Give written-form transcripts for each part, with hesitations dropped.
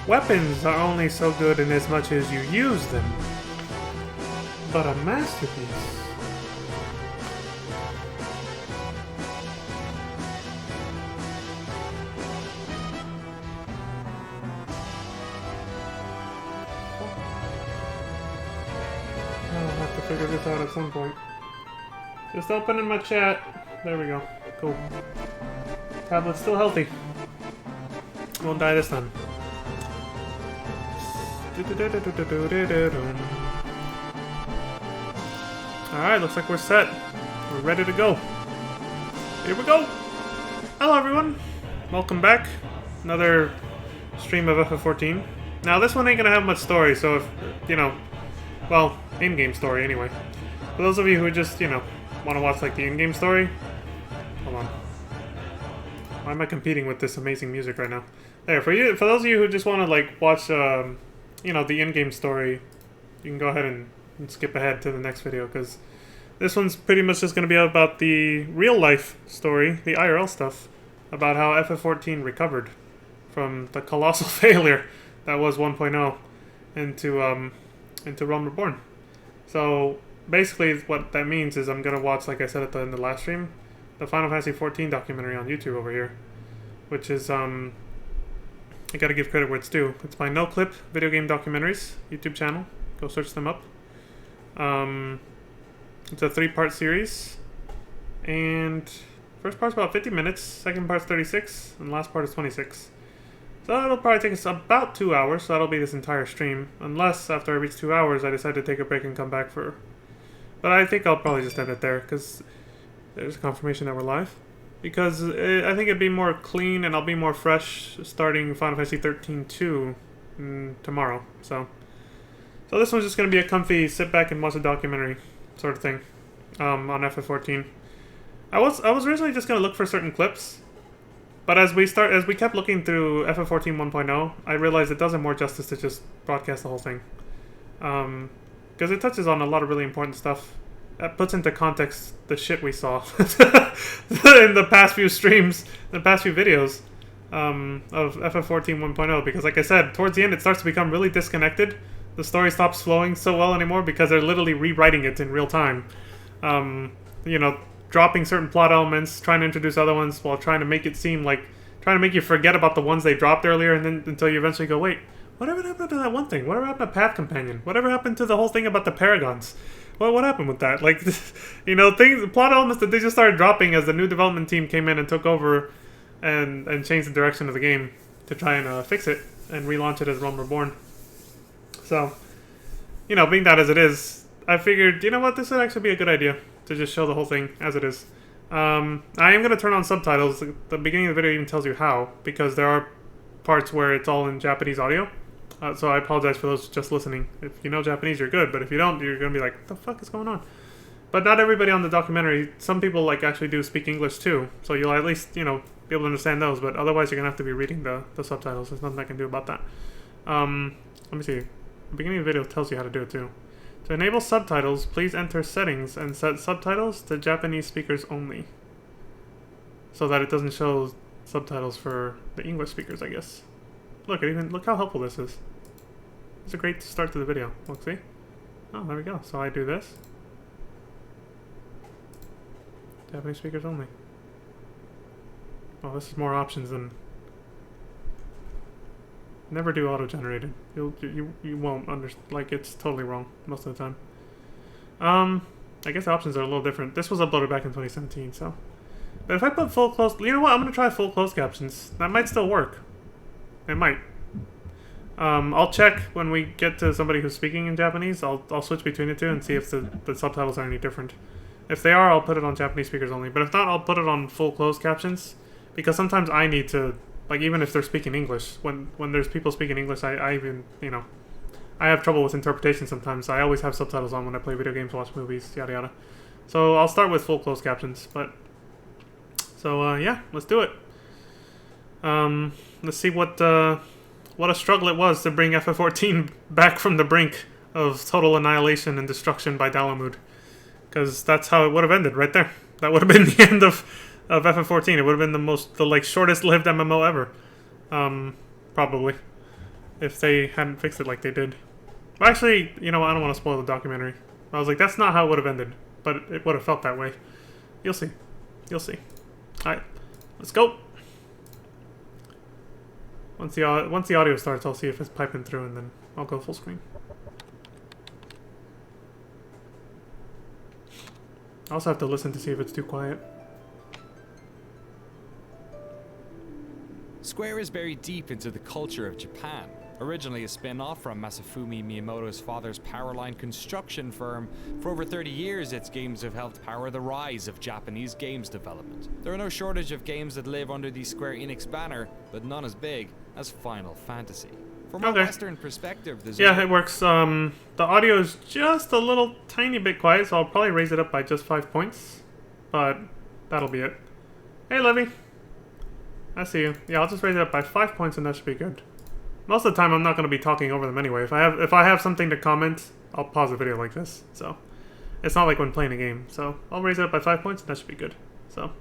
Weapons are only so good in as much as you use them. But a masterpiece... I'll have to figure this out at some point. Just opening my chat. There we go. Cool. Tablet's still healthy. Won't die this time. Alright, looks like we're set. We're ready to go. Here we go! Hello everyone! Welcome back. Another stream of FF14. Now this one ain't gonna have much story, so if, you know, well, in-game story anyway. For those of you who just, you know, want to watch like the in-game story, hold on. Why am I competing with this amazing music right now? There, for those of you who just want to like watch, you know, the in-game story, you can go ahead and skip ahead to the next video, because this one's pretty much just going to be about the real-life story, the IRL stuff, about how FF14 recovered from the colossal failure that was 1.0 into Realm Reborn. So basically what that means is I'm going to watch, like I said at the end of the last stream, the Final Fantasy XIV documentary on YouTube over here, which is, I gotta give credit where it's due. It's by NoClip Video Game Documentaries YouTube channel. Go search them up. It's a 3-part series, and first part's about 50 minutes, second part's 36, and last part is 26. So it'll probably take us about 2 hours, so that'll be this entire stream. Unless, after I reach 2 hours, I decide to take a break and come back for... But I think I'll probably just end it there, because there's a confirmation that we're live. Because I think it'd be more clean, and I'll be more fresh starting Final Fantasy 13-2 tomorrow. So this one's just going to be a comfy sit back and watch a documentary sort of thing on FF14. I was originally just going to look for certain clips, but as we kept looking through FF14 1.0, I realized it does it more justice to just broadcast the whole thing. Because it touches on a lot of really important stuff. That puts into context the shit we saw in the past few streams, the past few videos of FF14 1.0. Because like I said, towards the end it starts to become really disconnected. The story stops flowing so well anymore because they're literally rewriting it in real time. You know, dropping certain plot elements, trying to introduce other ones while trying to make it seem like, trying to make you forget about the ones they dropped earlier, and then until you eventually go, wait, whatever happened to that one thing? Whatever happened to Path Companion? Whatever happened to the whole thing about the Paragons? Well, what happened with that? Like, you know, plot elements that they just started dropping as the new development team came in and took over and changed the direction of the game to try and fix it and relaunch it as Realm Reborn. So, you know, being that as it is, I figured, you know what, this would actually be a good idea to just show the whole thing as it is. I am going to turn on subtitles. The beginning of the video even tells you how, because there are parts where it's all in Japanese audio. So I apologize for those just listening. If you know Japanese, you're good, but if you don't, you're going to be like, what the fuck is going on? But not everybody on the documentary, some people like actually do speak English too, so you'll at least, you know, be able to understand those, but otherwise you're going to have to be reading the subtitles. There's nothing I can do about that. Let me see. The beginning of the video tells you how to do it too. To enable subtitles, please enter settings and set subtitles to Japanese speakers only, so that it doesn't show subtitles for the English speakers, I guess. Look how helpful this is. It's a great start to the video. Look, see? Oh, there we go. So I do this. Japanese speakers only. Oh, this is more options than... Never do auto-generated. You won't understand. Like, it's totally wrong most of the time. I guess the options are a little different. This was uploaded back in 2017, so... But if I put full closed... You know what? I'm going to try full closed captions. That might still work. It might. I'll check when we get to somebody who's speaking in Japanese. I'll switch between the two and see if the subtitles are any different. If they are, I'll put it on Japanese speakers only. But if not, I'll put it on full closed captions. Because sometimes I need to... Like, even if they're speaking English, when there's people speaking English, I even, you know... I have trouble with interpretation sometimes. I always have subtitles on when I play video games, watch movies, yada yada. So I'll start with full closed captions, but... So, yeah, let's do it. Let's see what a struggle it was to bring FF14 back from the brink of total annihilation and destruction by Dalamud. Because that's how it would have ended, right there. That would have been the end of FF14. It would have been the shortest lived MMO ever. Probably. if they hadn't fixed it like they did. But actually, you know what? I don't want to spoil the documentary. I was like, that's not how it would have ended, but it would have felt that way. You'll see. You'll see. All right, let's go. Once the audio starts, I'll see if it's piping through, and then I'll go full screen. I also have to listen to see if it's too quiet. Square is buried deep into the culture of Japan. Originally a spin-off from Masafumi Miyamoto's father's Powerline construction firm, for over 30 years its games have helped power the rise of Japanese games development. There are no shortage of games that live under the Square Enix banner, but none as big as Final Fantasy. From a Western perspective, there's it works. The audio is just a little tiny bit quiet, so I'll probably raise it up by just 5 points. But that'll be it. Hey, Livy. I see you. Yeah, I'll just raise it up by 5 points, and that should be good. Most of the time, I'm not going to be talking over them anyway. If I have something to comment, I'll pause the video like this. So it's not like when playing a game. So I'll raise it up by 5 points, and that should be good. So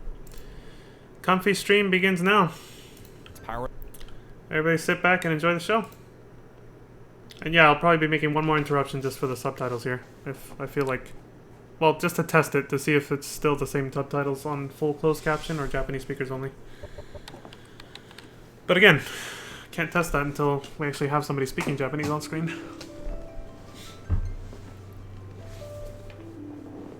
comfy stream begins now. Everybody sit back and enjoy the show. And yeah, I'll probably be making one more interruption just for the subtitles here. If I feel like... Well, just to test it, to see if it's still the same subtitles on full closed caption or Japanese speakers only. But again, can't test that until we actually have somebody speaking Japanese on screen.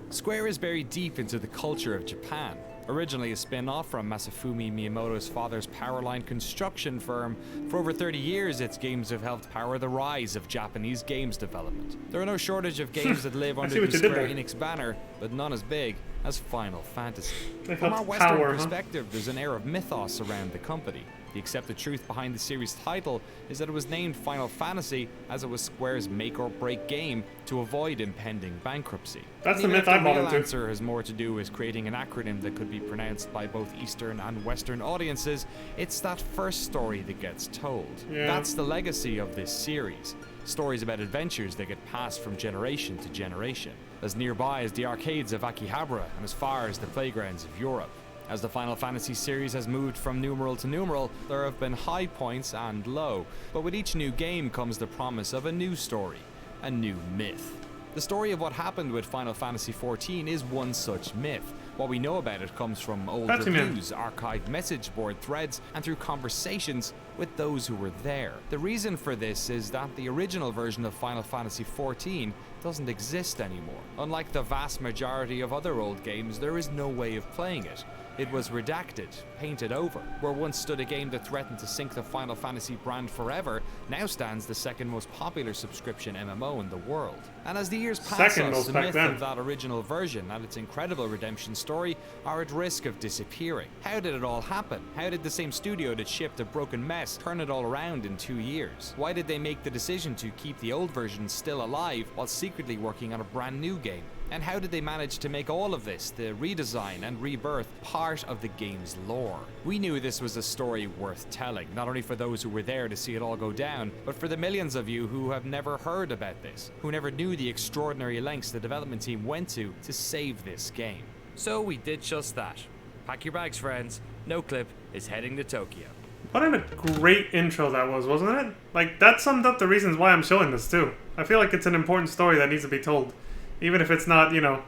Square is buried deep into the culture of Japan. Originally a spin-off from Masafumi Miyamoto's father's Powerline construction firm, for over 30 years its games have helped power the rise of Japanese games development. There are no shortage of games that live under the Square Enix banner, but none as big as Final Fantasy. From our Western perspective, there's an air of mythos around the company. The accepted truth behind the series' title is that it was named Final Fantasy as it was Square's make-or-break game to avoid impending bankruptcy. That's the myth I bought into. The answer has more to do with creating an acronym that could be pronounced by both Eastern and Western audiences. It's that first story that gets told. Yeah. That's the legacy of this series. Stories about adventures that get passed from generation to generation, as nearby as the arcades of Akihabara and as far as the playgrounds of Europe. As the Final Fantasy series has moved from numeral to numeral, there have been high points and low, but with each new game comes the promise of a new story, a new myth. The story of what happened with Final Fantasy XIV is one such myth. What we know about it comes from old reviews, archived message board threads, and through conversations with those who were there. The reason for this is that the original version of Final Fantasy XIV doesn't exist anymore. Unlike the vast majority of other old games, there is no way of playing it. It was redacted, painted over. Where once stood a game that threatened to sink the Final Fantasy brand forever, now stands the second most popular subscription MMO in the world. And as the years pass us, the myth of that original version and its incredible redemption story are at risk of disappearing. How did it all happen? How did the same studio that shipped a broken mess turn it all around in 2 years? Why did they make the decision to keep the old version still alive while secretly working on a brand new game? And how did they manage to make all of this, the redesign and rebirth, part of the game's lore? We knew this was a story worth telling, not only for those who were there to see it all go down, but for the millions of you who have never heard about this, who never knew the extraordinary lengths the development team went to save this game. So we did just that. Pack your bags, friends. NoClip is heading to Tokyo. What a great intro that was, wasn't it? Like, that summed up the reasons why I'm showing this, too. I feel like it's an important story that needs to be told. Even if it's not, you know,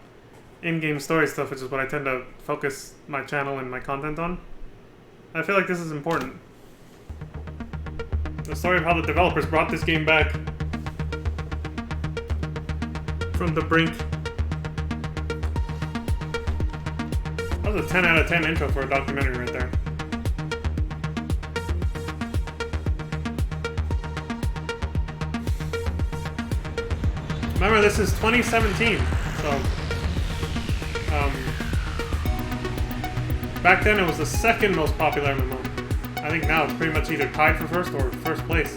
in-game story stuff, which is what I tend to focus my channel and my content on. I feel like this is important. The story of how the developers brought this game back from the brink. That was a 10 out of 10 intro for a documentary right there. Remember, this is 2017, so back then it was the second most popular MMO. I think now it's pretty much either tied for first or first place.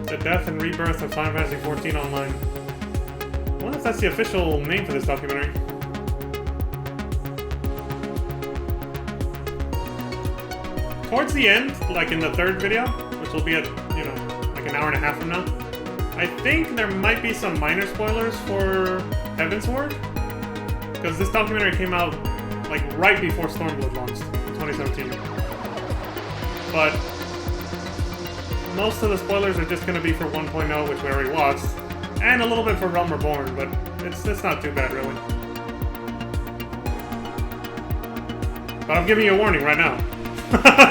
The death and rebirth of Final Fantasy XIV Online. I wonder if that's the official name for this documentary. Towards the end, like in the third video, which will be at, you know, like an hour and a half from now, I think there might be some minor spoilers for Heavensward. because this documentary came out like right before Stormblood launched, 2017. But most of the spoilers are just going to be for 1.0, which we already watched, and a little bit for Realm Reborn, but it's not too bad, really. But I'm giving you a warning right now.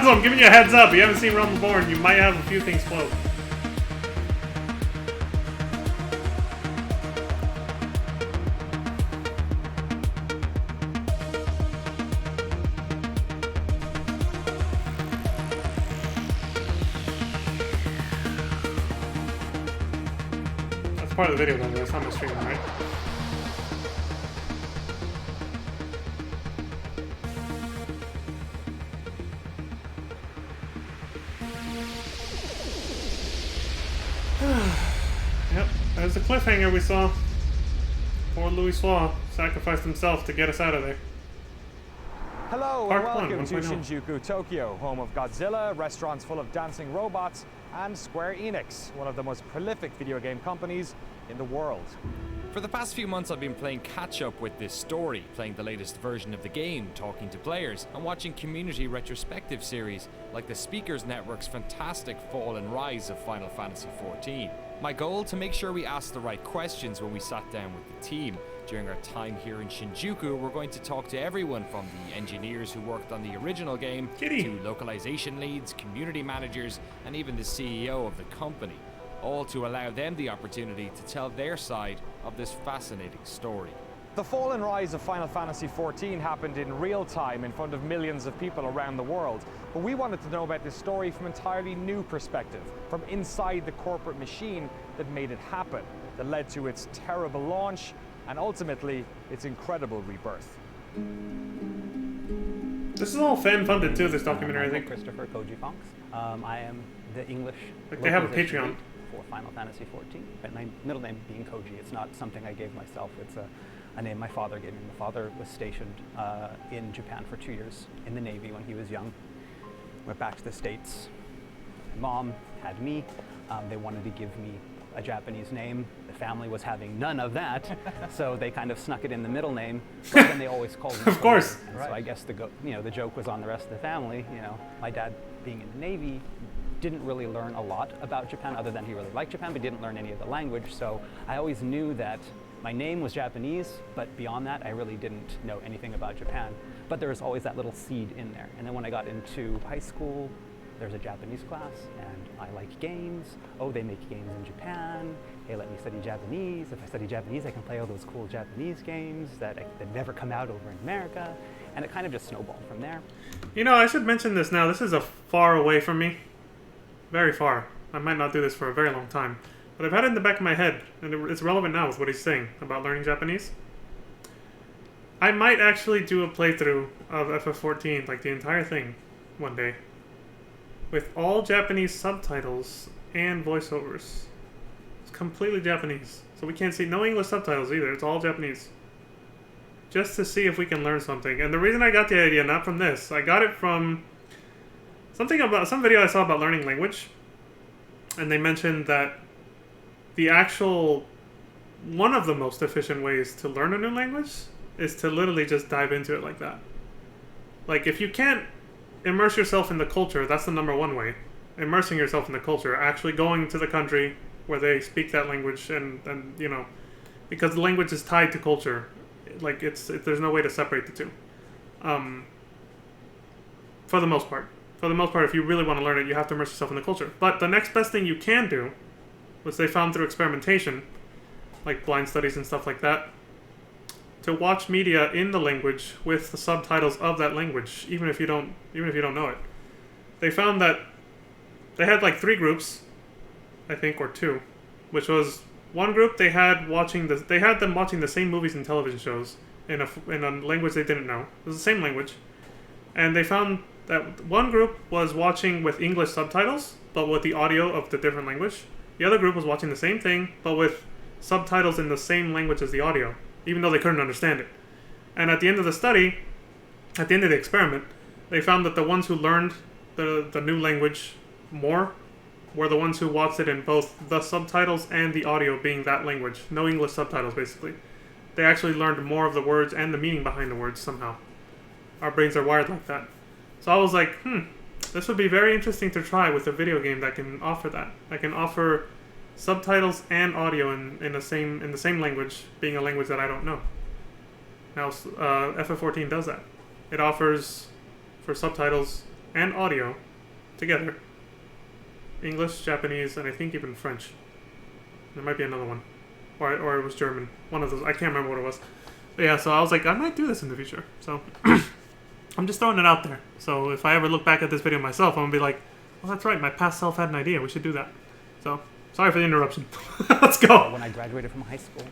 So I'm giving you a heads up. If you haven't seen Realm Reborn, you might have a few things spoiled. That's part of the video, though. That's not my stream, right? Yep, there's the cliffhanger we saw. Poor Louis Suo sacrificed himself to get us out of there. Hello Part and welcome 1, to 1.0. Shinjuku, Tokyo, home of Godzilla, restaurants full of dancing robots, and Square Enix, one of the most prolific video game companies in the world. For the past few months I've been playing catch-up with this story, playing the latest version of the game, talking to players, and watching community retrospective series like the Speakers Network's fantastic Fall and Rise of Final Fantasy XIV. My goal, to make sure we asked the right questions when we sat down with the team. During our time here in Shinjuku, we're going to talk to everyone from the engineers who worked on the original game, to localization leads, community managers, and even the CEO of the company, all to allow them the opportunity to tell their side of this fascinating story. The fall and rise of Final Fantasy XIV happened in real time in front of millions of people around the world, but we wanted to know about this story from an entirely new perspective, from inside the corporate machine that made it happen, that led to its terrible launch, and ultimately, its incredible rebirth. This is all fan-funded too, this documentary, I think. Christopher Koji Fonks. I am the English Like, they have a localization Patreon. lead for Final Fantasy XIV. But my middle name being Koji, it's not something I gave myself. It's a name my father gave me. My father was stationed in Japan for 2 years in the Navy when he was young. Went back to the States. My mom had me. They wanted to give me a Japanese name. The family was having none of that, so they kind of snuck it in the middle name. But then they always called me. Of course. Right. So I guess the joke was on the rest of the family. You know, my dad being in the Navy didn't really learn a lot about Japan, other than he really liked Japan, but didn't learn any of the language. So I always knew that my name was Japanese, but beyond that, I really didn't know anything about Japan. But there was always that little seed in there. And then when I got into high school, there's a Japanese class, and I like games. Oh, they make games in Japan. Hey, let me study Japanese. If I study Japanese, I can play all those cool Japanese games that never come out over in America. And it kind of just snowballed from there. You know, I should mention this now. This is a far away from me. Very far. I might not do this for a very long time. But I've had it in the back of my head, and it's relevant now with what he's saying about learning Japanese. I might actually do a playthrough of FF14, like the entire thing, one day, with all Japanese subtitles and voiceovers. It's completely Japanese. So we can't see no English subtitles either. It's all Japanese. Just to see if we can learn something. And the reason I got the idea, not from this, I got it from some video I saw about learning language. And they mentioned that one of the most efficient ways to learn a new language is to literally just dive into it like that. Like, if you can't immerse yourself in the culture, that's the number one way. Immersing yourself in the culture, actually going to the country where they speak that language, and you know, because the language is tied to culture. Like, there's no way to separate the two. For the most part, if you really want to learn it, you have to immerse yourself in the culture. But the next best thing you can do, which they found through experimentation, like blind studies and stuff like that, to watch media in the language with the subtitles of that language, even if you don't know it. They found that they had like 3 groups, I think, or 2, which was one group they had them watching the same movies and television shows in a language they didn't know. It was the same language, and they found that one group was watching with English subtitles, but with the audio of the different language. The other group was watching the same thing, but with subtitles in the same language as the audio, even though they couldn't understand it. And at the end of the study, at the end of the experiment, they found that the ones who learned the new language more were the ones who watched it in both the subtitles and the audio being that language. No English subtitles, basically. they actually learned more of the words and the meaning behind the words somehow. Our brains are wired like that. So I was like, this would be very interesting to try with a video game that can offer that. That can offer subtitles and audio in the same language, being a language that I don't know. Now, FF14 does that. It offers for subtitles and audio together English, Japanese, and I think even French. There might be another one, or it was German. One of those. I can't remember what it was. But yeah, so I was like, I might do this in the future. So I'm just throwing it out there. So if I ever look back at this video myself, I'm gonna be like, well, that's right. My past self had an idea. We should do that. So sorry for the interruption. Let's go. When I graduated from high school,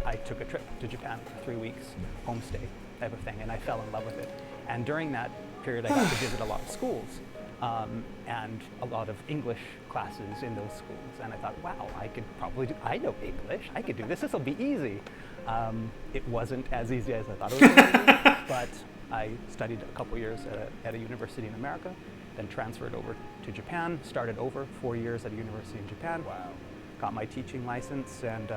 I took a trip to Japan for 3 weeks, homestay type of thing, and I fell in love with it. And during that period, I got to visit a lot of schools and a lot of English classes in those schools. And I thought, wow, I could probably do, I know English, I could do this, this will be easy. It wasn't as easy as I thought it was going to be, but I studied a couple years at a university in America, then transferred over to Japan, started over 4 years at a university in Japan. Wow. Got my teaching license, and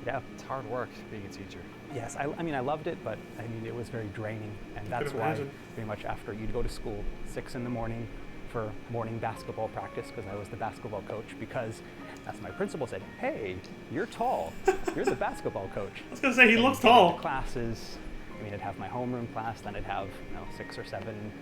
yeah. It's hard work being a teacher. Yes, I mean, I loved it, but I mean, it was very draining, and that's why pretty much after you'd go to school 6 in the morning for morning basketball practice, because I was the basketball coach, because as my principal said, hey, you're tall, you're the basketball coach. I was gonna say, he and looks tall. Classes, I mean, I'd have my homeroom class, then I'd have 6 or 7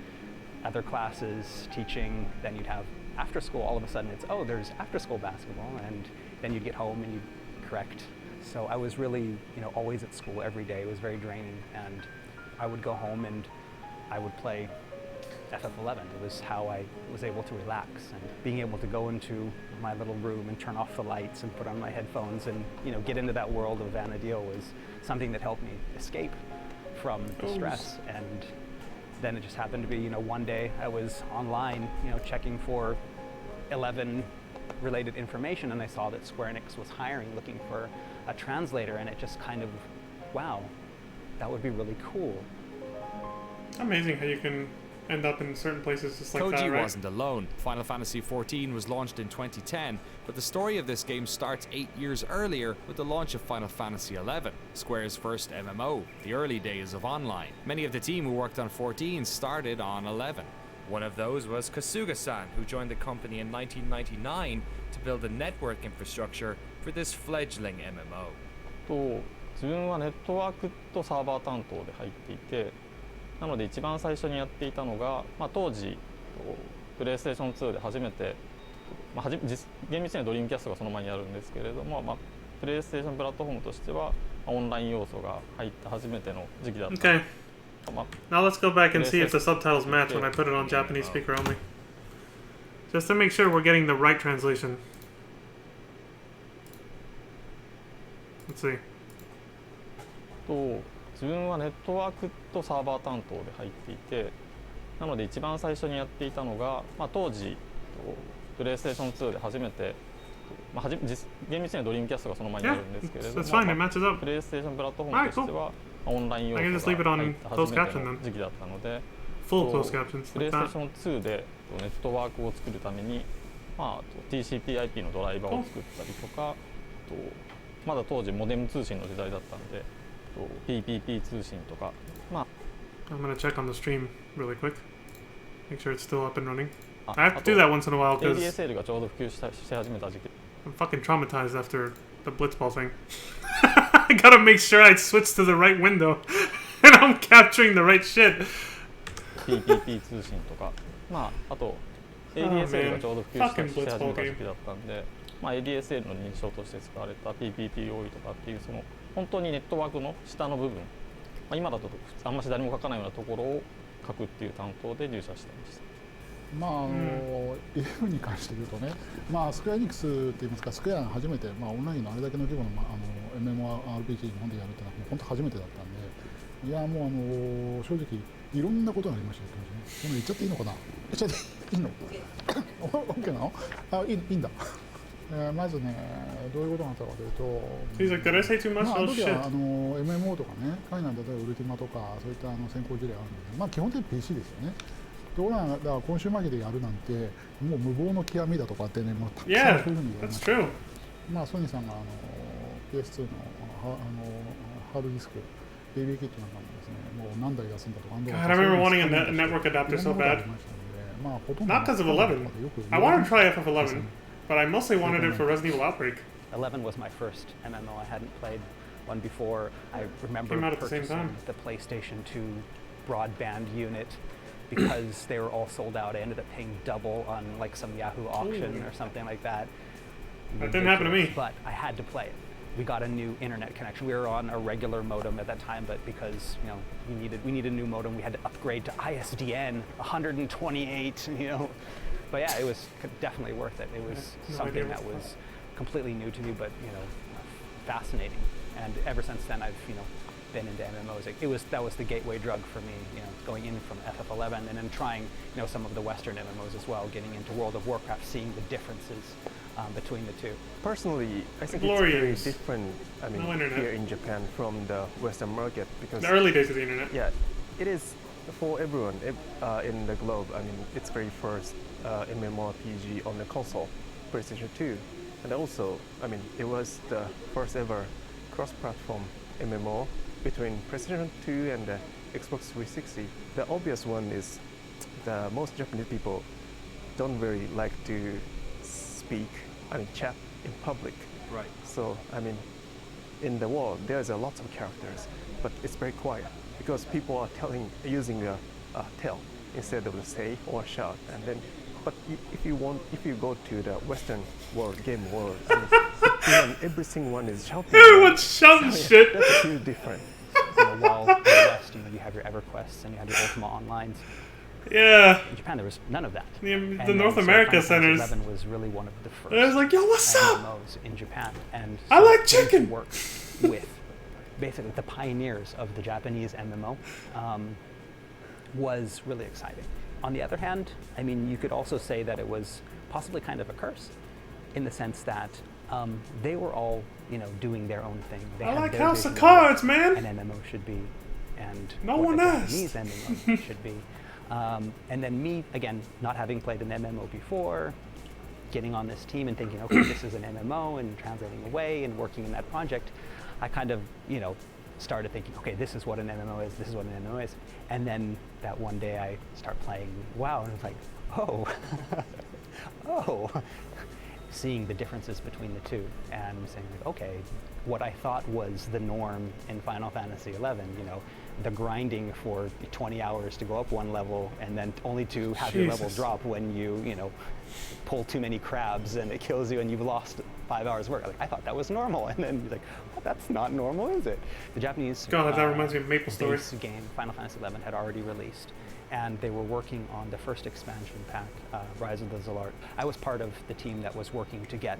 other classes teaching, then you'd have after school, all of a sudden it's, oh, there's after school basketball, and then you'd get home and you'd correct. So I was really, always at school every day. It was very draining, and I would go home and I would play FF11. It was how I was able to relax, and being able to go into my little room and turn off the lights and put on my headphones and get into that world of Vana'diel was something that helped me escape from the stress. And then it just happened to be, one day I was online, checking for 11 related information, and I saw that Square Enix was hiring, looking for a translator, and it just kind of, wow, that would be really cool. Amazing how you can end up in certain places just like Koji that, right? wasn't alone. Final Fantasy XIV was launched in 2010, but the story of this game starts 8 years earlier with the launch of Final Fantasy XI, Square's first MMO, the early days of online. Many of the team who worked on 14 started on 11. One of those was Kasuga-san, who joined the company in 1999 to build a network infrastructure for this fledgling MMO. 自分はネットワークとサーバー担当で入っていて、なので一番最初にやっていたのが、当時プレイステーション2で初めて、厳密にはドリームキャストがその前にあるんですけれども、プレイステーションプラットフォームとしてはオンライン要素が入った初めての時期だった。Okay. Now let's go back and see if the subtitles match when I put it on Japanese speaker only. Just to make sure we're getting the right translation. Let's see. 自分はネットワークとサーバー担当で入っていて、なので一番最初にやっていたのが、当時プレイステーション2で初めて、厳密にはドリームキャストがその前にあるんですけれども、プレイステーションプラットフォームとしてはオンライン要素が入った初めての時期だったので、プレイステーション2でネットワークを作るために、TCP/IP のドライバーを作ったりとか、まだ当時モデム通信の時代だったので、PPP 通信とか、I'm gonna check on the stream really quick. Make sure it's still up and running. I have to do that once in a while because ADSL がちょうど普及し始めた時期。I'm fucking traumatized after the Blitzball thing. I gotta make sure I switch to the right window and I'm capturing the right shit. PPP 通信とか、あと ADSL がちょうど普及し始めた時期だったんで、ADSL の認証として使われた PPPoE とかっていうその本当にネットワークの下の部分、今だとあんまし誰も書かないようなところを書くっていう担当で入社してました。11に関して言うとね、スクエアエニックスって言いますか、スクエアが初めて、オンラインのあれだけの規模の、MMORPG 日本でやるっていうのは本当初めてだったんで、いやもう正直いろんなことがありましたけどね。これ言っちゃっていいのかな？言っちゃっていいの？OK なの？いいんだ。まずね、どういうことがあったかというと、He's like, did I say too much? あの時はMMO とかね、海外の例えばウルティマとかそういった先行事例あるので、基本的に PC ですよね。ところがだからコンシューマー機でやるなんてもう無謀の極みだとかってね、もうたくさんそういうふうに言われました。ソニーさんがPS2 のハードディスク AV キットなんかもですね、もう何台出すんだとか、God, I remember wanting a network adapter so bad. Not because of 11. I wanted to try FF11, but I mostly wanted it for Resident Evil Outbreak. 11 was my first MMO. I hadn't played one before. I remember Came out at the same purchasing time. the PlayStation 2 broadband unit because they were all sold out. I ended up paying double on like some Yahoo auction or something like that. That didn't happen to me. But I had to play it. We got a new internet connection. We were on a regular modem at that time, but because we needed a new modem, we had to upgrade to ISDN 128. But yeah, it was definitely worth it. It was something that was completely new to me, but fascinating. And ever since then, I've been into MMOs. That was the gateway drug for me. Going in from FF11 and then trying some of the Western MMOs as well. Getting into World of Warcraft, seeing the differences between the two. Personally, I think Glorious. it's very different. I mean, No here in Japan from the Western market because The early days of the internet. yeah, it is for everyone in the globe. I mean, it's very first MMORPG on the console, PlayStation 2, and also, I mean, it was the first ever cross-platform MMO between PlayStation 2 and the Xbox 360. The obvious one is the most Japanese people don't really like to chat in public. Right. So, I mean, in the world, there's a lot of characters, but it's very quiet because people are using a tell instead of the say or shout. And then, but if you go to the Western world, game world, I mean, every single one is shouting. Everyone's shouting shit. That's huge different. While in the West, you have your EverQuests and you have your Ultima Onlines. Yeah. In Japan, there was none of that. The And North then, America so Final centers. Fantasy 11 was really one of the first. I was like, yo, what's up? MMOs in Japan, and I like getting to chicken. work with basically the pioneers of the Japanese MMO was really exciting. On the other hand, I mean, you could also say that it was possibly kind of a curse, in the sense that they were all, doing their own thing. They I had like their House vision of of Cards, what man. an MMO should be, and No what one a asked. Japanese MMO should be. And then me, again, not having played an MMO before, getting on this team and thinking, okay, this is an MMO, and translating away and working in that project, I kind of, started thinking, okay, this is what an MMO is, this is what an MMO is. And then that one day I start playing WoW, and it's like, oh, oh, seeing the differences between the two, and saying, like, okay, what I thought was the norm in Final Fantasy XI, the grinding for 20 hours to go up one level, and then only to have your level drop when you pull too many crabs and it kills you and you've lost 5 hours work. I thought that was normal, and then you're like, well, that's not normal, is it? The Japanese God, that reminds me of Maple Story. base game, Final Fantasy XI, had already released, and they were working on the first expansion pack, Rise of the Zalart. I was part of the team that was working to get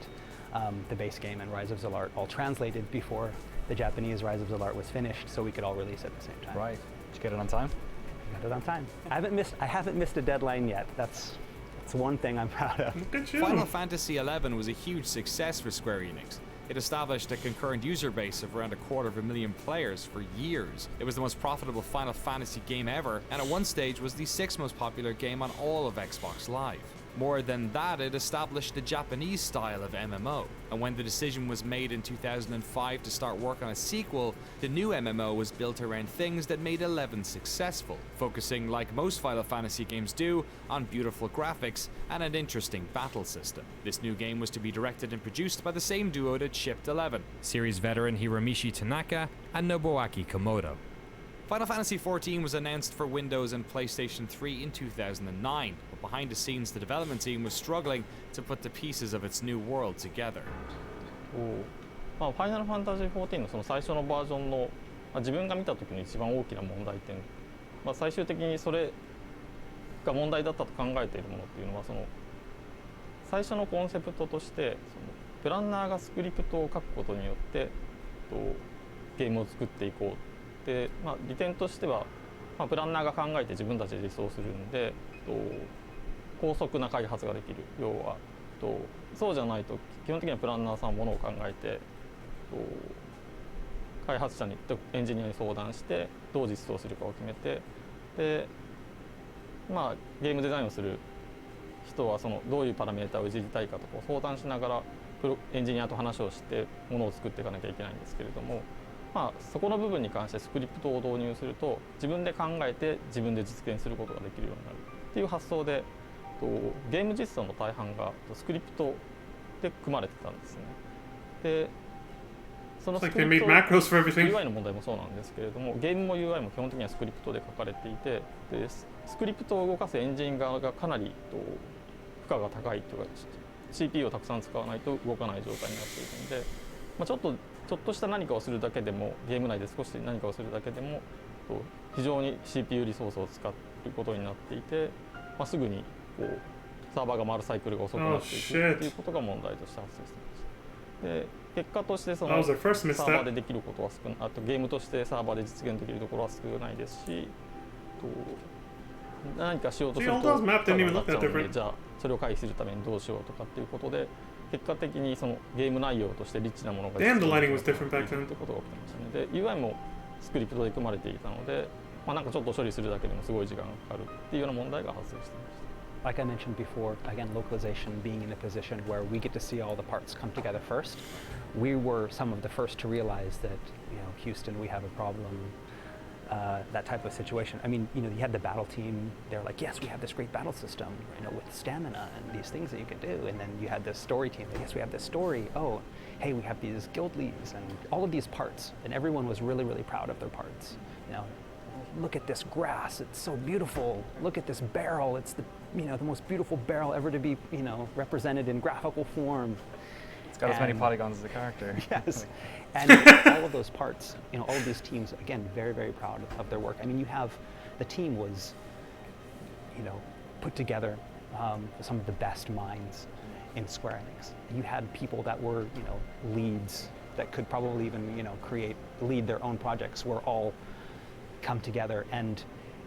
the base game and Rise of Zalart all translated before the Japanese Rise of Zalart was finished, so we could all release at the same time. Right. Did you get it on time? Got it on time. I haven't missed a deadline yet. That's one thing I'm proud of. Look at you. Final Fantasy XI was a huge success for Square Enix. It established a concurrent user base of around 250,000 players for years. It was the most profitable Final Fantasy game ever, and at one stage was the 6th most popular game on all of Xbox Live. More than that, it established the Japanese style of MMO. And when the decision was made in 2005 to start work on a sequel, the new MMO was built around things that made 11 successful, focusing, like most Final Fantasy games do, on beautiful graphics and an interesting battle system. This new game was to be directed and produced by the same duo that shipped 11, series veteran Hiromichi Tanaka and Nobuaki Komodo. Final Fantasy XIV was announced for Windows and PlayStation 3 in 2009, but behind the scenes the development team was struggling to put the pieces of its new world together. ファイナルファンタジー14のその最初のバージョンの、自分が見た時の一番大きな問題点、最終的にそれが問題だったと考えているものっていうのは、その最初のコンセプトとしてそのプランナーがスクリプトを書くことによってゲームを作っていこう。で利点としては、プランナーが考えて自分たちで実装するんで高速な開発ができる。要はそうじゃないと基本的にはプランナーさんはものを考えて開発者にエンジニアに相談してどう実装するかを決めて、でゲームデザインをする人はそのどういうパラメータをいじりたいかとかを相談しながらエンジニアと話をしてものを作っていかなきゃいけないんですけれども、まあ、そこの部分に関してスクリプトを導入すると自分で考えて自分で実現することができるようになるっていう発想でゲーム実装の大半がスクリプトで組まれてたんですね。でそのスクリプト UI の問題もそうなんですけれどもゲームも UI も基本的にはスクリプトで書かれていてでスクリプトを動かすエンジン側がかなり負荷が高いというか CPU をたくさん使わないと動かない状態になっているので、まあ、ちょっとした何かをするだけでもゲーム内で少し何かをするだけでも非常に CPU リソースを使うことになっていて、まあ、すぐにサーバーが回るサイクルが遅くなっていくということが問題として発生していました。で結果としてそのサーバーでできることは少ない、あとゲームとしてサーバーで実現できるところは少ないですし、何かしようとすると負荷が上がっちゃうので、じゃあそれを回避するためにどうしようとかっていうことで結果的にそのゲーム内容としてリッチなものが実現できるということが起きてましたね。で UI もスクリプトで組まれていたので、まあ、なんかちょっと処理するだけでもすごい時間がかかるっていうような問題が発生していました。Like I mentioned before, again, localization being in a position where we get to see all the parts come together first. We were some of the first to realize that, Houston, we have a problem, that type of situation. I mean, you had the battle team, they're like, yes, we have this great battle system, with stamina and these things that you can do. And then you had the story team, yes, we have this story. Oh, hey, we have these guild leads and all of these parts. And everyone was really, really proud of their parts. Look at this grass, it's so beautiful. Look at this barrel, it's the most beautiful barrel ever to be, represented in graphical form. It's got as many polygons as the character. Yes, and all of those parts, all of these teams, again, very, very proud of their work. I mean, the team was, put together some of the best minds in Square Enix. You had people that were, leads that could probably even, lead their own projects were all come together, and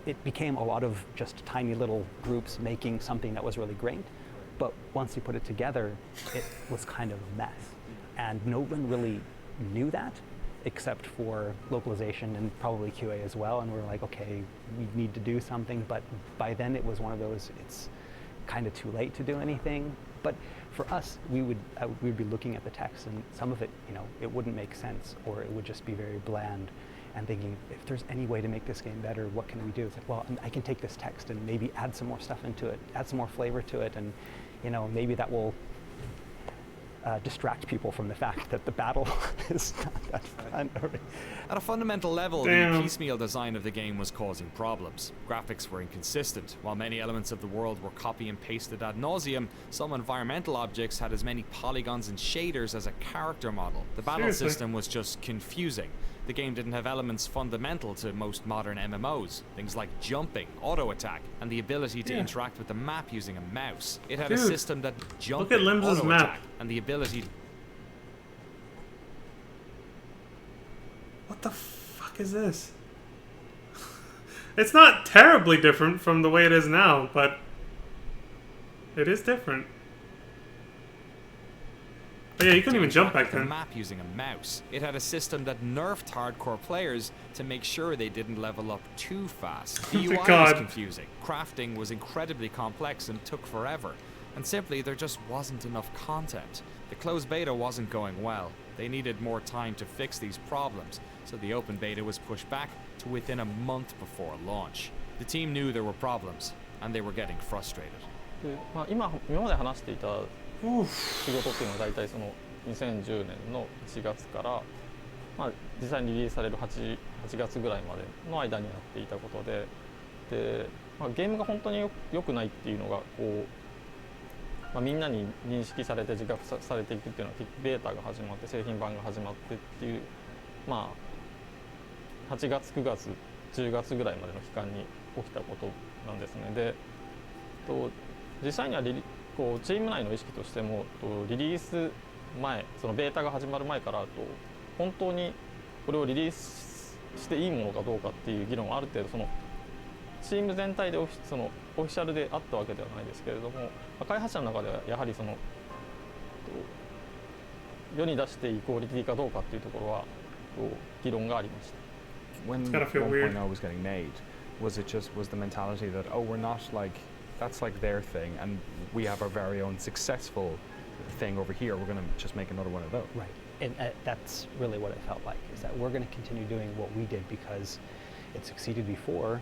it became a lot of just tiny little groups making something that was really great. But once you put it together, it was kind of a mess. And no one really knew that except for localization and probably QA as well. And we're like, okay, we need to do something. But by then it was one of those, it's kind of too late to do anything. But for us, we would be looking at the text, and some of it, it wouldn't make sense, or it would just be very bland. And thinking, if there's any way to make this game better, what can we do? It's like, well, I can take this text and maybe add some more stuff into it, add some more flavor to it, and maybe that will distract people from the fact that the battle is not that fun. At a fundamental level, the piecemeal design of the game was causing problems. Graphics were inconsistent. While many elements of the world were copy and pasted ad nauseum, some environmental objects had as many polygons and shaders as a character model. The battle system was just confusing. The game didn't have elements fundamental to most modern MMOs, things like jumping, auto-attack, and the ability to interact with the map using a mouse. It had a system that jumped, auto-attack, and the ability... What the fuck is this? It's not terribly different from the way it is now, but it is different. Oh yeah, you couldn't even jump back then. Map using a mouse. It had a system that nerfed hardcore players to make sure they didn't level up too fast. The UI was confusing. Crafting was incredibly complex and took forever. And simply, there just wasn't enough content. The closed beta wasn't going well. They needed more time to fix these problems, so the open beta was pushed back to within a month before launch. The team knew there were problems, and they were getting frustrated. 今まで話していた仕事っていうのは大体その2010年の1月から、実際にリリースされる 8月ぐらいまでの間にやっていたことで、ゲームが本当に良くないっていうのがみんなに認識されて自覚されていくっていうのはベータが始まって製品版が始まってっていう、8月9月10月ぐらいまでの期間に起きたことなんですね。で実際にはチーム内の意識としてもリリース前、そのベータが始まる前から本当にこれをリリースしていいものかどうかっていう議論はある程度そのチーム全体でそのオフィシャルであったわけではないですけれども、開発者の中ではやはりその世に出していいクオリティかどうかっていうところは議論がありました。When 1.0 was getting made, was the mentality that we're not like that's like their thing and we have our very own successful thing over here, we're going to just make another one of those? Right. and that's really what it felt like, is that we're going to continue doing what we did because it succeeded before.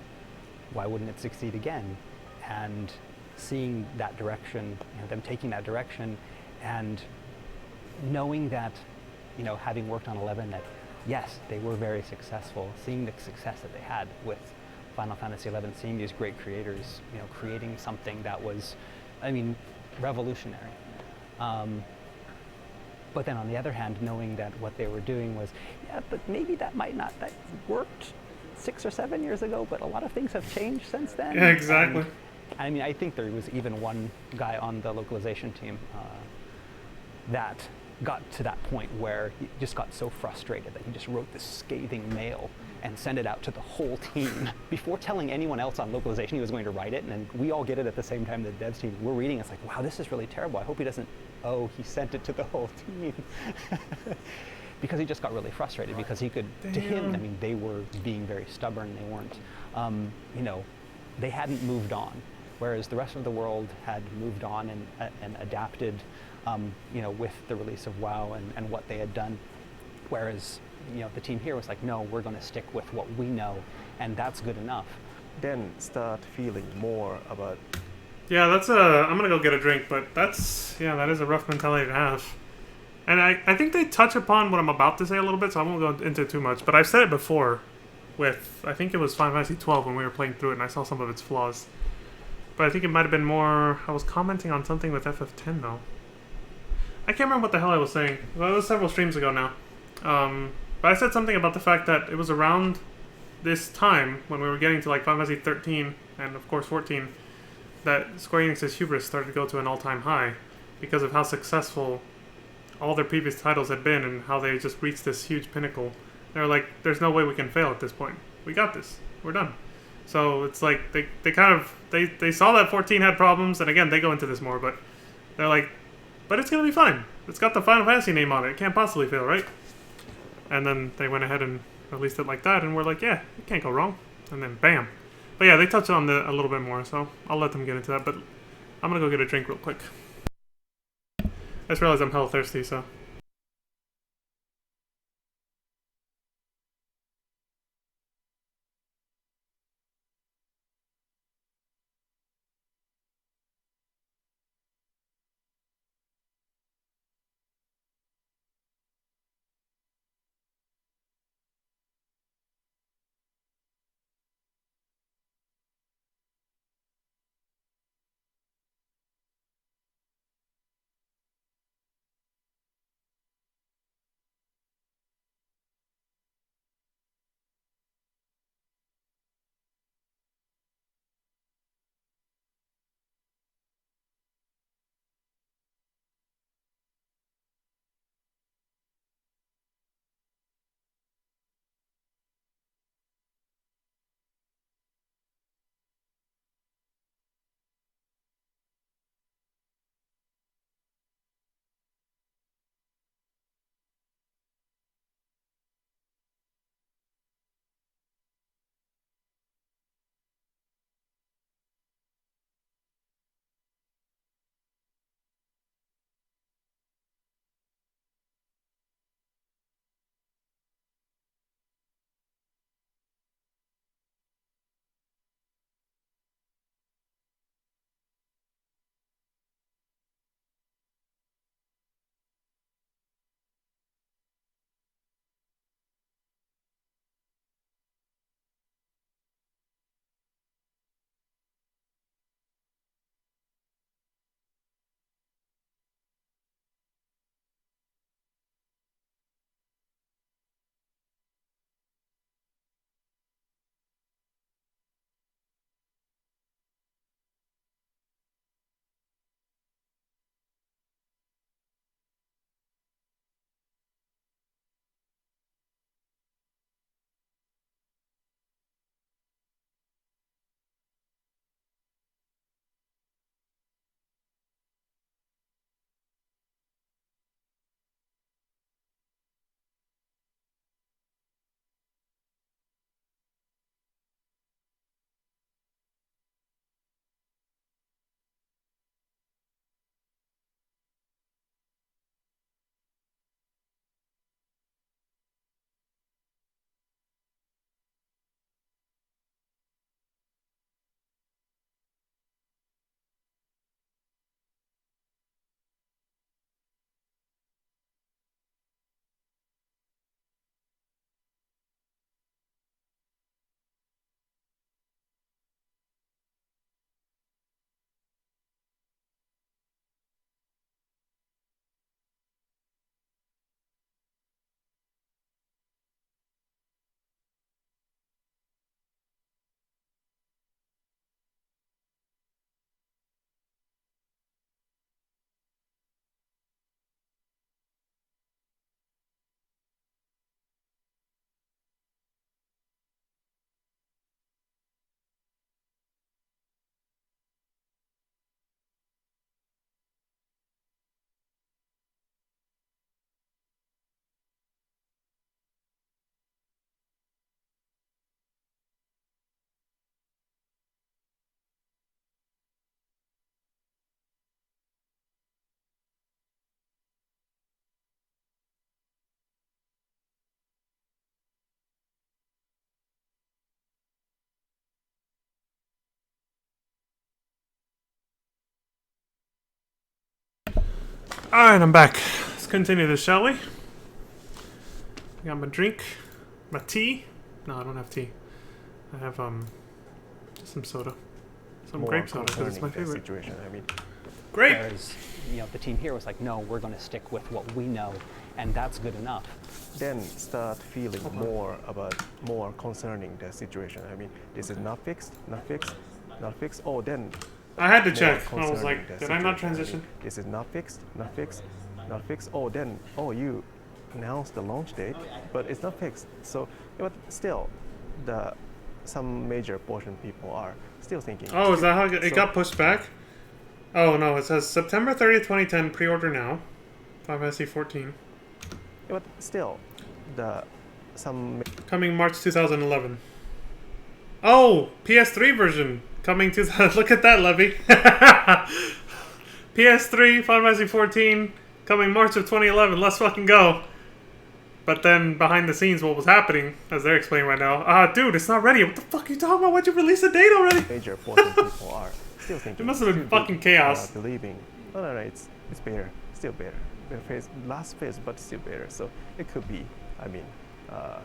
Why wouldn't it succeed again? And seeing that direction, them taking that direction, and knowing that, having worked on 11, that yes, they were very successful. Seeing the success that they had with Final Fantasy XI, seeing these great creators, creating something that was, revolutionary. But then on the other hand, knowing that what they were doing was, but maybe that worked 6 or 7 years ago, but a lot of things have changed since then. Yeah, exactly. And, I think there was even one guy on the localization team that got to that point where he just got so frustrated that he just wrote this scathing mail and sent it out to the whole team before telling anyone else on localization he was going to write it. And then we all get it at the same time, the devs team. We're reading, it's like, wow, this is really terrible. I hope he doesn't, he sent it to the whole team. Because he just got really frustrated because he could, to him, they were being very stubborn. They weren't, they hadn't moved on. Whereas the rest of the world had moved on and adapted, with the release of WoW and what they had done. Whereas, the team here was like, no, we're going to stick with what we know, and that's good enough. Then start feeling more about. Yeah, I'm gonna go get a drink, but that is a rough mentality to have. And I think they touch upon what I'm about to say a little bit, so I won't go into it too much. But I've said it before with, I think it was Final Fantasy XII when we were playing through it, and I saw some of its flaws. But I think it might have been more, I was commenting on something with FF10 though. I can't remember what the hell I was saying. Well, it was several streams ago now. But I said something about the fact that it was around this time when we were getting to like Final Fantasy 13 and of course 14 that Square Enix's hubris started to go to an all-time high because of how successful all their previous titles had been and how they just reached this huge pinnacle. They were like, there's no way we can fail at this point. We got this. We're done. So it's like they saw that 14 had problems, and again, they go into this more, but they're like, but it's going to be fine. It's got the Final Fantasy name on it. It can't possibly fail, right? And then they went ahead and released it like that, and we're like, yeah, it can't go wrong. And then bam. But yeah, they touched on it a little bit more, so I'll let them get into that, but I'm going to go get a drink real quick. I just realized I'm hella thirsty, so... Alright, I'm back. Let's continue this, shall we? I got my drink. My tea. No, I don't have tea. I have, some soda. Some More grape soda, because it's my concerning the favorite. situation. I mean, Grape! Whereas, the team here was like, no, we're going to stick with what we know, and that's good enough. then start feeling more concerning the situation. I mean, this is not fixed, not fixed, not fixed. Oh, then I had to more check. I was concerning like, the did I not situation. I mean, transition? this is not fixed, not fixed, not fixed. Oh, then you announced the launch date, but it's not fixed. So, but still, some major portion of people are still thinking. Oh, is that how it got pushed back? Oh no, it says September 30th, 2010, pre-order now. Final Fantasy 14. But still, some Coming March 2011. Oh, PS3 version. Coming to look at that, Levy. PS3, Final Fantasy 14, coming March of 2011. Let's fucking go. But then, behind the scenes, what was happening, as they're explaining right now, dude, it's not ready. What the fuck are you talking about? Why'd you release the date already? major portion of people are still thinking. It must have been fucking chaos. Believing, no, it's better, still better. Last phase, but still better. So it could be,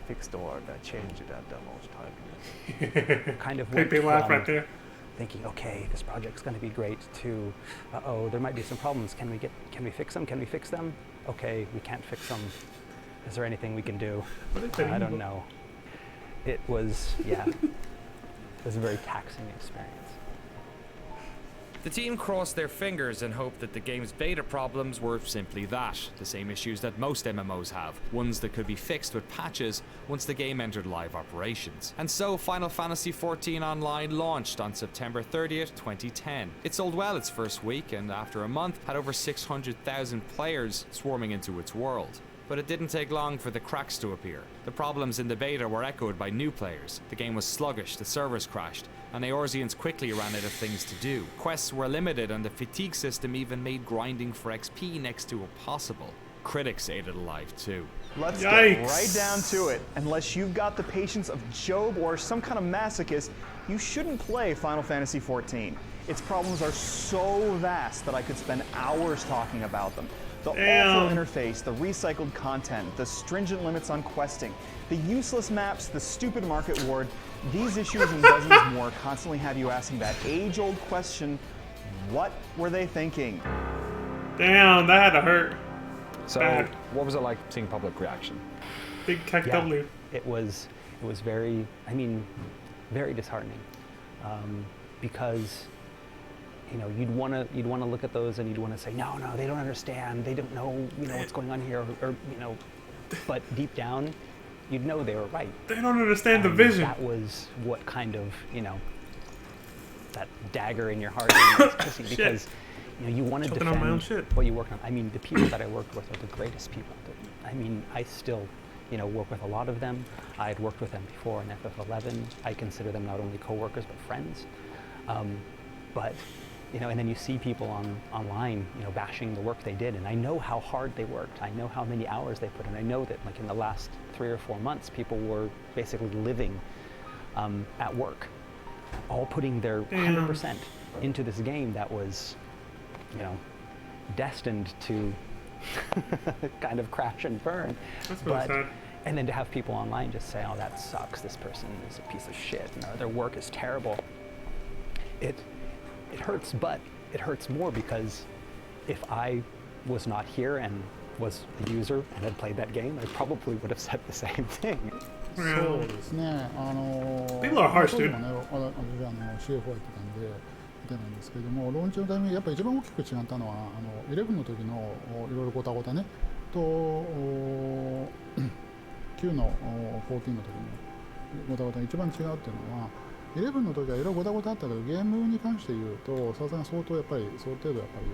fixed or changed at the launch time. Kind of Big went laugh from right there. thinking, okay, this project's going to be great, to, uh-oh, there might be some problems. Can we fix them? Can we fix them? Okay, we can't fix them. Is there anything we can do? I don't know. It was, it was a very taxing experience. The team crossed their fingers and hoped that the game's beta problems were simply that, the same issues that most MMOs have, ones that could be fixed with patches once the game entered live operations. And so Final Fantasy XIV Online launched on September 30th, 2010. It sold well its first week, and after a month had over 600,000 players swarming into its world. But it didn't take long for the cracks to appear. The problems in the beta were echoed by new players. The game was sluggish, the servers crashed, and Eorzeans quickly ran out of things to do. Quests were limited, and the fatigue system even made grinding for XP next to impossible. Critics ate it alive too. Let's Yikes. get right down to it. Unless you've got the patience of Job or some kind of masochist, you shouldn't play Final Fantasy XIV. Its problems are so vast that I could spend hours talking about them. The awful interface, the recycled content, the stringent limits on questing, the useless maps, the stupid market ward, these issues and dozens more constantly have you asking that age-old question, what were they thinking? Damn, that had to hurt. So, Bad. what was it like seeing public reaction? Big Kek W. It was very, very disheartening, because you'd want to look at those and you'd want to say, no, they don't understand, they don't know, what's going on here, or but deep down, you'd know they were right. They don't understand the vision. That was what kind of, that dagger in your heart was kissing, because you want to Choking on my own defend shit. what you work on. The people that I worked with are the greatest people. I still, work with a lot of them. I had worked with them before in FF11. I consider them not only coworkers but friends. But and then you see people online, bashing the work they did, and I know how hard they worked. I know how many hours they put in. I know that, like, in the last 3 or 4 months, people were basically living at work, all putting their 100% into this game that was, destined to kind of crash and burn. That's really sad. And then to have people online just say, oh, that sucks, this person is a piece of shit, and their work is terrible. It hurts, but it hurts more because if I was not here and was the user and had played that game, I probably would have said the same thing. そうですね。People are harsh, 当時 dude. もね、私CFO やってたんで見てたんですけれども、ローンチのタイミングやっぱ一番大きく違ったのは11の時のいろいろごたごたねと9の14の時のごたごたが一番違うっていうのは。11の時はいろいろごたごたあったけど、ゲームに関して言うと、さすがに相当やっぱり、相当程度やっぱり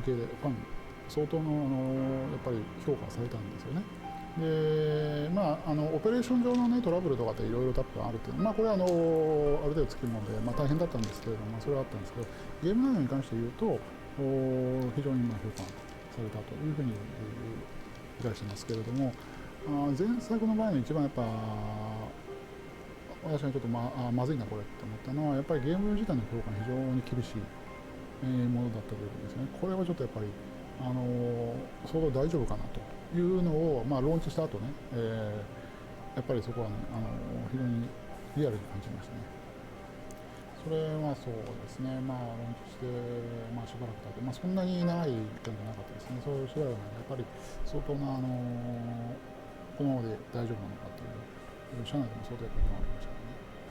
受け入れ、ファン、相当のやっぱり評価されたんですよね。で、オペレーション上のね、トラブルとかっていろいろ多分あるっていうのは、これはある程度つきもので、大変だったんですけれども、それはあったんですけど、ゲーム内容に関して言うと、非常に評価されたというふうに理解してますけれども、前作の場合の一番やっぱ、私はちょっとまずいなこれって思ったのはやっぱりゲーム自体の評価が非常に厳しいものだったということですね。これはちょっとやっぱり相当大丈夫かなというのを、ローンチした後ね、やっぱりそこはね、非常にリアルに感じましたね。それはそうですね、ローンチして、しばらく経って、そんなに長い期間じゃなかったですね。そうしばらくね、やっぱり相当な、このままで大丈夫なのかという、社内でも相当やっぱり疑問ありましたね。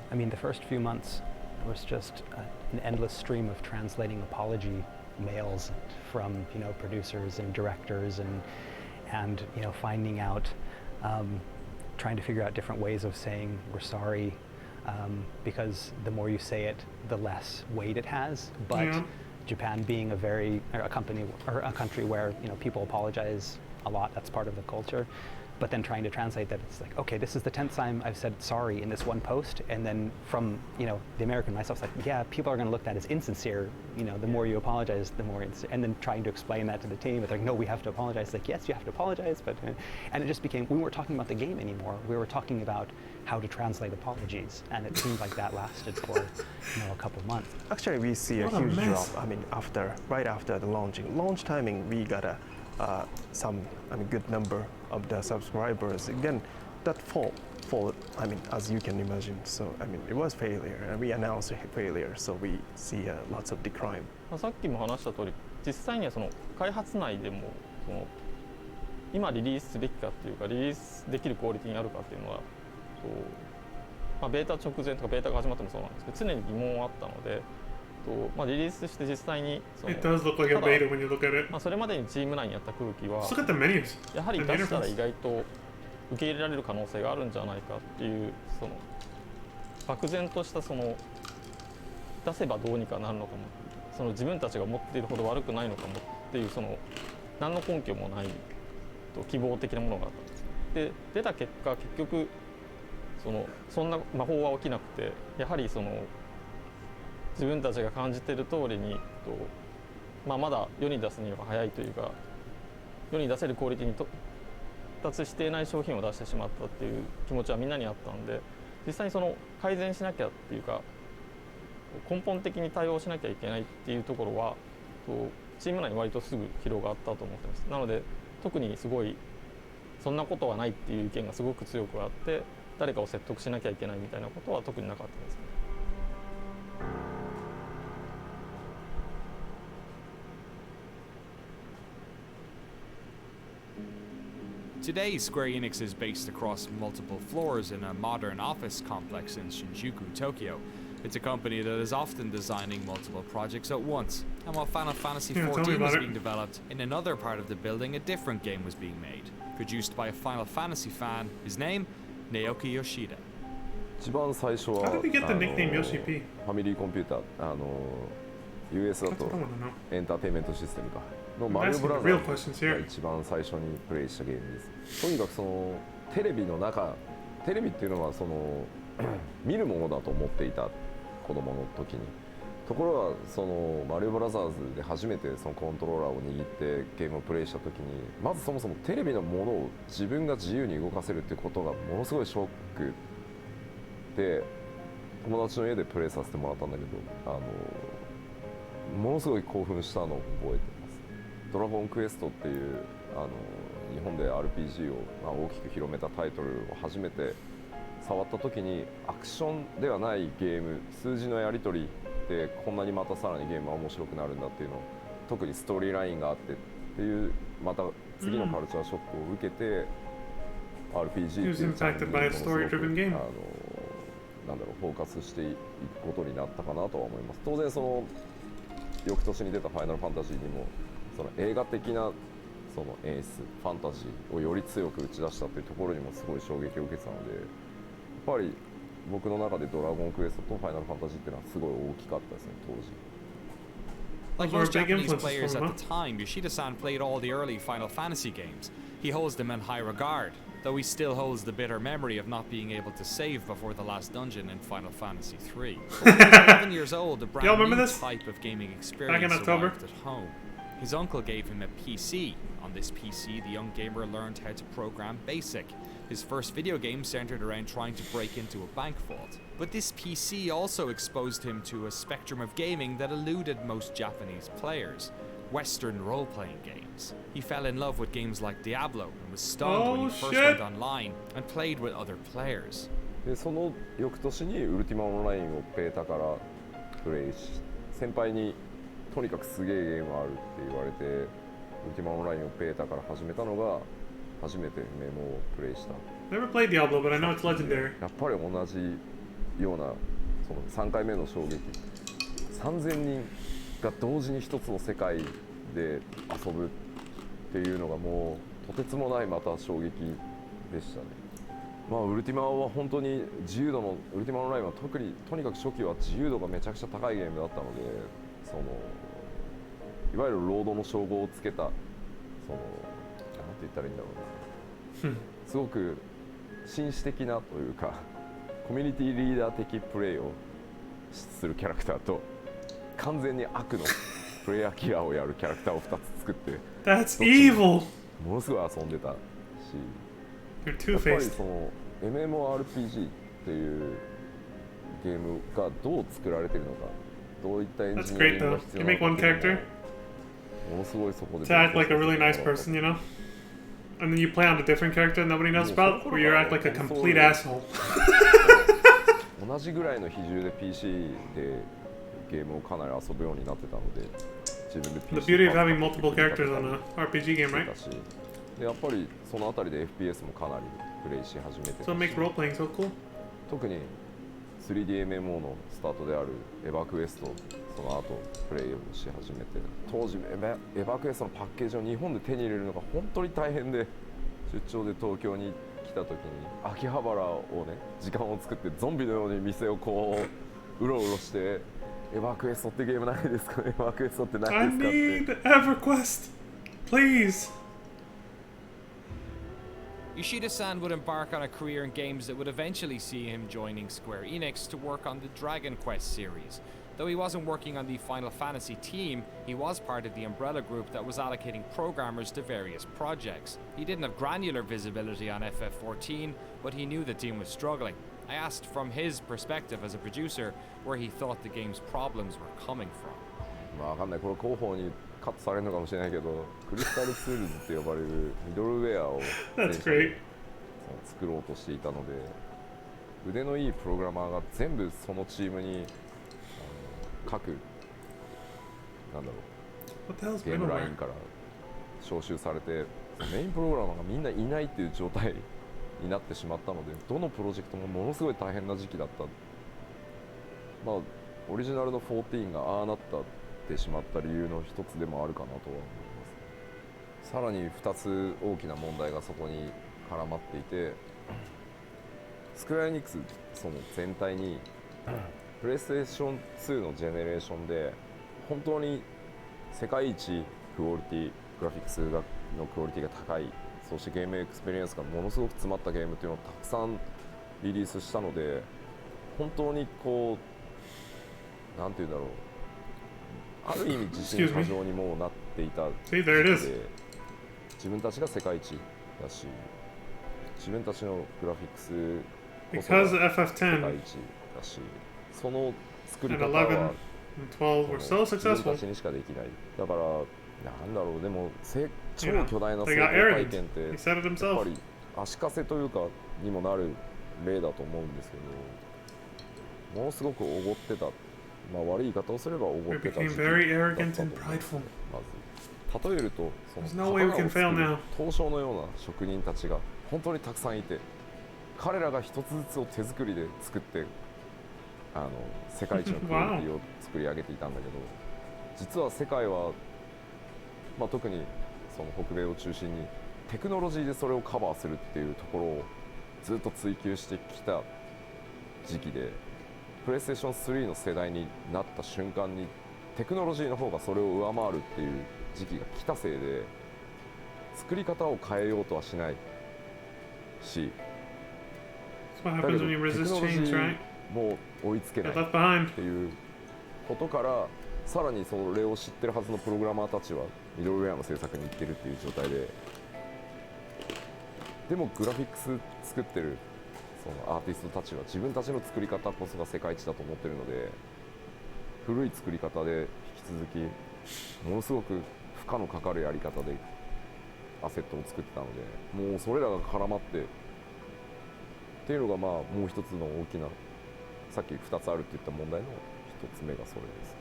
I mean, the first few months was just an endless stream of translating apology mails from producers and directors and finding out, trying to figure out different ways of saying we're sorry, because the more you say it, the less weight it has. But Japan being a country where people apologize a lot, that's part of the culture. But then trying to translate that, it's like, okay, this is the 10th time I've said sorry in this one post, and then from the American myself, it's like, yeah, people are going to look at that as insincere. The more you apologize, the more. And then trying to explain that to the team, it's like, no, we have to apologize. It's like, yes, you have to apologize, but and it just became, we weren't talking about the game anymore. We were talking about how to translate apologies, and it seemed like that lasted for a couple months. Actually, we see a huge drop. I mean, right after the launch timing, we got some good number of the subscribers. Again, that fall. I mean, as you can imagine. So I mean, it was failure, and we announced a failure. So we see lots of decline. さっきも話した通り、実際にはその開発内でも今リリースすべきかっていうか、リリースできるクオリティにあるかっていうのは、ベータ直前とかベータが始まってもそうなんですけど、常に疑問はあったので。リリースして実際にそれまでにチーム内にあった空気はやはり出したら意外と受け入れられる可能性があるんじゃないかっていう漠然とした出せばどうにかなるのかも自分たちが思っているほど悪くないのかもっていう何の根拠もない希望的なものがあったんです。で出た結果結局そんな魔法は起きなくてやはり自分たちが感じている通りにまだ世に出すには早いというか世に出せるクオリティに達していない商品を出してしまったっていう気持ちはみんなにあったんで実際に改善しなきゃっていうか根本的に対応しなきゃいけないっていうところはチーム内に割とすぐ広がったと思ってます。なので特にすごいそんなことはないっていう意見がすごく強くあって誰かを説得しなきゃいけないみたいなことは特になかったですね。Today, Square Enix is based across multiple floors in a modern office complex in Shinjuku, Tokyo. It's a company that is often designing multiple projects at once. And while Final Fantasy XIV was being developed, in another part of the building a different game was being made. Produced by a Final Fantasy fan, his name, Naoki Yoshida. 一番最初は How did we get the nickname Yoshi P? ファミリーコンピューターUS だとエンターテインメントシステムかのマリオブラザーズが一番最初にプレイしたゲームです。とにかくテレビの中、テレビっていうのは見るものだと思っていた子供の時に。ところがマリオブラザーズで初めてコントローラーを握ってゲームをプレイした時にまずそもそもテレビのものを自分が自由に動かせるっていうことがものすごいショックで友達の家でプレイさせてもらったんだけどものすごい興奮したのを覚えてます。ドラゴンクエストっていう日本で RPG を大きく広めたタイトルを初めて触った時にアクションではないゲーム数字のやり取りでこんなにまたさらにゲームは面白くなるんだっていうのを特にストーリーラインがあってっていうまた次のカルチャーショックを受けて、RPG っていうジャンルにものすごくなんだろうフォーカスしていくことになったかなとは思います。当然翌年に出たファイナルファンタジーにも映画的な演出ファンタジーをより強く打ち出したというところにもすごい衝撃を受けてたのでやっぱり僕の中でドラゴンクエストとファイナルファンタジーっていうのはすごい大きかったですね当時。Like most Japanese players at the time, Yoshida-san played all the early Final Fantasy games. He holds them in high regard, though he still holds the bitter memory of not being able to save before the last dungeon in Final Fantasy III. When he was 11 years old, a brand new type of gaming experience arrived at home. His uncle gave him a PC. On this PC, the young gamer learned how to program BASIC. His first video game centered around trying to break into a bank vault. But this PC also exposed him to a spectrum of gaming that eluded most Japanese players: Western role-playing games. games. He fell in love with games like Diablo and was stunned when he first went online and played with other players. でその翌年にウルティマオンラインをベータからプレイし、先輩にとにかくすげえゲームあるって言われて、ウルティマオンラインをベータから始めたのが初めてメモをプレイした。Never played Diablo, but I know it's legendary. やっぱり同じようなその3回目の衝撃、3000人が同時に一つの世界で遊ぶっていうのがもうとてつもないまた衝撃でしたね。まあウルティマは本当に自由度のウルティマオンラインは特にとにかく初期は自由度がめちゃくちゃ高いゲームだったので、そのいわゆるロードの称号をつけたそのなんて言ったらいいんだろうな、すごく紳士的なというかコミュニティリーダー的プレイをするキャラクターと完全に悪のプレイヤーキラーをやるキャラクターを2つ作って That's evil! ものすごい遊んでたし、You're やっぱり two-faced. その MMORPG っていうゲームがどう作られてるのか、どういったエンジニアリングが必要なのか、ものすごいそこで To act like a really nice person, you know? And then you play on a different character nobody knows about, where you act like a complete asshole. 同じぐらいの比重で PC でゲームをかなり遊ぶようになってたので、自分で PC The beauty of having multiple characters on an RPG game, right? でやっぱりそのあたりで FPS もかなりプレイし始めてたし、 So it makes role playing so cool. 特に 3DMMO のスタートであるエヴァクエスト、その後プレイをし始めて、当時エヴァクエストのパッケージを日本で手に入れるのが本当に大変で、出張で東京に来た時に秋葉原をね時間を作ってゾンビのように店をこううろうろして、エヴァクエストってゲームないですか、エヴァクエストってない I ですかって。 need EverQuest! Please! Yoshida-san would embark on a career in games that would eventually see him joining Square Enix to work on the Dragon Quest series. Though he wasn't working on the Final Fantasy team, he was part of the umbrella group that was allocating programmers to various projects. He didn't have granular visibility on FF14, but he knew the team was struggling. I asked from his perspective as a producer where he thought the game's problems were coming from. まあわかんない、これ広報にカットされるのかもしれないけど、クリスタルツールズって呼ばれるミドルウェアを作ろうとしていたので、腕のいいプログラマーが全部そのチームに各なんだろうゲームラインから招集されて、メインプログラマーがみんないないっていう状態になってしまったので、どのプロジェクトもものすごい大変な時期だった。まあオリジナルの14がああなってしまった理由の一つでもあるかなとは思います。さらに2つ大きな問題がそこに絡まっていて、スクエアエニックスその全体にプレイステーション2のジェネレーションで本当に世界一クオリティ、グラフィックスのクオリティが高い、そしてゲームエクスペリエンスがものすごく詰まったゲームっていうのをたくさんリリースしたので、本当にこうなんていうんだろう、ある意味自信過剰にもうなっていたので、自分たちが世界一だし、自分たちのグラフィックスこそが世界一だし、その作り方は自分たちにしかできない。だからなんだろう、でも超巨大な成功体験ってやっぱり足かせというかにもなる例だと思うんですけど、ものすごくおごってた、まあ悪い言い方をすればおごってた時期だったと思うんです。まず例えると、その刀を作る刀匠のような職人たちが本当にたくさんいて、彼らが一つずつを手作りで作って世界一のクオリティを作り上げていたんだけど、実は世界は、まあ、特にその北米を中心にテクノロジーでそれをカバーするっていうところをずっと追求してきた時期で、プレイステーション3の世代になった瞬間にテクノロジーの方がそれを上回るっていう時期が来たせいで、作り方を変えようとはしないし、だけどテクノロジーも追いつけないっていうことから、さらにそれを知ってるはずのプログラマーたちはミドルウェアの制作に行ってるっていう状態で、でもグラフィックス作ってるそのアーティストたちは自分たちの作り方こそが世界一だと思ってるので、古い作り方で引き続きものすごく負荷のかかるやり方でアセットを作ってたので、もうそれらが絡まってっていうのがまあもう一つの大きな、さっき2つあるって言った問題の1つ目がそれです。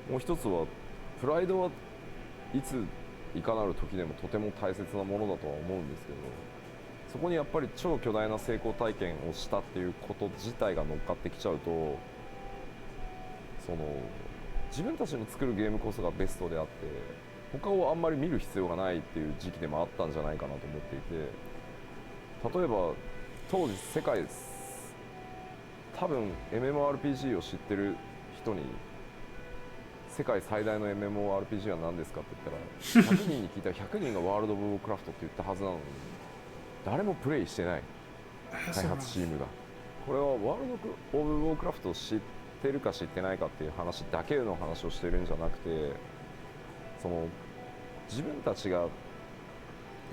もう一つはプライドはいついかなる時でもとても大切なものだとは思うんですけど、そこにやっぱり超巨大な成功体験をしたっていうこと自体が乗っかってきちゃうと、その自分たちの作るゲームこそがベストであって他をあんまり見る必要がないっていう時期でもあったんじゃないかなと思っていて、例えば当時世界多分 MMORPG を知ってる人に世界最大の MMORPG は何ですかって言ったら100人に聞いたら100人がワールド・オブ・ウォークラフトって言ったはずなのに誰もプレイしてない、開発チームが。これはワールド・オブ・ウォークラフトを知ってるか知ってないかっていう話だけの話をしてるんじゃなくて、その自分たちが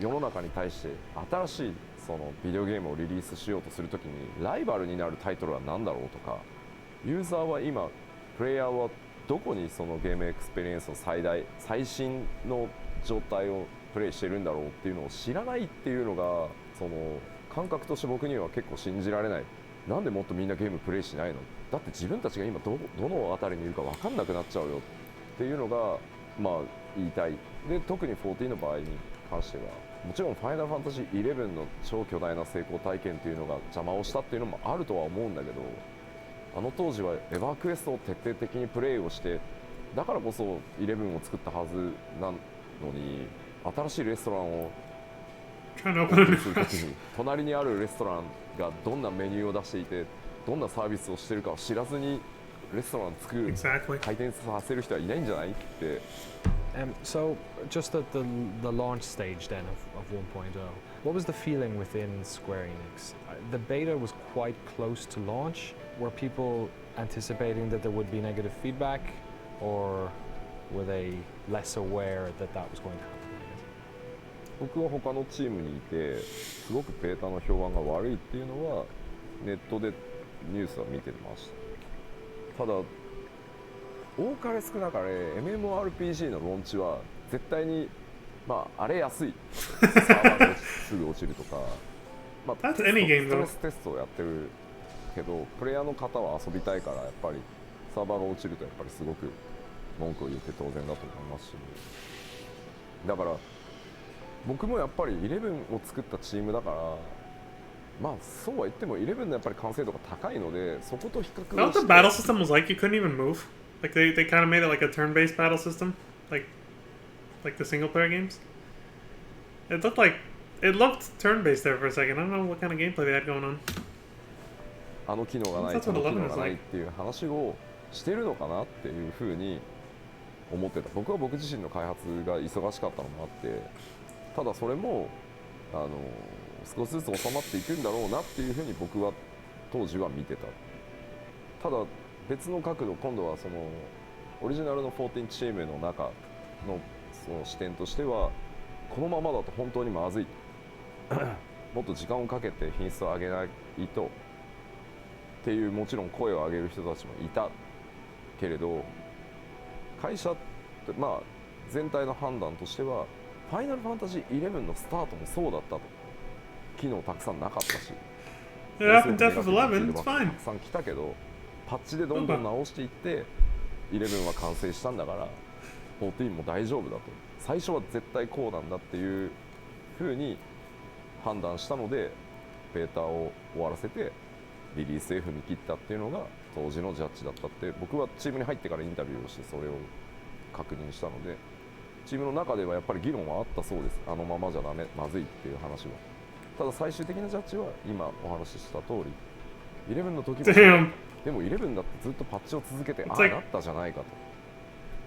世の中に対して新しいそのビデオゲームをリリースしようとするときにライバルになるタイトルは何だろうとか、ユーザーは今プレイヤーはどこにそのゲームエクスペリエンスの最新の状態をプレイしてるんだろうっていうのを知らないっていうのが、その感覚として僕には結構信じられない。なんでもっとみんなゲームプレイしないの？だって自分たちが今どの辺りにいるか分かんなくなっちゃうよっていうのがまあ言いたい。で特に14の場合に関してはもちろんファイナルファンタジー11の超巨大な成功体験っていうのが邪魔をしたっていうのもあるとは思うんだけど、あの当時はエヴァークエストを徹底的にプレイをしてだからこそ11を作ったはずなのに、新しいレストランをオープンするときに隣にあるレストランがどんなメニューを出していてどんなサービスをしているかを知らずにレストラン作る、回転させる人はいないんじゃないって。So just at the launch stage then of 1.0, what was the feeling within Square Enix? The beta was quite close to launch. Were people anticipating that there would be negative feedback, or were they less aware that that was going to happen? 僕は他のチームにいてすごくベータの評判が悪いっていうのはネットでニュースは見てました。ただ多かれ少なかれ MMORPG のローンチは絶対にまあ荒れやすいサーバーがすぐ落ちるとか、まあ、ストレステストをやってるけどプレイヤーの方は遊びたいからやっぱりサーバーが落ちるとやっぱりすごく文句を言って当然だと思いますし、だから僕もやっぱり11を作ったチームだからまあそうは言っても11のやっぱり完成度が高いのでそこと比較をして。 What the battle system was like? You couldn't even move. Like they kind of made it like a turn-based battle system, like the single-player games. It looked turn-based there for a second. I don't know what kind of gameplay they had going on. あの機能がない、この機能がないっていう話をしてるのかなっていうふうに思ってた。僕は僕自身の開発が忙しかったのもあって、ただそれも少しずつ収まっていくんだろうなっていうふうに僕は当時は見てた。ただ別の角度、今度はそのオリジナルの14チームの中のその視点としてはこのままだと本当にまずいもっと時間をかけて品質を上げないとっていうもちろん声を上げる人たちもいたけれど、会社ってまあ全体の判断としてはファイナルファンタジー11のスタートもそうだったと。機能たくさんなかったし、Death of 11, it's fine. たくさん来たけどパッチでどんどん直していって11は完成したんだから14も大丈夫だと、最初は絶対こうなんだっていう風に判断したのでベータを終わらせてリリースへ踏み切ったっていうのが当時のジャッジだったって、僕はチームに入ってからインタビューをしてそれを確認したので、チームの中ではやっぱり議論はあったそうです。あのままじゃダメ、まずいっていう話は。ただ最終的なジャッジは今お話しした通り11の時もでも11だってずっとパッチを続けてああなったじゃないかと。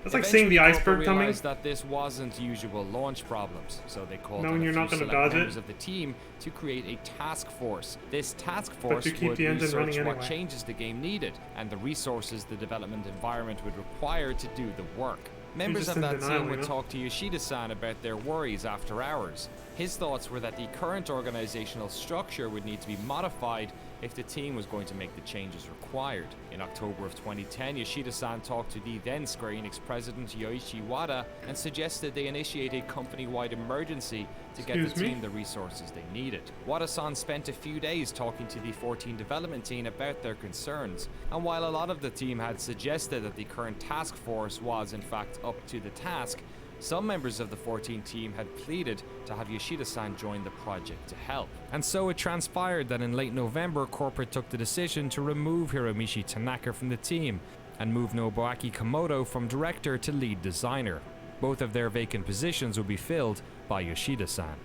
It's like seeing the iceberg coming. That this wasn't usual launch problems, so they called Knowing on a you're few not going to select dodge members it. of the team to create a task force. This task force But you keep would the engine running research what anyway. changes the game needed and the resources the development environment would require to do the work. Members of that team would talk to Yoshida-san about their worries after hours. His thoughts were that the current organizational structure would need to be modified if the team was going to make the changes required. In October of 2010, Yoshida-san talked to the then Square Enix president Yoichi Wada and suggested they initiate a company-wide emergency to get the team the resources they needed. Wada-san spent a few days talking to the 14 development team about their concerns, and while a lot of the team had suggested that the current task force was in fact up to the task, some members of the 14 team had pleaded to have Yoshida-san join the project to help. And so it transpired that in late November, corporate took the decision to remove Hiromichi Tanaka from the team and move Nobuaki Komodo from director to lead designer. Both of their vacant positions would be filled by Yoshida-san.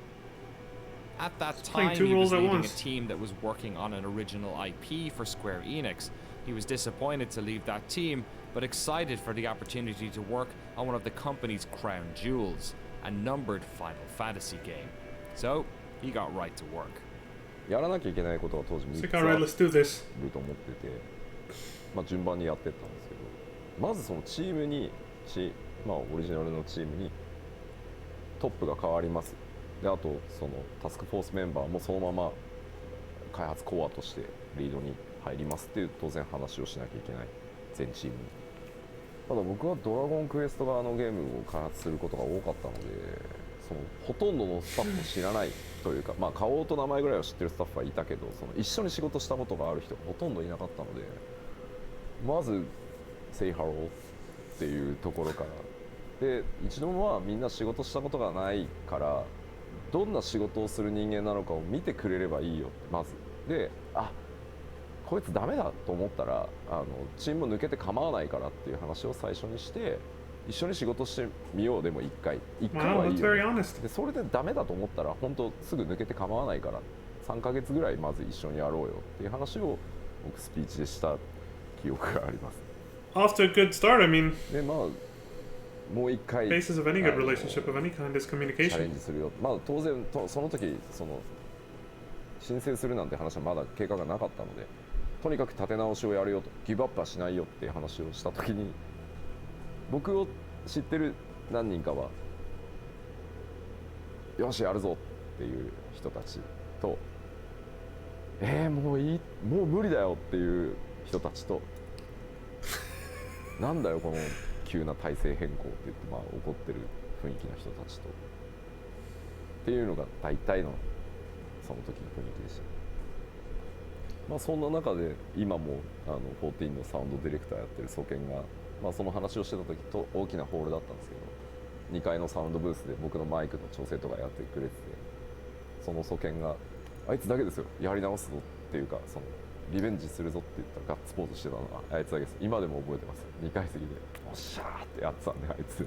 At that time, he was leading a team that was working on an original IP for Square Enix. He was disappointed to leave that team, but excited for the opportunity to work on one of the company's crown jewels, a numbered Final Fantasy game. So, he got right to work. やらなきゃいけないことは当時3つあると思ってて、順番にやってったんですけど、まずそのチームに、オリジナルのチームにトップが変わります。で、あとそのタスクフォースメンバーもそのまま開発コアとしてリードに入りますっていう当然話をしなきゃいけない全チームに。ただ僕はドラゴンクエスト側のゲームを開発することが多かったので、そのほとんどのスタッフを知らないというか、顔と名前ぐらいは知ってるスタッフはいたけど、その一緒に仕事したことがある人がほとんどいなかったので、まず「Say hello」っていうところからで、一度もみんな仕事したことがないからどんな仕事をする人間なのかを見てくれればいいよってまずで、こいつダメだと思ったらチームを抜けて構わないからっていう話を最初にして、一緒に仕事してみよう。でも1回はいいよ、でそれでダメだと思ったら本当すぐ抜けて構わないから3ヶ月ぐらいまず一緒にやろうよっていう話を僕スピーチでした記憶があります。 Off to a good start, I mean. でもう一回 basis of any good relationship of any kind is communication. チャレンジするよ。当然その時申請するなんて話はまだ計画がなかったので、とにかく立て直しをやるよと、ギブアップはしないよっていう話をした時に、僕を知ってる何人かはよしやるぞっていう人たちと、もういい、もう無理だよっていう人たちと、なんだよこの急な体制変更って言って怒ってる雰囲気の人たちとっていうのが大体のその時の雰囲気でした。そんな中で今も14のサウンドディレクターやってるソケンが、その話をしてた時と大きなホールだったんですけど、2階のサウンドブースで僕のマイクの調整とかやってくれてて、そのソケンがあいつだけですよやり直すぞっていうか、そのリベンジするぞって言ったらガッツポーズしてたのがあいつだけです。今でも覚えてます。2階席でおっしゃーってやってたんで、あいつ。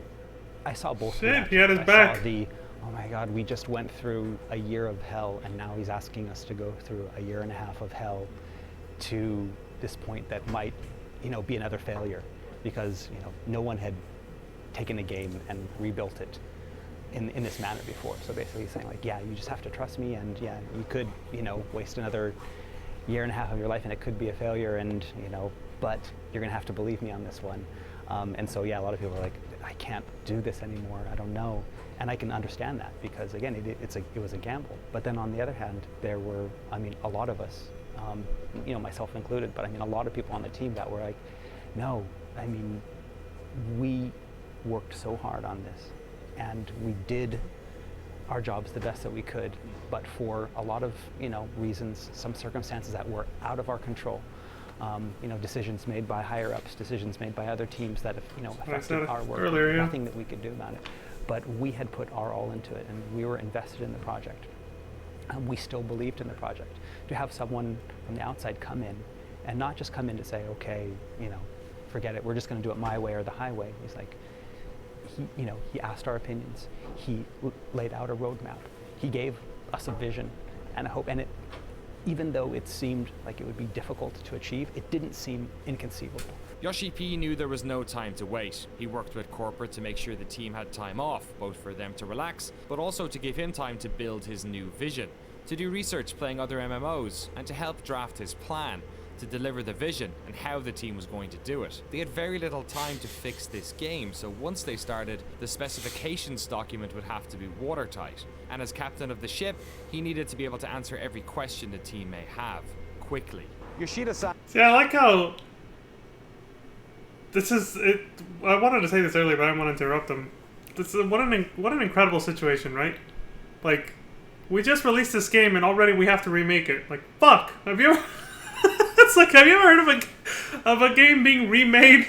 I saw both. Shit, he had his back. I saw the, oh my God, we just went through a year of hell, and now he's asking us to go through a year and a half of hell to this point that might, be another failure, because no one had taken a game and rebuilt it in this manner before. So basically, saying like, yeah, you just have to trust me, and yeah, you could, waste another year and a half of your life, and it could be a failure, and but you're gonna have to believe me on this one. And so yeah, a lot of people are like, I can't do this anymore. I don't know, and I can understand that because again, it was a gamble. But then on the other hand, there were, a lot of us, myself included, but a lot of people on the team that were like, no, we worked so hard on this, and we did our jobs the best that we could, but for a lot of reasons, some circumstances that were out of our control, decisions made by higher ups, decisions made by other teams that affected our work. Earlier, yeah. Nothing that we could do about it, but we had put our all into it, and we were invested in the project. And we still believed in the project. To have someone from the outside come in, and not just come in to say, okay, forget it, we're just going to do it my way or the highway. He's like, he asked our opinions. He laid out a roadmap. He gave us a vision and a hope. And even though it seemed like it would be difficult to achieve, it didn't seem inconceivable. Yoshi P knew there was no time to wait. He worked with corporate to make sure the team had time off, both for them to relax, but also to give him time to build his new vision, to do research playing other MMOs, and to help draft his plan, to deliver the vision and how the team was going to do it. They had very little time to fix this game, so once they started, the specifications document would have to be watertight. And as captain of the ship, he needed to be able to answer every question the team may have. quickly. Yoshida-san. See, I like how this is it. I wanted to say this earlier, but I didn't want to interrupt them. This is what an incredible situation, right? Like, we just released this game and already we have to remake it. Like, fuck. Have you ever? It's like, have you ever heard of a game being remade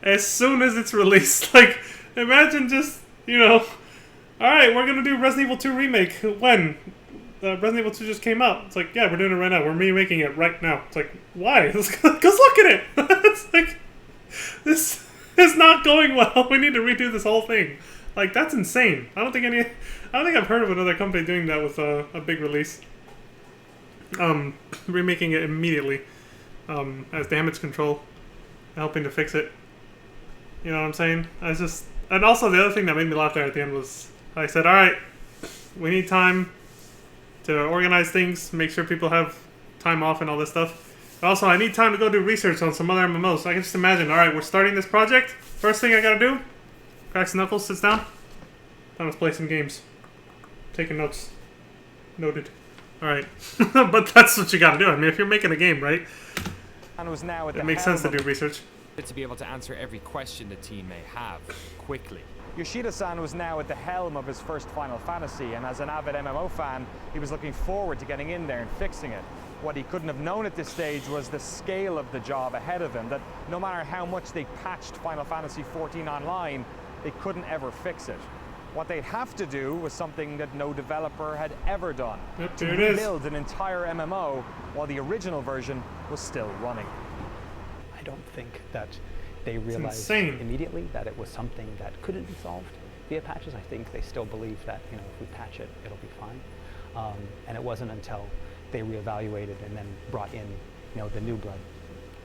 as soon as it's released? Like, imagine just, you know, all right, we're gonna do Resident Evil 2 remake. When? Resident Evil 2 just came out. It's like, yeah, we're doing it right now. We're remaking it right now. It's like, why? Because look at it. It's like, this is not going well. We need to redo this whole thing. Like, that's insane. I don't think I've heard of another company doing that with a big release. Remaking it immediately. As damage control. Helping to fix it. You know what I'm saying? And also the other thing that made me laugh there at the end was, I said, alright, we need time to organize things, make sure people have time off and all this stuff. But also, I need time to go do research on some other MMOs. So I can just imagine, alright, we're starting this project. First thing I gotta do, cracks knuckles, sits down. Time to play some games. Taking notes. Noted. Alright. But that's what you gotta do. I mean, if you're making a game, right? It makes sense to do research. To be able to answer every question the team may have, quickly. Yoshida-san was now at the helm of his first Final Fantasy, and as an avid MMO fan, he was looking forward to getting in there and fixing it. What he couldn't have known at this stage was the scale of the job ahead of him, that no matter how much they patched Final Fantasy XIV Online, they couldn't ever fix it. What they'd have to do was something that no developer had ever done. Yep, to rebuild an entire MMO while the original version was still running. I don't think that they realized immediately that it was something that couldn't be solved via patches. I think they still believe that, you know, if we patch it, it'll be fine. And it wasn't until they reevaluated and then brought in, you know, the new blood.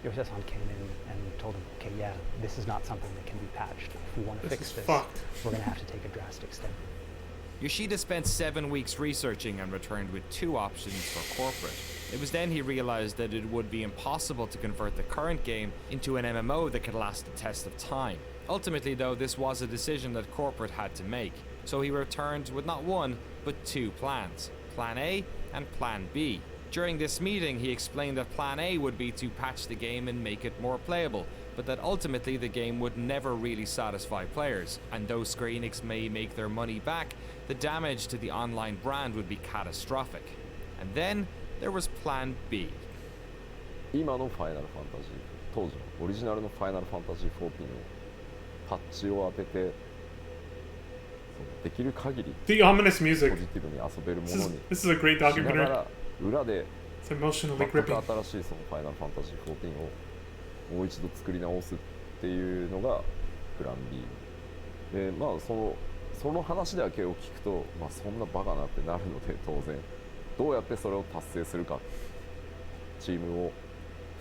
Yoshida-san came in and told them, okay, yeah, this is not something that can be patched. If we want to fix this, we're going to have to take a drastic step. Yoshida spent 7 weeks researching and returned with 2 options for corporate. It was then he realized that it would be impossible to convert the current game into an MMO that could last the test of time. Ultimately, though, this was a decision that corporate had to make, so he returned with not 1, but 2 plans, Plan A and Plan B. During this meeting, he explained that Plan A would be to patch the game and make it more playable, but that ultimately the game would never really satisfy players, and though Square Enix may make their money back, the damage to the online brand would be catastrophic. And then there was Plan B. 今のファイナルファンタジー、当時のオリジナルのファイナルファンタジー14をパッチを当てて、できる限り The ominous music. ポジティブに遊べるものに This is a great documentary. しながら裏で It's emotionally 全く gripping. 新しいそのファイナルファンタジー14をもう一度作り直すっていうのがプラン B で、まあその話だけを聞くと、まあ、そんなバカなってなるので当然どうやってそれを達成するかチームを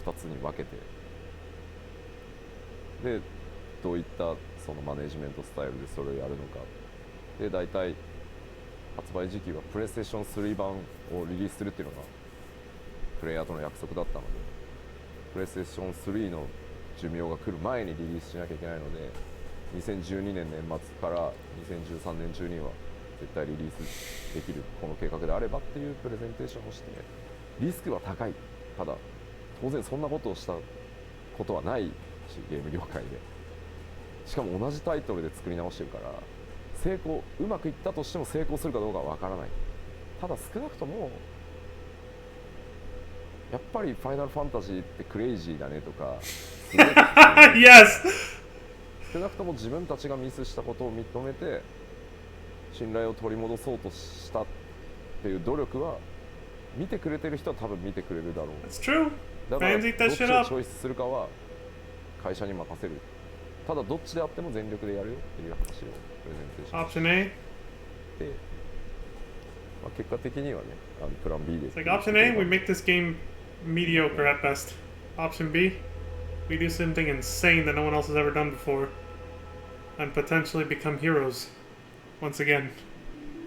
2つに分けてでどういったそのマネジメントスタイルでそれをやるのかで大体発売時期はプレイステーション3版をリリースするっていうのがプレイヤーとの約束だったのでプレイステーション3の寿命が来る前にリリースしなきゃいけないので2012年年末から2013年中には絶対リリースできるこの計画であればっていうプレゼンテーションをしてリスクは高いただ当然そんなことをしたことはないしゲーム業界でしかも同じタイトルで作り直してるからうまくいったとしても成功するかどうかはわからないただ少なくともやっぱりファイナルファンタジーってクレイジーだねとかYes! 少なくとも自分たちがミスしたことを認めて信頼を取り戻そうとしたっていう努力は見てくれてる人は多分見てくれるだろう。That's true. だからどっ Fans eat ち that を shit up. チョイスするかは会社に任せる。ただどっちであっても全力でやるよっていう話をプレゼンテーション Option A. して、まあ、結果的にはねプラン B で It's like option A, we make this game mediocre at best. Option B, we do something insane that no one else has ever done before and potentially become heroes once again.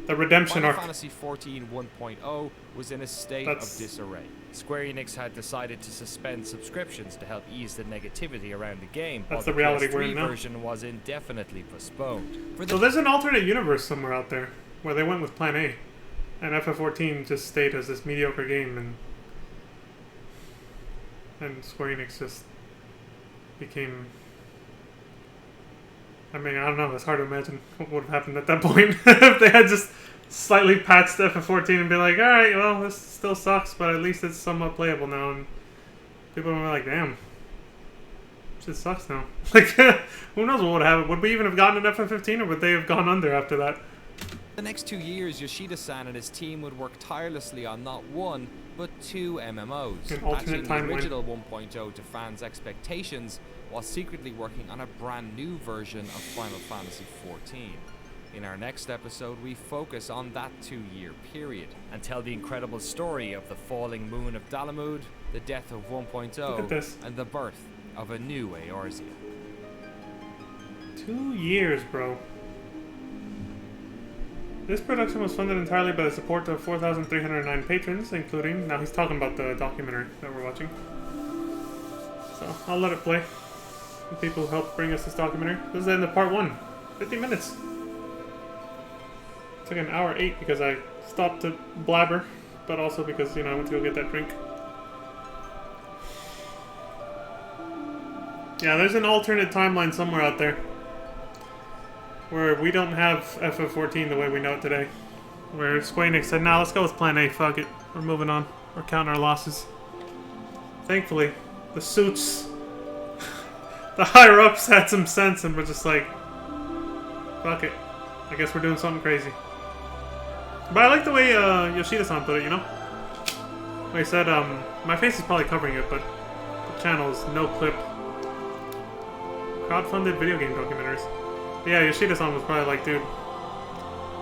The redemption Final arc. Fantasy XIV 1.0 was in a state of disarray. Square Enix had decided to suspend subscriptions to help ease the negativity around the game, That's while the reality PS3 we're in now. version was indefinitely postponed. So there's an alternate universe somewhere out there where they went with Plan A, and FF14 just stayed as this mediocre game, and and Square Enix just became... I mean, I don't know, it's hard to imagine what would have happened at that point if they had just slightly patched FF14 and be like, alright, well, this still sucks, but at least it's somewhat playable now, and people were like, damn, shit sucks now. Like, who knows what would have happened? Would we even have gotten an FF15, or would they have gone under after that? The next 2 years, Yoshida-san and his team would work tirelessly on not one, but 2 MMOs, An alternate matching the timeline. original 1.0 to fans' expectations, while secretly working on a brand new version of Final Fantasy XIV. In our next episode, we focus on that 2-year period and tell the incredible story of the falling moon of Dalamud, the death of 1.0, and the birth of a new Eorzea. 2 years, bro. This production was funded entirely by the support of 4,309 patrons, including... Now he's talking about the documentary that we're watching. So, I'll let it play. The people who helped bring us this documentary. This is the end of part 1. 50 minutes. It took an hour 8 because I stopped to blabber, but also because, you know, I went to go get that drink. Yeah, there's an alternate timeline somewhere out there where we don't have FF14 the way we know it today. Where Square Enix said, nah, let's go with Plan A, fuck it. We're moving on. We're counting our losses. Thankfully, the suits, the higher-ups had some sense and were just like, fuck it. I guess we're doing something crazy. But I like the way Yoshida-san put it, you know? He said, my face is probably covering it, but the channel is no clip. Crowdfunded video game documentaries. Yeah, Yoshida-san was probably like, dude,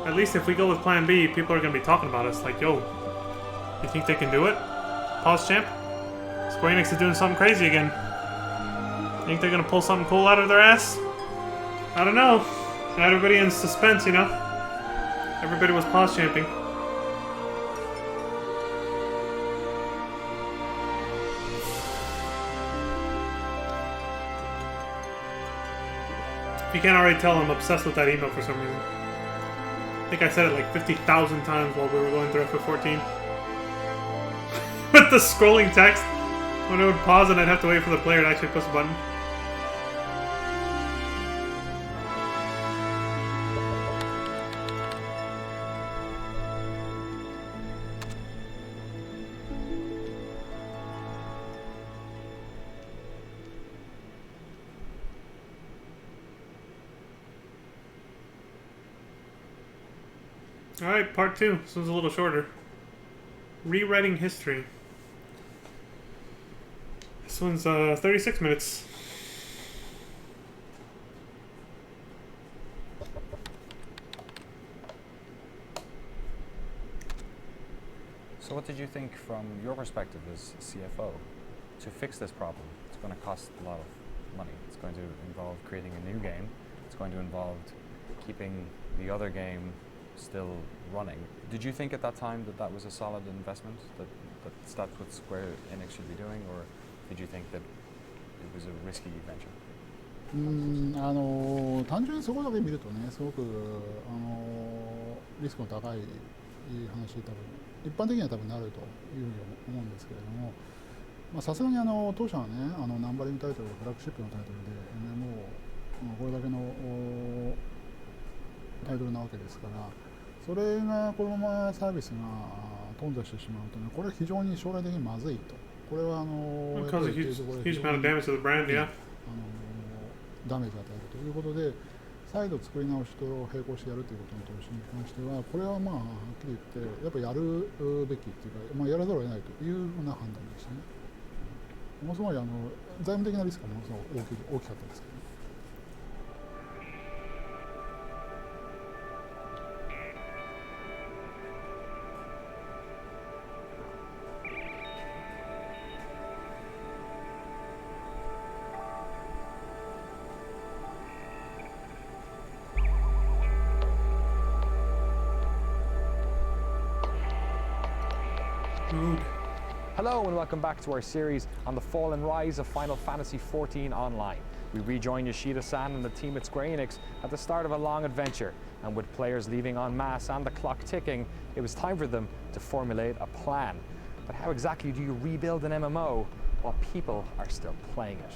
at least if we go with Plan B, people are going to be talking about us. Like, yo, you think they can do it? Pause champ? Square Enix is doing something crazy again. Think they're going to pull something cool out of their ass? I don't know. Had everybody in suspense, you know? Everybody was pause champing. If you can't already tell, I'm obsessed with that email for some reason. I think I said it like 50,000 times while we were going through FF14. With the scrolling text, when it would pause and I'd have to wait for the player to actually push the button. Alright, part 2. This one's a little shorter. Rewriting history. This one's 36 minutes. So what did you think from your perspective as CFO to fix this problem? It's going to cost a lot of money. It's going to involve creating a new game. It's going to involve keeping the other game still running. Did you think at that time that that was a solid investment, that that's what Square Enix should be doing, or did you think that it was a risky venture? 単純にそこだけ見るとね、すごくリスクの高い話に一般的には多分なるというふうに思うんですけれども、さすがに当社はね、ナンバリングタイトルでフラッグシップのタイトルで MMO これだけのタイトルなわけですから、それがこのままサービスが頓挫してしまうとね、これは非常に将来的にまずいと。これはcause a huge amount of damage to the brand, yeah. ダメージを与えるということで、再度作り直しと並行してやるということの投資に関しては、これはまあはっきり言ってやっぱやるべきっていうか、やらざるを得ないというふうな判断でしたね。ものすごい財務的なリスクがものすごく大きかったですけどね。Hello and welcome back to our series on the fall and rise of Final Fantasy XIV Online. We rejoin Yoshida-san and the team at Square Enix at the start of a long adventure, and with players leaving en masse and the clock ticking, it was time for them to formulate a plan. But how exactly do you rebuild an MMO while people are still playing it.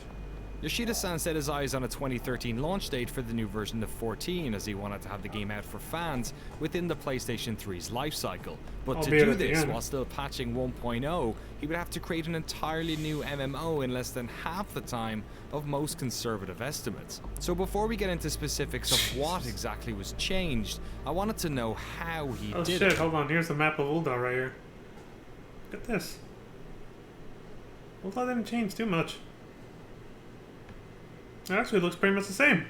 Yoshida-san set his eyes on a 2013 launch date for the new version of 14 as he wanted to have the game out for fans within the PlayStation 3's lifecycle. But to do this while still patching 1.0, he would have to create an entirely new MMO in less than half the time of most conservative estimates. So before we get into specifics of what exactly was changed, I wanted to know how he did it. Oh shit, hold on, here's the map of Ul'dah right here. Look at this. Ul'dah didn't change too much. It actually looks pretty much the same.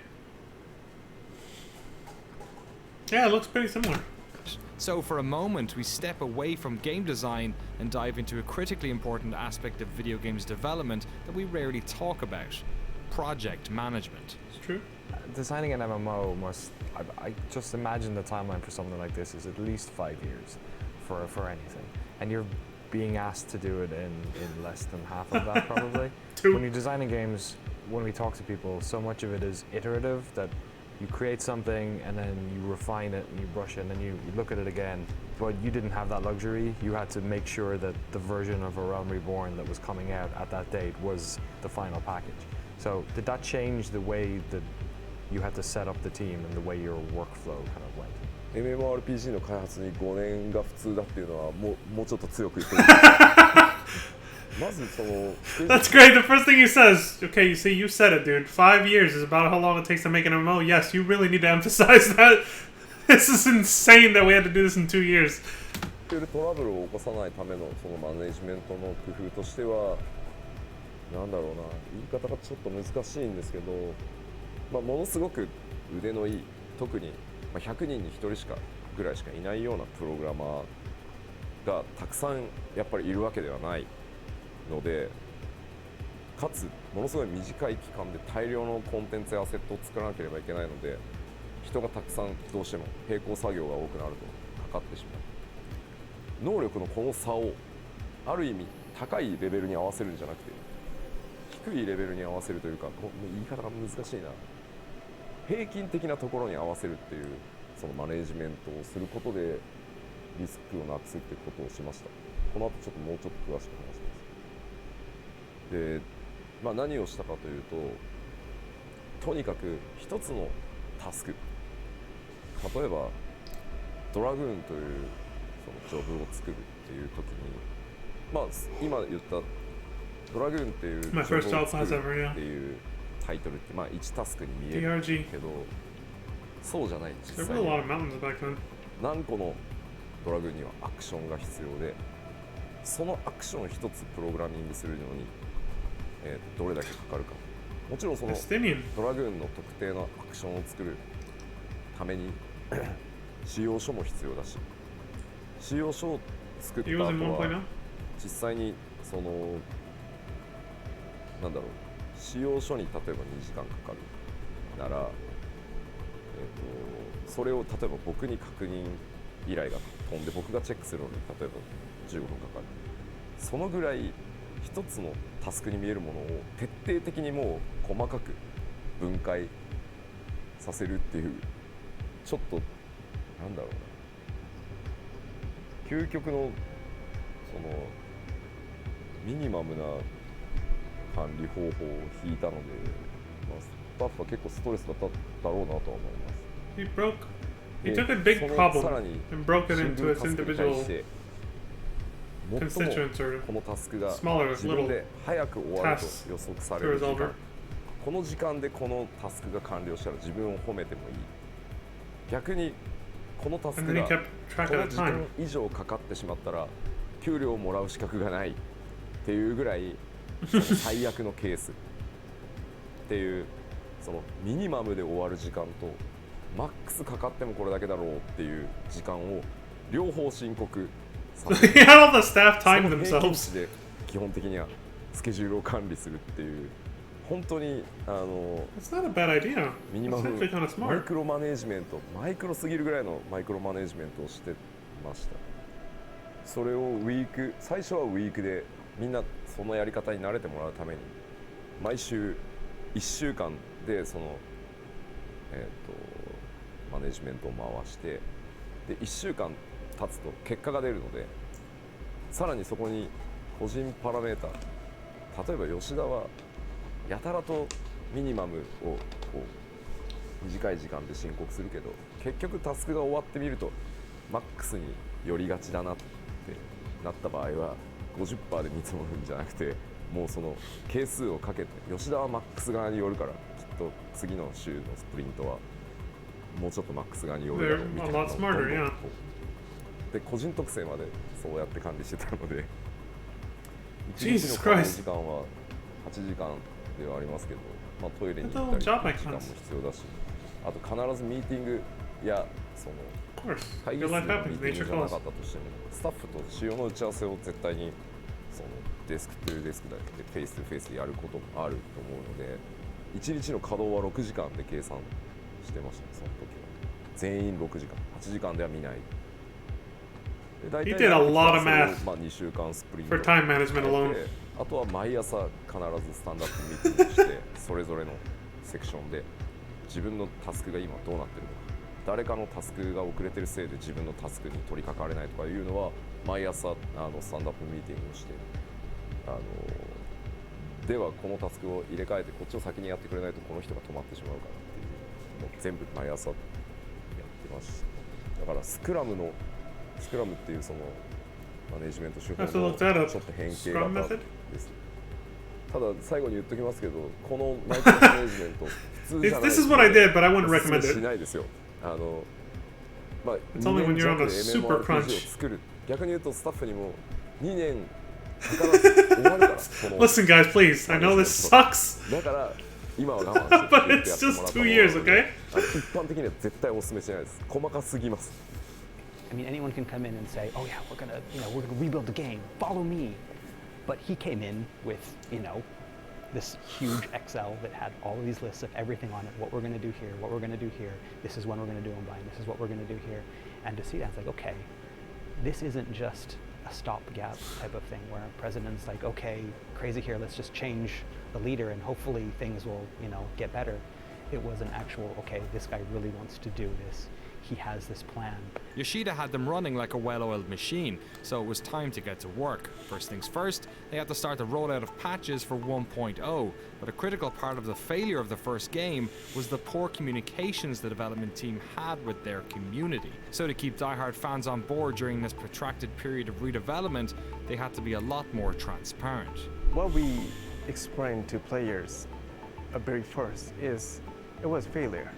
Yeah, it looks pretty similar. So for a moment, we step away from game design and dive into a critically important aspect of video games development that we rarely talk about: project management. It's true. Designing an MMO must, I just imagine the timeline for something like this is at least 5 years for anything. And you're being asked to do it in less than half of that probably. When you're designing games, when we talk to people, so much of it is iterative, that you create something and then you refine it and you brush it and then you look at it again. But you didn't have that luxury. You had to make sure that the version of A Realm Reborn that was coming out at that date was the final package. So did that change the way that you had to set up the team and the way your workflow kind of went? MMORPG の開発に5年が普通だっていうのはもうちょっと強く言ってる。That's great. The first thing he says, okay, you see, you said it, dude. 5 years is about how long it takes to make an MMO. Yes, you really need to emphasize that. This is insane that we had to do this in 2 years. トラブルを起こさないためのそのマネジメントの工夫としては、なんだろうな、言い方がちょっと難しいんですけど、ものすごく腕のいい、特に100人に1人ぐらいしかいないようなプログラマーがたくさんやっぱりいるわけではないので、かつものすごい短い期間で大量のコンテンツやアセットを作らなければいけないので、人がたくさんどうしても並行作業が多くなるとかかってしまう。能力のこの差をある意味高いレベルに合わせるんじゃなくて、低いレベルに合わせるというか、言い方が難しいな、平均的なところに合わせるっていうそのマネージメントをすることでリスクをなくすってことをしました。この後ちょっともうちょっと詳しく話します。で、何をしたかというと、とにかく一つのタスク、例えばドラグーンというそのジョブを作るっていう時に、今言ったドラグーンっていうジョブを作るっていうタイトルって1タスクに見えるけど、そうじゃない。実際に何個のドラグーンにはアクションが必要で、そのアクションを一つプログラミングするのにどれだけかかるか。もちろんそのドラグーンの特定のアクションを作るために仕様書も必要だし、仕様書を作った後は実際にそのなんだろう、仕様書に例えば2時間かかるなら、それを例えば僕に確認依頼が飛んで僕がチェックするのに例えば15分かかる。そのぐらい一つのタスクに見えるものを徹底的にもう細かく分解させるっていう、ちょっとなんだろうな、究極のそのミニマムな管理方法を引いたので、スタッフは結構ストレスだっただろうなとは思います。He took a big problem and broke it into its individual constituents or このタスクが smaller 自分で早く終わると予測される時間、この時間でこのタスクが完了したら自分を褒めてもいい。逆にこのタスクがこの時間以上かかってしまったら給料をもらう資格がないっていうぐらい最悪のケースっていう、そのミニマムで終わる時間とマックスかかってもこれだけだろうっていう時間を両方申告させる。All the staff time その平均値で基本的にはスケジュールを管理するっていう、本当にIt's not a bad idea. ミニマムマイクロマネージメント、マイクロすぎるぐらいのマイクロマネージメントをしてました。それを最初はウィークでみんなそのやり方に慣れてもらうために毎週1週間でそのマネジメントを回して、で1週間経つと結果が出るので、さらにそこに個人パラメータ例えば吉田はやたらとミニマムをこう短い時間で申告するけど、結局タスクが終わってみるとマックスに寄りがちだなってなった場合は 50% で見積もるんじゃなくて、もうその係数をかけて、吉田はマックス側に寄るから、きっと次の週のスプリントはもうちょっとマックス側に寄るだろうみたいなのをどんどんこうで個人特性までそうやって管理してたので、1日の稼働時間は8時間ではありますけど、まあ、トイレに行ったりとか時間も必要だし、あと必ずミーティングやその会議室のミーティングじゃなかったとしても、スタッフと仕様の打ち合わせを絶対にそのデスクトゥデスクだけでフェイストゥフェイスでやることもあると思うので、1日の稼働は6時間で計算してましたね、その時は。全員6時間、8時間では見ない。He did a lot of math 2週間スプリント for time management alone. あとは毎朝必ずスタンダップミーティングしてそれぞれのセクションで自分のタスクが今どうなってるのか、誰かのタスクが遅れてるせいで自分のタスクに取り掛かれないとかいうのは毎朝スタンダップミーティングをして、ではこのタスクを入れ替えてこっちを先にやってくれないとこの人が止まってしまうからっていうのを全部毎朝やってます。だからスクラムっていうそのマネジメント手法のちょっと変形型です。ただ最後に言っときますけど、このマイクロマネジメント普通じゃない。 This is what I did, but I wouldn't recommend it. しないですよ。まあ、It's only when you're on a super crunch. 作る。逆に言うとスタッフにも2年かからず終わるから。Listen, guys, please. I know this sucks. だから今は我慢して。But it's just 2 years, okay? 一般的には絶対お勧めしないです。細かすぎます。I mean, anyone can come in and say, "Oh yeah, we're gonna rebuild the game. Follow me." But he came in with, this huge Excel that had all of these lists of everything on it. What we're gonna do here, what we're gonna do here. This is when we're gonna do them by. This is what we're gonna do here. And to see that, it's like, okay, this isn't just a stopgap type of thing where a president's like, okay, crazy here. Let's just change the leader and hopefully things will, get better. It was an actual, okay, this guy really wants to do this. He has this plan. Yoshida had them running like a well-oiled machine, so it was time to get to work. First things first, they had to start the rollout of patches for 1.0, but a critical part of the failure of the first game was the poor communications the development team had with their community. So to keep diehard fans on board during this protracted period of redevelopment, they had to be a lot more transparent. What we explained to players at very first is it was failure.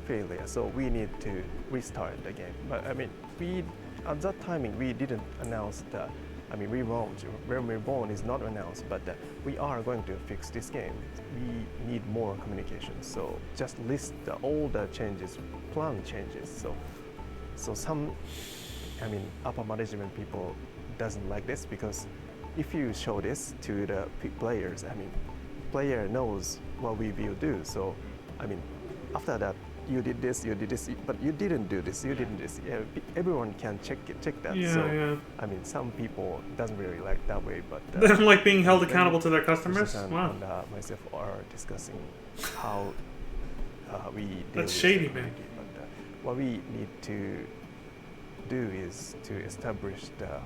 Failure, so we need to restart the game. But we at that timing we didn't announce that. Reborn is not announced, but we are going to fix this game. We need more communication. So just list all the changes, plan changes. So some, upper management people doesn't like this because if you show this to the players, player knows what we will do. So after that. You did this, but you didn't do this, you didn't this. Yeah, everyone can check that. Yeah. Some people doesn't really like that way, but they don't like being held accountable to their customers. Wow. And myself are discussing how we deal That's with shady, the man. But what we need to do is to establish the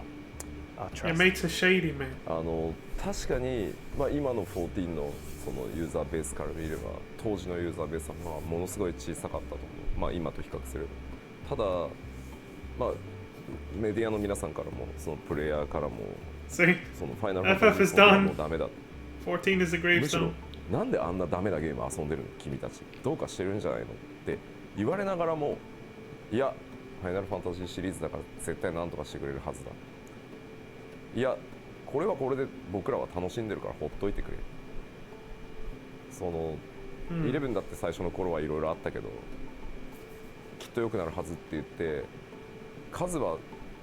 trust. Your mates are shady, man. 確かに、今の14のそのユーザーベースから見れば当時のユーザーベースはものすごい小さかったと思う、今と比較すれば。ただ、メディアの皆さんからもそのプレイヤーからもそのファイナルファンタジーもうダメだ、14 is a gravestone。むしろなんであんなダメなゲーム遊んでるの君たち、どうかしてるんじゃないのって言われながらも、いやファイナルファンタジーシリーズだから絶対何とかしてくれるはずだ、いやこれはこれで僕らは楽しんでるからほっといてくれ。その11だって最初の頃はいろいろあったけど、きっと良くなるはずって言って数は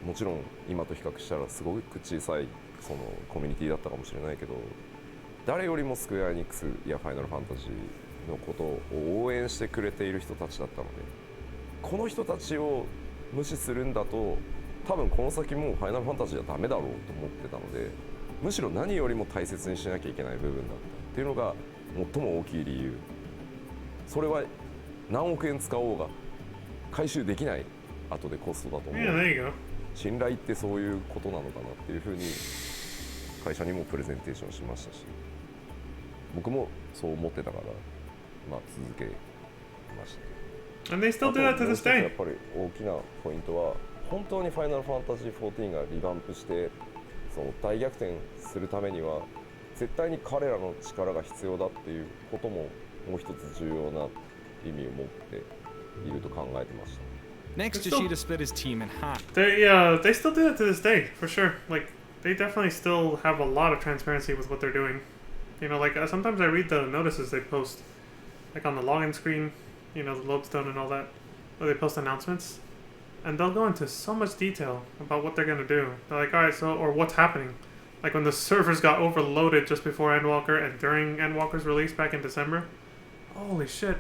もちろん今と比較したらすごく小さいそのコミュニティだったかもしれないけど、誰よりもスクエアエニックスやファイナルファンタジーのことを応援してくれている人たちだったので、この人たちを無視するんだと多分この先もうファイナルファンタジーはダメだろうと思ってたので、むしろ何よりも大切にしなきゃいけない部分だったっていうのが最も大きい理由。それは何億円使おうが回収できない後でコストだと思う。信頼ってそういうことなのかなっていうふうに会社にもプレゼンテーションしましたし、僕もそう思ってたから、まあ、続けました。And they still do that to this day. やっぱり大きなポイントは本当にファイナルファンタジー14がリバンプしてその大逆転するためには絶対に彼らの力が必要だっていうことももう一つ重要な意味を持っていると考えてました。Next, Yoshida split his team in half. They still do that to this day, for sure. Like, they definitely still have a lot of transparency with what they're doing. You know, like, sometimes I read the notices they post, like on the login screen, you know, the lodestone and all that, where they post announcements. And they'll go into so much detail about what they're going to do. They're like, alright, so, or what's happening. Like when the servers got overloaded just before Endwalker and during Endwalker's release back in December. Holy shit.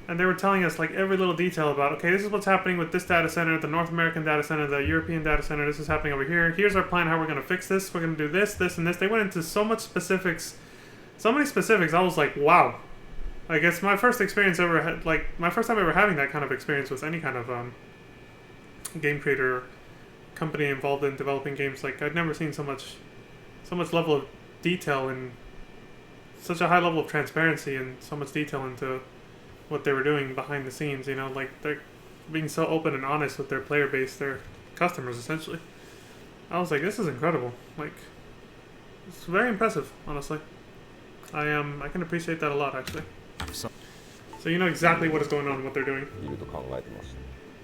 And they were telling us like every little detail about, okay, this is what's happening with this data center, the North American data center, the European data center, this is happening over here. Here's our plan, how we're going to fix this. We're going to do this, this, and this. They went into so much specifics. So many specifics. I was like, wow. Like, it's my first experience ever, my first time ever having that kind of experience with any kind of game creator company involved in developing games. Like, I'd never seen so much level of detail and such a high level of transparency and so much detail into what they were doing behind the scenes, you know, like they're being so open and honest with their player base, their customers essentially. I was like, this is incredible. Like, it's very impressive, honestly. I can appreciate that a lot, actually. So you know exactly what is going on, what they're doing.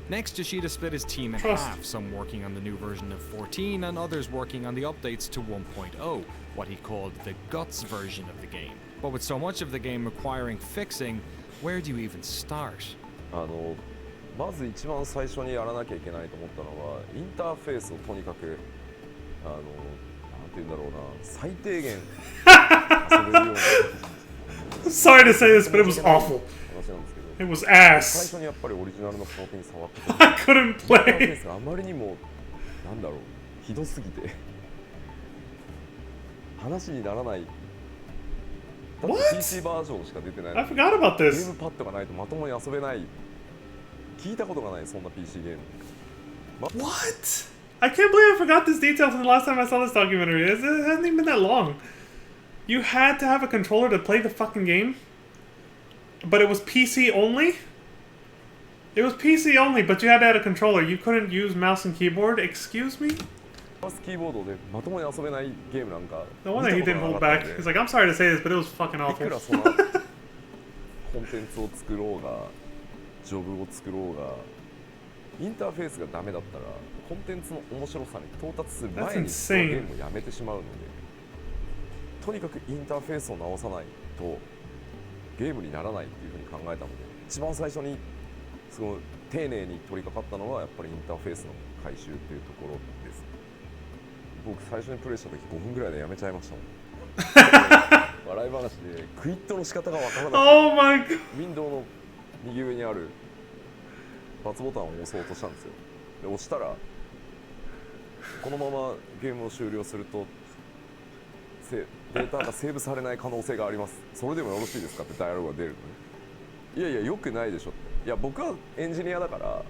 Next, Yoshida split his team in half, some working on the new version of 14 and others working on the updates to 1.0, what he called the guts version of the game. But with so much of the game requiring fixing, where do you even start? まず一番最初にやらなきゃいけないと思ったのはインターフェースをとにかくなんて言うんだろうな最低限遊べるような Sorry to say this, but it was awful. It was ass. 最初にやっぱりオリジナルのプロテイン触って I couldn't play. インターフェースがあまりにもなんだろうひどすぎて話にならない。What? PC バージョンしか出てない。 I forgot about this. ゲームパッドがないとまともに遊べない。聞いたことがないそんな PC ゲーム。What? I can't believe I forgot this detail from the last time I saw this documentary. It hasn't even been that long. You had to have a controller to play the fucking game, but it was PC only? It was PC only, but you had to have a controller. You couldn't use mouse and keyboard? Excuse me? キーボードでまともに遊べないゲームなんか No wonder he didn't hold back. He's like, I'm sorry to say this, but it was fucking い awful. くらそのコンテンツを作ろうがジョブを作ろうがインターフェースがダメだったらコンテンツの面白さに到達する前にそのゲームをやめてしまうのでとにかくインターフェースを直さないとゲームにならないっていうふうに考えたので一番最初にすごい丁寧に取り掛かったのはやっぱりインターフェースの改修っていうところです。僕最初にプレイした時5分ぐらいでやめちゃいましたもん笑い話でクイットの仕方がわからなくて Oh my god. ウィンドウの右上にある×ボタンを押そうとしたんですよ。で押したらこのままゲームを終了するとデータがセーブされない可能性があります。それでもよろしいですかってダイアログが出るのね。いやいや良くないでしょって。いや僕はエンジニアだから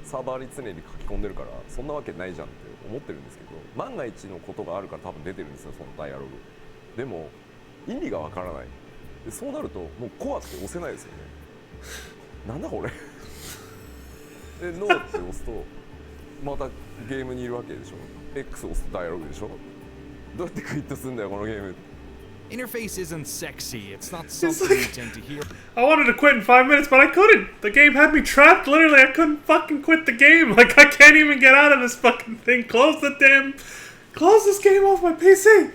サーバーに常に書き込んでるからそんなわけないじゃんって思ってるんですけど万が一のことがあるから多分出てるんですよそのダイアログ。でも意味がわからない。でそうなるともうコアって押せないですよね。なんだこれでノーって押すとまたゲームにいるわけでしょ。 X 押すとダイアログでしょ。どうやってクイットするんだよこのゲーム。 Interface isn't sexy. It's not something you tend to hear. I wanted to quit in 5 minutes, but I couldn't. The game had me trapped. Literally, I couldn't fucking quit the game. Like, I can't even get out of this fucking thing. Close this game off my PC.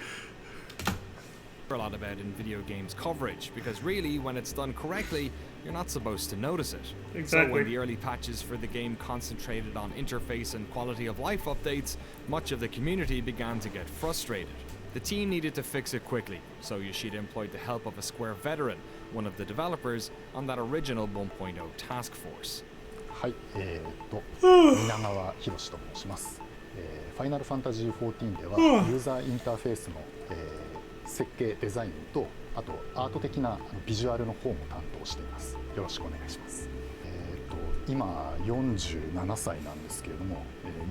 A lot about in video games coverage because really, when it's done correctly, you're not supposed to notice it. Exactly. So when the early patches for the game concentrated on interface and quality of life updates, much of the community began to get frustrated. The team needed to fix it quickly, so Yoshida employed the help of a Square veteran, one of the developers, on that original 1.0 task force. はい、皆川博と申します。ファイナルファンタジー14ではユーザーインターフェースの、設計デザインとあとアート的なビジュアルの方も担当しています。よろしくお願いします。今47歳なんですけれども、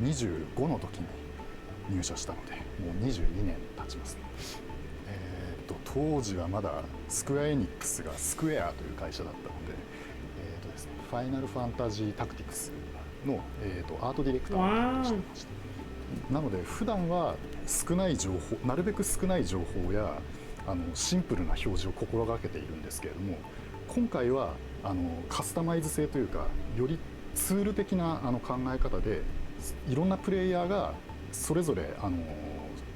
25の時に入社したのでもう22年経ちますね。当時はまだスクエアエニックスがスクエアという会社だったので、ですね、ファイナルファンタジータクティクスの、アートディレクターをしていました。なので普段は少ない情報、なるべく少ない情報やシンプルな表示を心がけているんですけれども、今回はカスタマイズ性というかよりツール的な考え方でいろんなプレイヤーがそれぞれ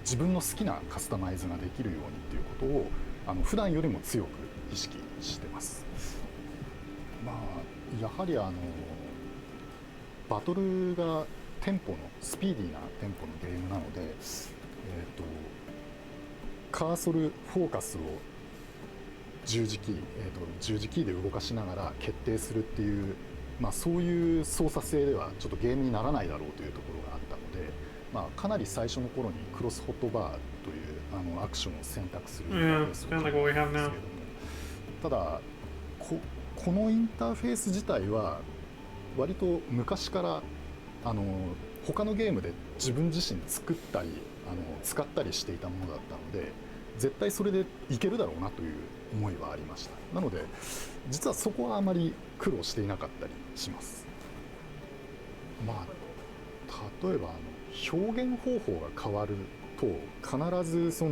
自分の好きなカスタマイズができるようにっていうことを普段よりも強く意識してます。まあ、やはりバトルがテンポのスピーディーなテンポのゲームなので、カーソルフォーカスを十字キーで動かしながら決定するっていう、まあ、そういう操作性ではちょっとゲームにならないだろうというところがあったので、まあ、かなり最初の頃にクロスホットバーというアクションを選択するインターフェースを決めたんですけれども、ただこのインターフェース自体は割と昔から他のゲームで自分自身作ったり使ったりしていたものだったので、絶対それでいけるだろうなという思いはありました。なので実はそこはあまり苦労していなかったりします。まあ例えば表現方法が変わると必ず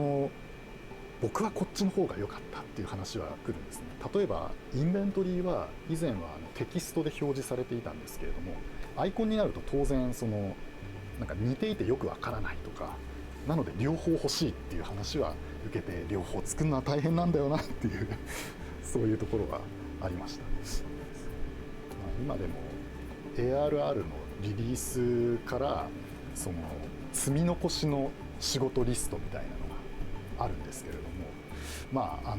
僕はこっちの方が良かったっていう話は来るんですね。例えばインベントリーは以前はテキストで表示されていたんですけれども、アイコンになると当然なんか似ていてよくわからないとか、なので両方欲しいっていう話は受けて、両方作るのは大変なんだよなっていうそういうところがありました。今でも ARR のリリースから積み残しの仕事リストみたいなのがあるんですけれども、まあ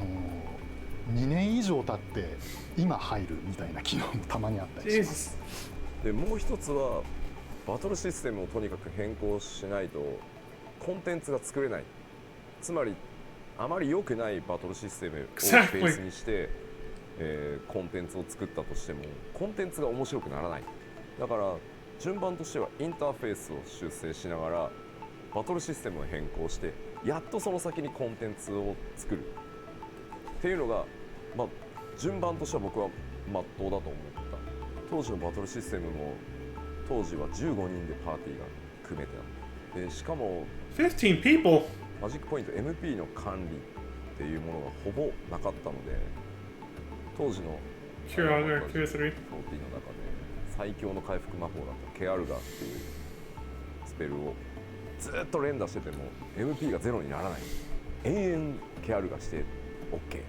2年以上経って今入るみたいな機能もたまにあったりします。でもう一つはバトルシステムをとにかく変更しないとコンテンツが作れない。つまりあまり良くないバトルシステムをベースにして、コンテンツを作ったとしてもコンテンツが面白くならない。だから順番としてはインターフェースを修正しながらバトルシステムを変更して、やっとその先にコンテンツを作るっていうのが、まあ、順番としては僕は真っ当だと思った。当時のバトルシステムも当時は15人でパーティーが組めてあって、しかも15 peopleマジックポイント MP の管理っていうものがほぼなかったので、当時のQ3 の中で最強の回復魔法だったケアルガーっていうスペルをずっと連打してても MP がゼロにならない。延々ケアルガーして OK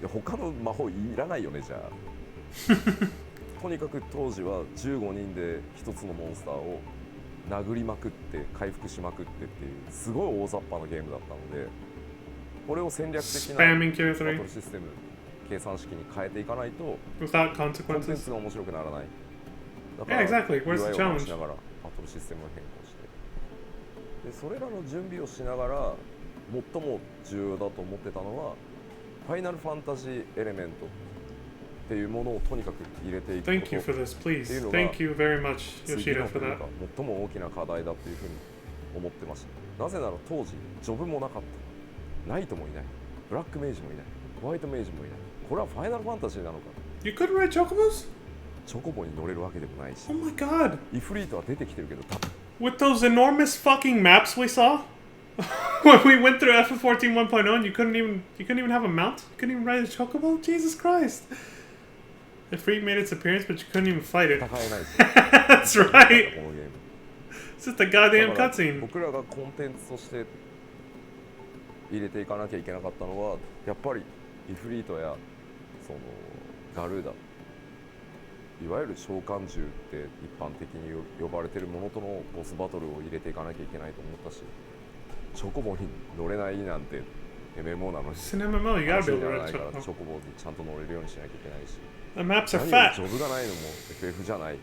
で、他の魔法いらないよねじゃあとにかく当時は15人で一つのモンスターを殴りまくって回復しまくってっていうすごい大雑把なゲームだったので、これを戦略的なバトルシステム計算式に変えていかないとコンテンツが面白くならない。だから UI を直しながらバトルシステムを変更して、でそれらの準備をしながら最も重要だと思ってたのはファイナルファンタジーエレメントっていうものをとにかく入れていくことっていうのが次のというか最も大きな課題だっていうふうに思ってました。なぜなら当時ジョブもなかった、ナイトもいない、ブラックメイジもいない、ホワイトメイジもいない。これはファイナルファンタジーなのか。 You couldn't ride chocobos? チョコボに乗れるわけでもないし、 Oh my god! イフリートは出てきてるけど多分 With those enormous fucking maps we saw when we went through FF14 1.0 and you couldn't even have a mount? You couldn't even ride a chocobo? Jesus Christ! Ifrit made its appearance, but you couldn't even fight it. That's right. It's just a goddamn cutscene. 僕らがコンテンツとして入れていかなきゃいけなかったのはやっぱりイフリートやガルーダ、いわゆる召喚獣って一般的に呼ばれているものとのボスバトルを入れていかなきゃいけないと思ったし、チョコボに乗れないなんて MMO なのにMMO, you gotta be able to ride チョコボにちゃんと乗れるようにしなきゃいけないし、 The maps are fat. ジョブがないのも FF じゃない。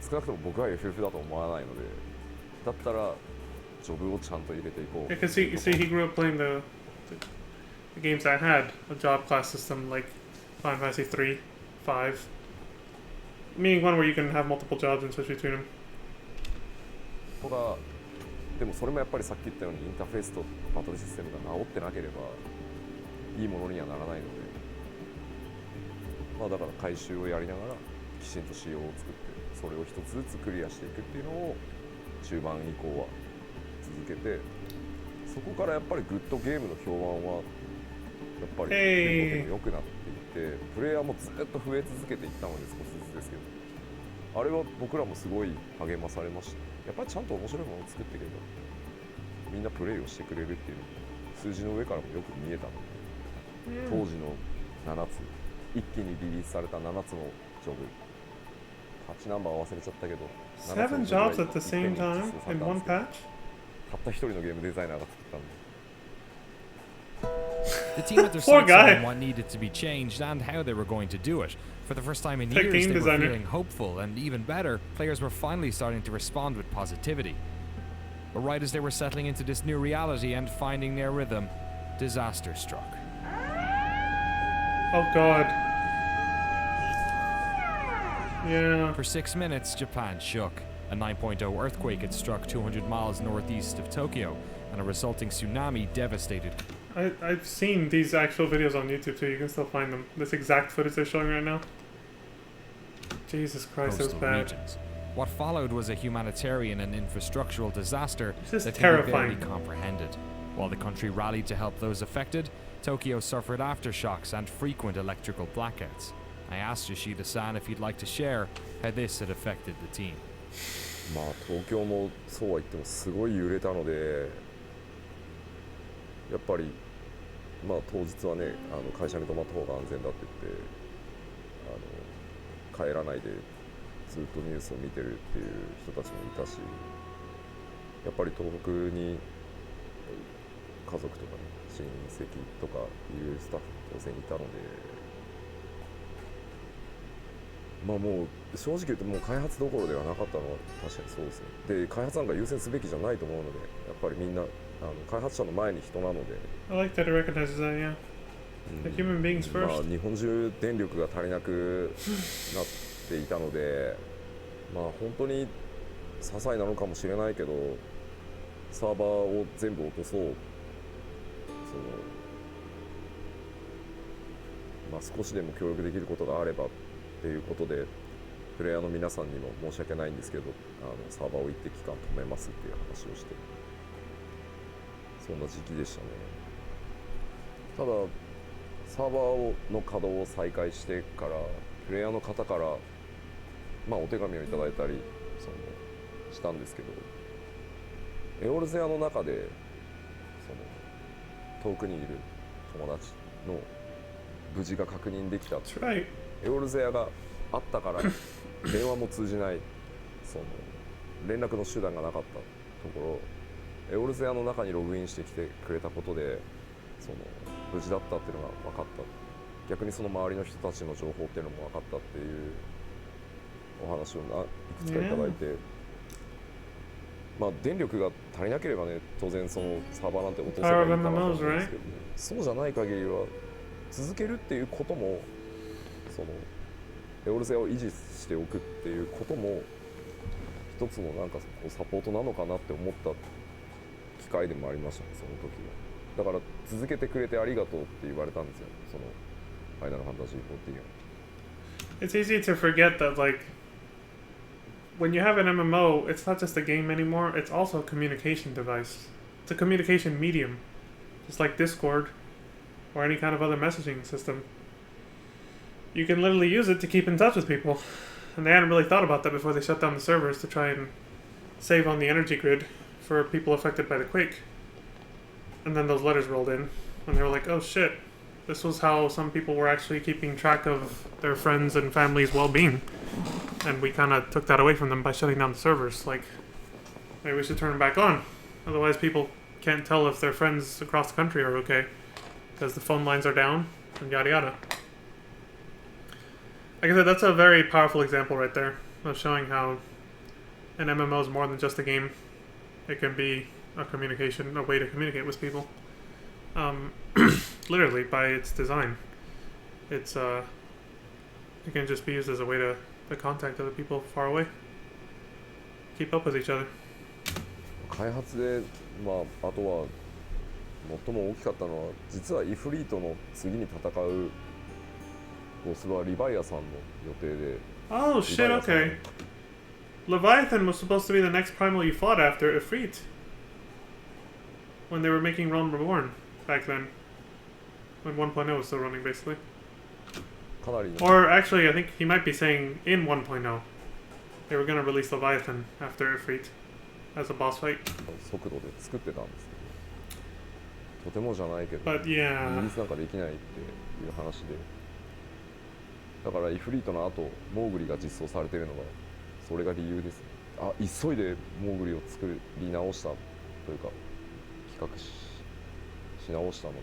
少なくとも僕は FF だと思わないので、だったらジョブをちゃんと入れていこう。 Because he grew up playing the games that had a job class system like Final Fantasy 3, 5. Meaning one where you can have multiple jobs and switch between them. ただでもそれもやっぱりさっき言ったようにインターフェースとバトルシステムが治ってなければいいものにはならないので、まあだから回収をやりながらきちんと仕様を作ってそれを一つずつクリアしていくっていうのを中盤以降は続けて、そこからやっぱりグッドゲームの評判はやっぱり結構良くなっていって、プレイヤーもずっと増え続けていったので少しずつですけど、あれは僕らもすごい励まされました。やっぱりちゃんと面白いものを作っていけばみんなプレイをしてくれるっていうのも数字の上からもよく見えたので、当時の7つ一気にリリースされた7つのジョブ、タッチナンバー忘れちゃったけど 7 jobs at the same time in one patch? たった一人のゲームデザイナーが作ったんで。The team had their sights on what needed to be changed and how they were going to do it. For the first time in years, they were feeling hopeful, and even better, players were finally starting to respond with positivity. But right as they were settling into this new reality and finding their rhythm, disaster struck. Oh god. Yeah. For 6 minutes, Japan shook. A 9.0 earthquake had struck 200 miles northeast of Tokyo, and a resulting tsunami devastated. I've seen these actual videos on YouTube too. You can still find them. This exact footage they're showing right now. Jesus Christ, it was bad. Regions. What followed was a humanitarian and infrastructural disaster that terrifying. Can be barely comprehended. While the country rallied to help those affected, Tokyo suffered aftershocks and frequent electrical blackouts. I asked Yoshida-san if he'd like to share how this had affected the team. まあ東京もそうは言ってもすごい揺れたので、やっぱりまあ当日はね、会社に泊まった方が安全だって言って帰らないでずっとニュースを見てるっていう人たちもいたし、やっぱり東北に家族とかね、親戚とかいうスタッフも当然いたので、まあもう正直言うともう開発どころではなかったのは確かにそうですね。で開発なんか優先すべきじゃないと思うので、やっぱりみんな開発者の前に人なので。I like that it recognizes that, yeah. The human beings first. まあ日本中電力が足りなくなっていたので、まあ本当に些細なのかもしれないけど、サーバーを全部落とそう。まあ少しでも協力できることがあればっていうことで、プレイヤーの皆さんにも申し訳ないんですけど、サーバーを一定期間止めますっていう話をして、そんな時期でしたね。ただサーバーの稼働を再開してから、プレイヤーの方からまあお手紙をいただいたりしたんですけど、エオルゼアの中で遠くにいる友達の無事が確認できた。エオルゼアがあったから電話も通じない、連絡の手段がなかったところ、エオルゼアの中にログインしてきてくれたことで無事だったっていうのが分かった。逆にその周りの人たちの情報っていうのも分かったっていうお話をいくつかいただいて、まあ電力が足りなければね、当然そのサーバーなんて落とせばいいかなと思うんですけどね、そうじゃない限りは続けるっていうことも、エオルゼアを維持しておくっていうことも一つのなんかサポートなのかなって思った機会でもありましたね、その時は。だから続けてくれてありがとうって言われたんですよ、そのファイナルファンタジー14。It's easy to forget that, like, when you have an MMO, it's not just a game anymore, it's also a communication device. It's a communication medium, just like Discord or any kind of other messaging system. You can literally use it to keep in touch with people. And they hadn't really thought about that before they shut down the servers to try and save on the energy grid for people affected by the quake. And then those letters rolled in, and they were like, oh shit, this was how some people were actually keeping track of their friends' and families' well-being. And we kind of took that away from them by shutting down the servers. Like, maybe we should turn them back on. Otherwise people can't tell if their friends across the country are okay, because the phone lines are down, and yada yada. Like I said, that's a very powerful example right there of showing how an MMO is more than just a game. It can be a way to communicate with people. Literally, by its design. It can just be used as a way to contact other people far away. Keep up with each other. 開発で、まあ、あとは最も大きかったのは実はイフリートの次に戦うボスはリヴァイアさんの予定で。 Oh shit, okay. Leviathan was supposed to be the next primal you fought after Ifrit. When they were making Realm Reborn back then. When 1.0 was still running, basically. Or actually, I think he might be saying in 1.0 they were going to release Leviathan after Ifrit as a boss fight. 速度で作ってたんですけど、とてもじゃないけど、 But yeah. リリースなんかできないっていう話で、だからイフリートの後モーグリが実装されているのがそれが理由ですね。あ、急いでモーグリを作り直したというか企画 し直したので、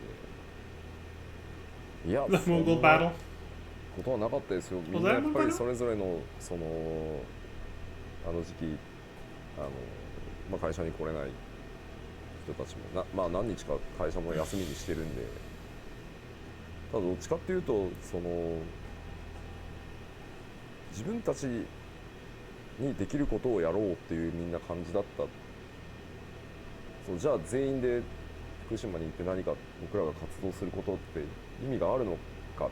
いや、そんなことはなかったですよ。みんなやっぱりそれぞれのそのあの時期まあ、会社に来れない人たちもまあ何日か会社も休みにしてるんで、ただどっちかっていうとその自分たちにできることをやろうっていうみんな感じだった。そうじゃあ全員で福島に行って何か僕らが活動することって意味があるのか、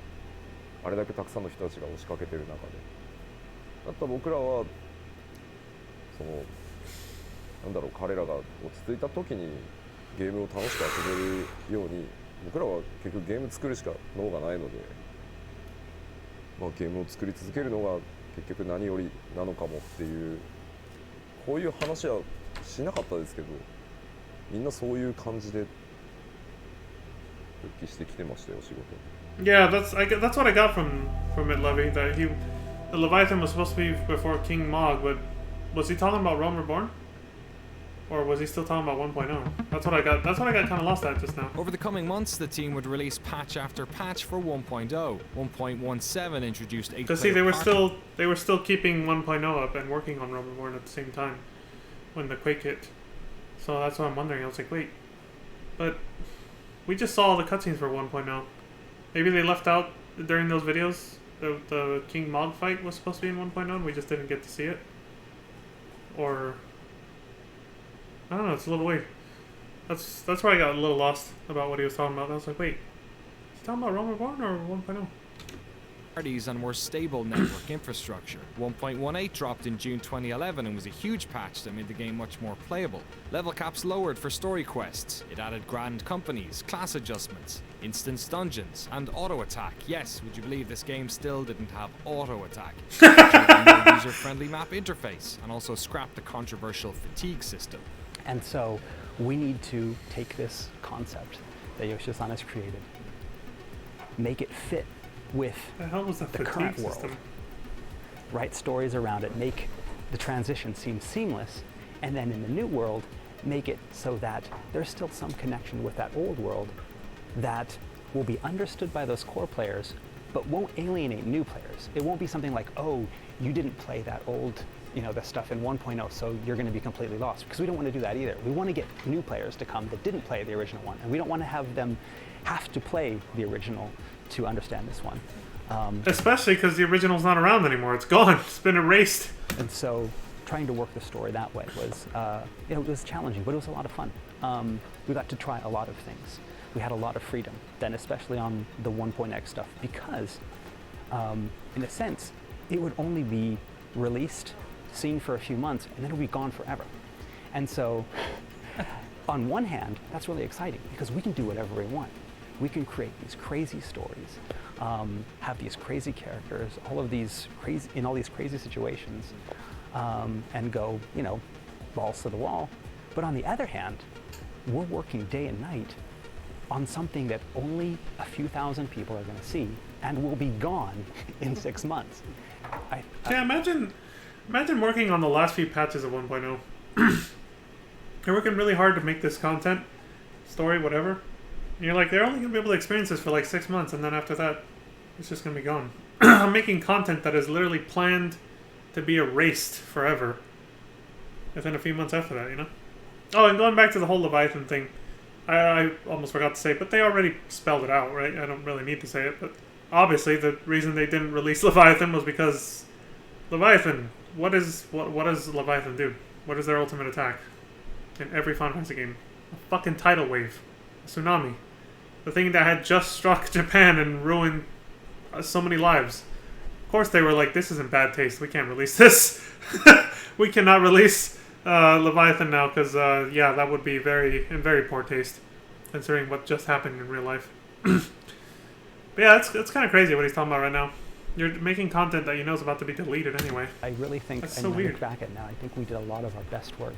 あれだけたくさんの人たちが押しかけてる中で、だったら僕らはそのなんだろう、彼らが落ち着いた時にゲームを楽しく遊べるように、僕らは結局ゲーム作るしか脳がないので、まあ、ゲームを作り続けるのが結局何よりなのかもっていう、こういう話はしなかったですけど、みんなそういう感じで復帰してきてましたよ、仕事。Yeah, that's what I got from it, Levy. That the Leviathan was supposed to be before King Mog, but was he talking about Realm Reborn? Or was he still talking about 1.0? That's what I got kind of lost at just now. Over the coming months, the team would release patch after patch for 1.0. 1.17 introduced 8 Because see, they were still keeping 1.0 up and working on Realm Reborn at the same time when the Quake hit. So that's what I'm wondering. I was like, wait, but we just saw all the cutscenes for 1.0. Maybe they left out during those videos the King Mog fight was supposed to be in 1.0 and we just didn't get to see it. Or I don't know, it's a little weird. That's where I got a little lost about what he was talking about. I was like, wait, is he talking about Realm Reborn or 1.0? And more stable network infrastructure. 1.18 dropped in June 2011 and was a huge patch that made the game much more playable. Level caps lowered for story quests. It added grand companies, class adjustments, instance dungeons, and auto attack. Yes, would you believe this game still didn't have auto attack? A more user-friendly map interface, and also scrapped the controversial fatigue system. And so we need to take this concept that Yoshida-san has created, make it fit with the current world, system? Write stories around it, make the transition seem seamless, and then in the new world, make it so that there's still some connection with that old world that will be understood by those core players, but won't alienate new players. It won't be something like, oh, you didn't play that old, the stuff in 1.0, so you're going to be completely lost. Because we don't want to do that either. We want to get new players to come that didn't play the original one, and we don't want to have them have to play the original to understand this one. Especially because the original's not around anymore. It's gone. It's been erased. And so trying to work the story that way was, it was challenging, but it was a lot of fun. We got to try a lot of things. We had a lot of freedom, then especially on the 1.x stuff, because in a sense, it would only be released, seen for a few months, and then it would be gone forever. And so on one hand, that's really exciting because we can do whatever we want. We can create these crazy stories, have these crazy characters, all of these crazy situations, and go, balls to the wall. But on the other hand, we're working day and night on something that only a few thousand people are going to see and will be gone in 6 months. Yeah, imagine working on the last few patches of 1.0. You're working really hard to make this content, story, whatever. And you're like, they're only going to be able to experience this for like 6 months, and then after that, it's just going to be gone. I'm making content that is literally planned to be erased forever within a few months after that, Oh, and going back to the whole Leviathan thing, I almost forgot to say, but they already spelled it out, right? I don't really need to say it, but obviously the reason they didn't release Leviathan was because Leviathan, what does Leviathan do? What is their ultimate attack? in every Final Fantasy game. A fucking tidal wave. A tsunami. The thing that had just struck Japan and ruined so many lives. Of course they were like, this is in bad taste. We can't release this. We cannot release Leviathan now because, yeah, that would be in very poor taste. Considering what just happened in real life. But yeah, it's kind of crazy what he's talking about right now. You're making content that you know is about to be deleted anyway. I really think, that's and so I weird. look back at now, I think we did a lot of our best work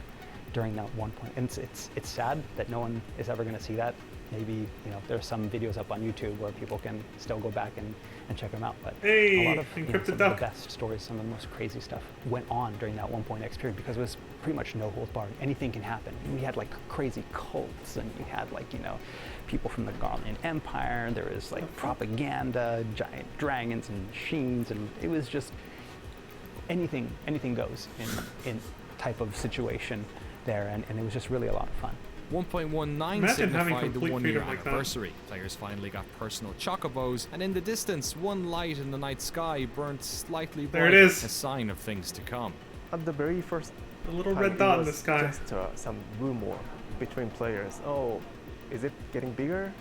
during that one point. And it's sad that no one is ever going to see that. Maybe, you know, there's some videos up on YouTube where people can still go back and check them out. But hey, a lot of, some of the best stories, some of the most crazy stuff went on during that 1.x period because it was pretty much no holds barred. Anything can happen. We had like crazy cults, and we had like, you know, people from the Garlean Empire. There was like propaganda, giant dragons and machines, and it was just anything goes in type of situation there, and it was just really a lot of fun. 1.19 signified the 1-year anniversary. Players finally got personal chocobos, and in the distance, one light in the night sky burnt slightly bright, a sign of things to come. At the very first, a little red dot in the sky. Just some rumor between players. Oh, is it getting bigger?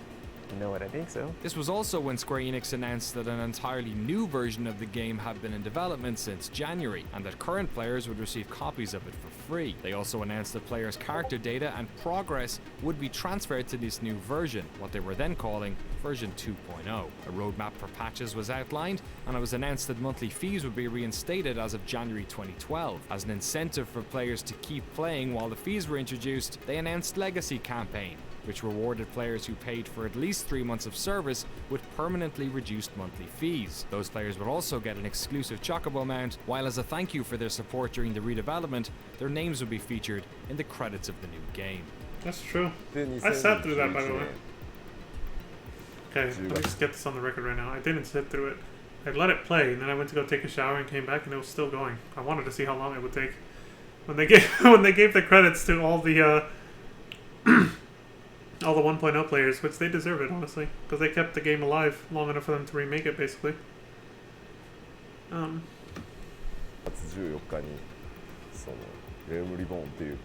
No, I don't think so. This was also when Square Enix announced that an entirely new version of the game had been in development since January, and that current players would receive copies of it for free. They also announced that players' character data and progress would be transferred to this new version, what they were then calling version 2.0. A roadmap for patches was outlined, and it was announced that monthly fees would be reinstated as of January 2012. As an incentive for players to keep playing while the fees were introduced, they announced Legacy Campaign, which rewarded players who paid for at least 3 months of service with permanently reduced monthly fees. Those players would also get an exclusive Chocobo mount, while as a thank you for their support during the redevelopment, their names would be featured in the credits of the new game. That's true. I sat through that, by the way. Okay, let me just get this on the record right now. I didn't sit through it. I let it play, and then I went to go take a shower and came back, and it was still going. I wanted to see how long it would take. When they gave the credits to all the all the 1.0 players, which they deserve it, honestly, because they kept the game alive long enough for them to remake it, basically. 14日にそのレームリボーンっていう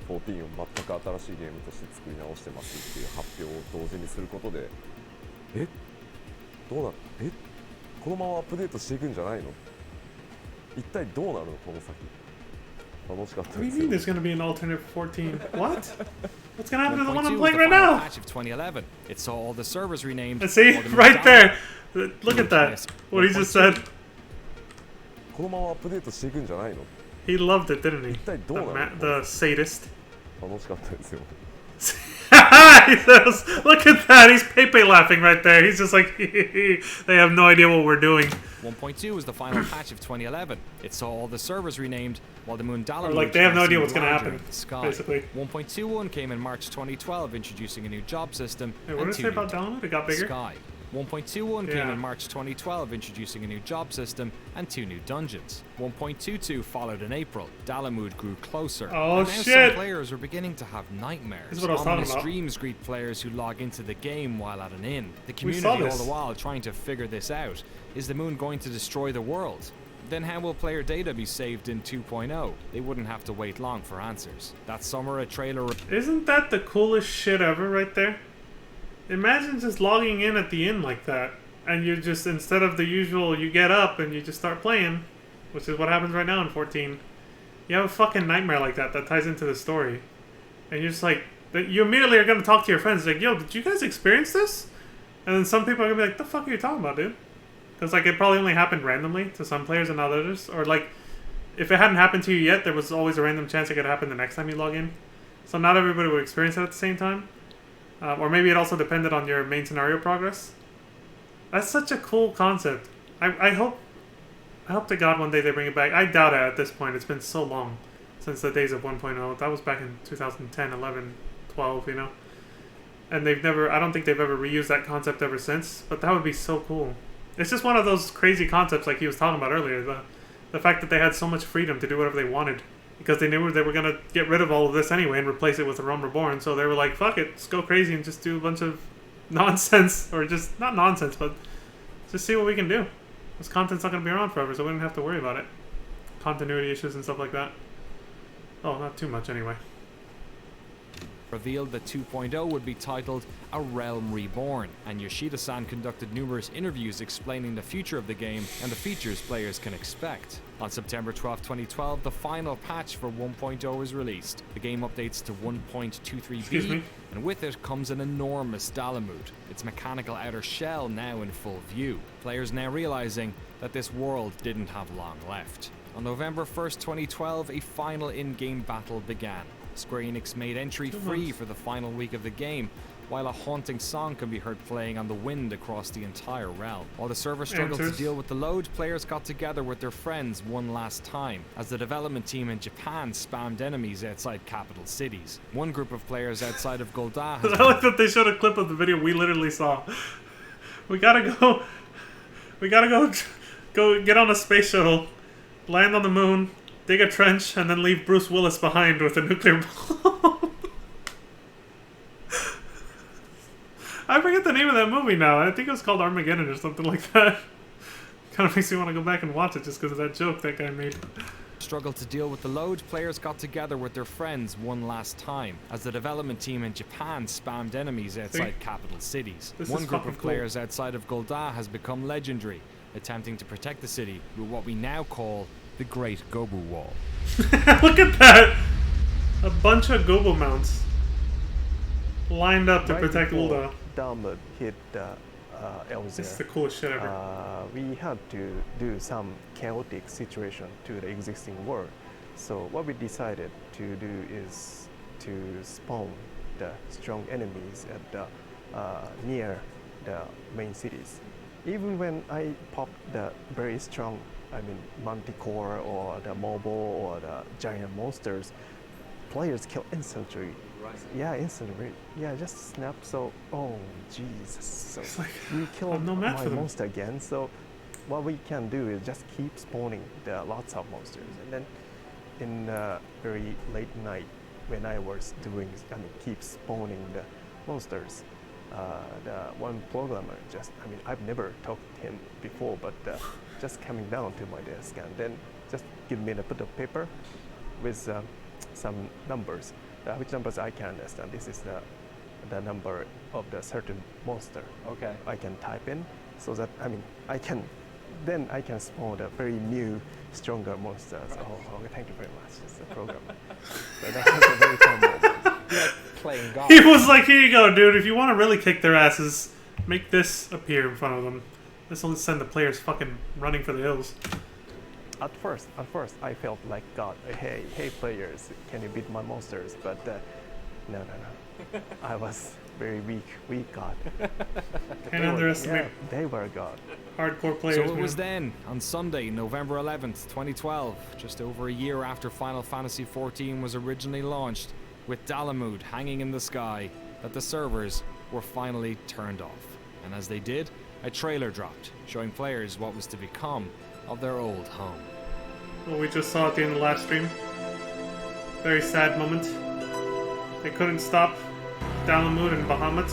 14を全く新しいゲームとして作り直してますっていう発表を同時にすることで、どうなる？このままアップデートしていくんじゃないの？一体どうなるのこの先？楽しかったですよ。 What do you mean there's going to be an alternate 14? What? What's going to happen to the one I'm playing right now? Patch of 2011. It saw all the servers renamed. See, right there. Look at that. What he just said. このままアップデートしていくんじゃないの? He loved it, didn't he? 一体どうなるの? The sadist. 楽しかったですよ。 He says, look at that, he's Pepe laughing right there. He's just like, they have no idea what we're doing. 1.2 was the final patch of 2011. It saw all the servers renamed, while the moon Dalamud like they have no idea what's going to happen, basically. 1.21 came in March 2012, introducing a new job system. Hey, what did it say about Dalamud? It got bigger? Sky. 1.21 came in March 2012, introducing a new job system and 2 new dungeons. 1.22 followed in April. Dalamud grew closer. Oh, and now shit! Some players were beginning to have nightmares. This is what I was talking Ominous about. dreams greet players who log into the game while at an inn. The community all the while trying to figure this out. Is the moon going to destroy the world? Then how will player data be saved in 2.0? They wouldn't have to wait long for answers. That summer, a trailer... Isn't that the coolest shit ever right there? Imagine just logging in at the inn like that, and you just, instead of the usual, you get up and you just start playing, which is what happens right now in 14. You have a fucking nightmare like that ties into the story. And you're just like, you immediately are going to talk to your friends, like, yo, did you guys experience this? And then some people are going to be like, the fuck are you talking about, dude? Because, like, it probably only happened randomly to some players and not others. Or, like, if it hadn't happened to you yet, there was always a random chance it could happen the next time you log in. So not everybody would experience it at the same time. Or maybe it also depended on your main scenario progress. That's such a cool concept. I hope to God one day they bring it back. I doubt it at this point. It's been so long since the days of 1.0. That was back in 2010, 11, 12, you know? And I don't think they've ever reused that concept ever since. But that would be so cool. It's just one of those crazy concepts like he was talking about earlier. The fact that they had so much freedom to do whatever they wanted. Because they knew they were going to get rid of all of this anyway and replace it with A Realm Reborn. So they were like, fuck it, let's go crazy and just do a bunch of nonsense. Or just, not nonsense, but just see what we can do. This content's not going to be around forever, so we don't have to worry about it. Continuity issues and stuff like that. Oh, not too much anyway. Revealed that 2.0 would be titled A Realm Reborn, and Yoshida-san conducted numerous interviews explaining the future of the game and the features players can expect. On September 12, 2012, the final patch for 1.0 was released. The game updates to 1.23b, and with it comes an enormous Dalamud, its mechanical outer shell now in full view. Players now realizing that this world didn't have long left. On November 1st, 2012, a final in-game battle began. Square Enix made entry free for the final week of the game, while a haunting song can be heard playing on the wind across the entire realm. While the server struggled to deal with the load, players got together with their friends one last time, as the development team in Japan spammed enemies outside capital cities. One group of players outside of Gul'dah has I like that they showed a clip of the video we literally saw. We gotta go get on a space shuttle, land on the moon, dig a trench, and then leave Bruce Willis behind with a nuclear bomb. I forget the name of that movie now. I think it was called Armageddon or something like that. Kind of makes me want to go back and watch it just because of that joke that guy made. Struggled to deal with the load, players got together with their friends one last time, as the development team in Japan spammed enemies outside capital cities. One group of players outside of Gul'dah has become legendary, attempting to protect the city with what we now call the Great Gobu Wall. Look at that! A bunch of Gobu mounts lined up to protect Ul'dah. Dalamud hit Elzir. This is the coolest shit ever. We had to do some chaotic situation to the existing world. So what we decided to do is to spawn the strong enemies at near the main cities. Even when I popped the very strong, Manticore or the mobile or the giant monsters, players kill instantly. Right. Yeah, instantly. Yeah, just snap. So, oh Jesus! So it's like, we killed my monster again. So, what we can do is just keep spawning the lots of monsters, and then in very late night when I was doing, keep spawning the monsters. The one programmer I've never talked to him before, but just coming down to my desk and then just give me a bit of paper with some numbers, which numbers I can understand. This is the number of the certain monster. Okay. I can type in so that I can spawn a very new, stronger monster. Right. Oh, thank you very much. It's a program. So that was a very fun moment. Playing golf. He was like, here you go, dude. If you want to really kick their asses, make this appear in front of them. This will send the players fucking running for the hills. At first, I felt like God. Hey, players, can you beat my monsters? But no. I was very weak God. Can't underestimate. They were God. Hardcore players. So it was then, on Sunday, November 11th, 2012, just over a year after Final Fantasy XIV was originally launched, with Dalamud hanging in the sky, that the servers were finally turned off. And as they did, a trailer dropped, showing players what was to become of their old home. Well, we just saw at the end of the last stream. Very sad moment. They couldn't stop Dalamud and Bahamut.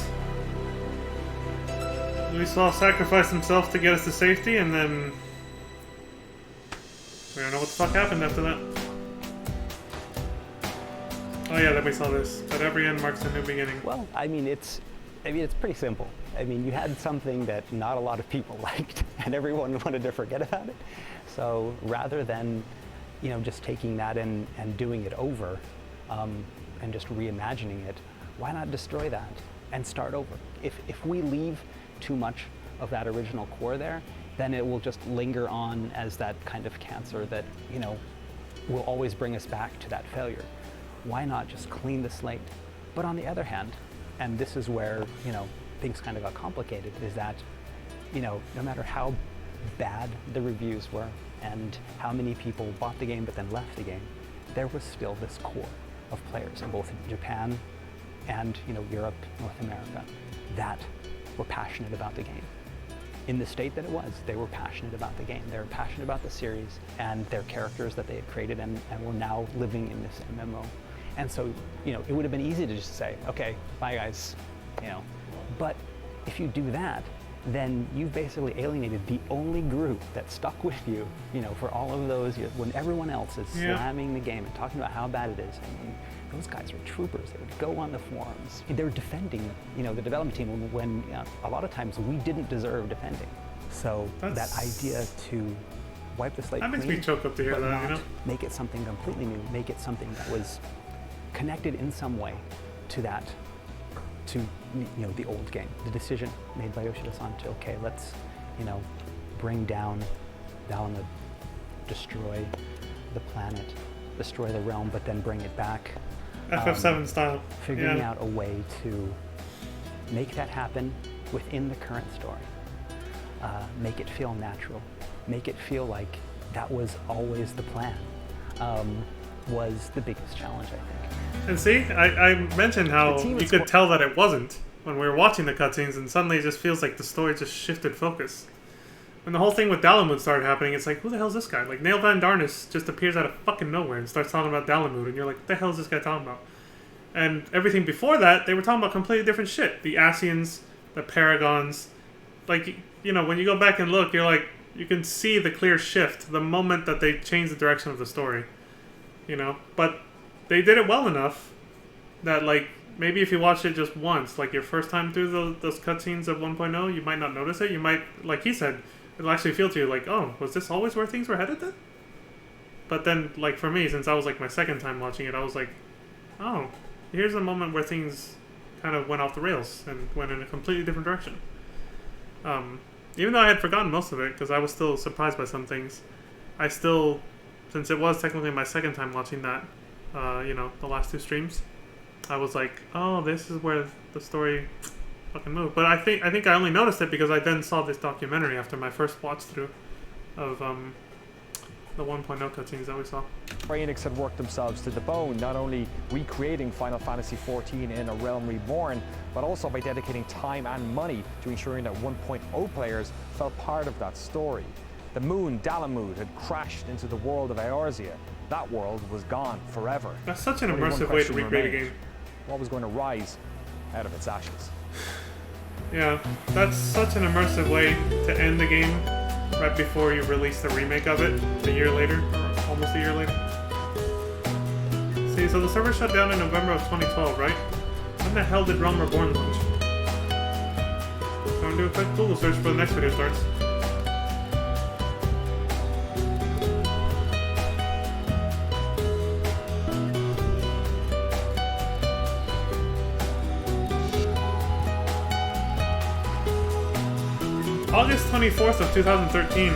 We saw sacrifice himself to get us to safety, and then we don't know what the fuck happened after that. Oh yeah, then we saw this. That every end marks a new beginning. Well, it's pretty simple. You had something that not a lot of people liked, and everyone wanted to forget about it. So rather than, just taking that and doing it over, and just reimagining it, why not destroy that and start over? If we leave too much of that original core there, then it will just linger on as that kind of cancer that, will always bring us back to that failure. Why not just clean the slate? But on the other hand, and this is where, things kind of got complicated, is that, no matter how bad the reviews were and how many people bought the game but then left the game, there was still this core of players in both Japan and, Europe, North America, that were passionate about the game. In the state that it was, they were passionate about the game. They were passionate about the series and their characters that they had created and were now living in this MMO. And so, it would have been easy to just say, okay, bye guys, But if you do that, then you've basically alienated the only group that stuck with you, you know, for all of those years, when everyone else is slamming the game and talking about how bad it is. I mean, those guys were troopers. They would go on the forums. They were defending, you know, the development team when a lot of times we didn't deserve defending. So that idea to wipe the slate clean, makes me choke up to hear but that, not you know? make it something completely new, make it something that was connected in some way to that, to, you know, the old game. The decision made by Yoshida-san to, okay, let's, you know, bring down Dalamud, destroy the planet, destroy the realm, but then bring it back. FF7 style. Figuring out a way to make that happen within the current story. Make it feel natural. Make it feel like that was always the plan. Was the biggest challenge, I think. And see, I mentioned how you could tell that it wasn't when we were watching the cutscenes, and suddenly it just feels like the story just shifted focus. When the whole thing with Dalamud started happening, it's like, who the hell is this guy? Like, Nail Van Darnus just appears out of fucking nowhere and starts talking about Dalamud, and you're like, what the hell is this guy talking about? And everything before that, they were talking about completely different shit. The Ascians, the Paragons. Like, you know, when you go back and look, you're like, you can see the clear shift the moment that they change the direction of the story. You know? But they did it well enough that, like, maybe if you watched it just once, like your first time through those cutscenes of 1.0, you might not notice it. You might, like he said, it'll actually feel to you like, oh, was this always where things were headed then? But then, like, for me, since I was, like, my second time watching it, I was like, oh, here's a moment where things kind of went off the rails and went in a completely different direction. Even though I had forgotten most of it, because I was still surprised by some things, I still, since it was technically my second time watching that, you know, the last two streams, I was like, oh, this is where the story fucking moved. But I think I only noticed it because I then saw this documentary after my first watch through of the 1.0 cutscenes that we saw. Square Enix had worked themselves to the bone, not only recreating Final Fantasy XIV in A Realm Reborn, but also by dedicating time and money to ensuring that 1.0 players felt part of that story. The moon, Dalamud, had crashed into the world of Eorzea. That world was gone forever. That's such an immersive way to recreate a game. What was going to rise out of its ashes? Yeah, that's such an immersive way to end the game right before you release the remake of it a year later, or almost a year later. See, so the server shut down in November of 2012, right? When the hell did Realm Reborn launch? I'm gonna do a quick Google search before the next video starts. August 24th of 2013.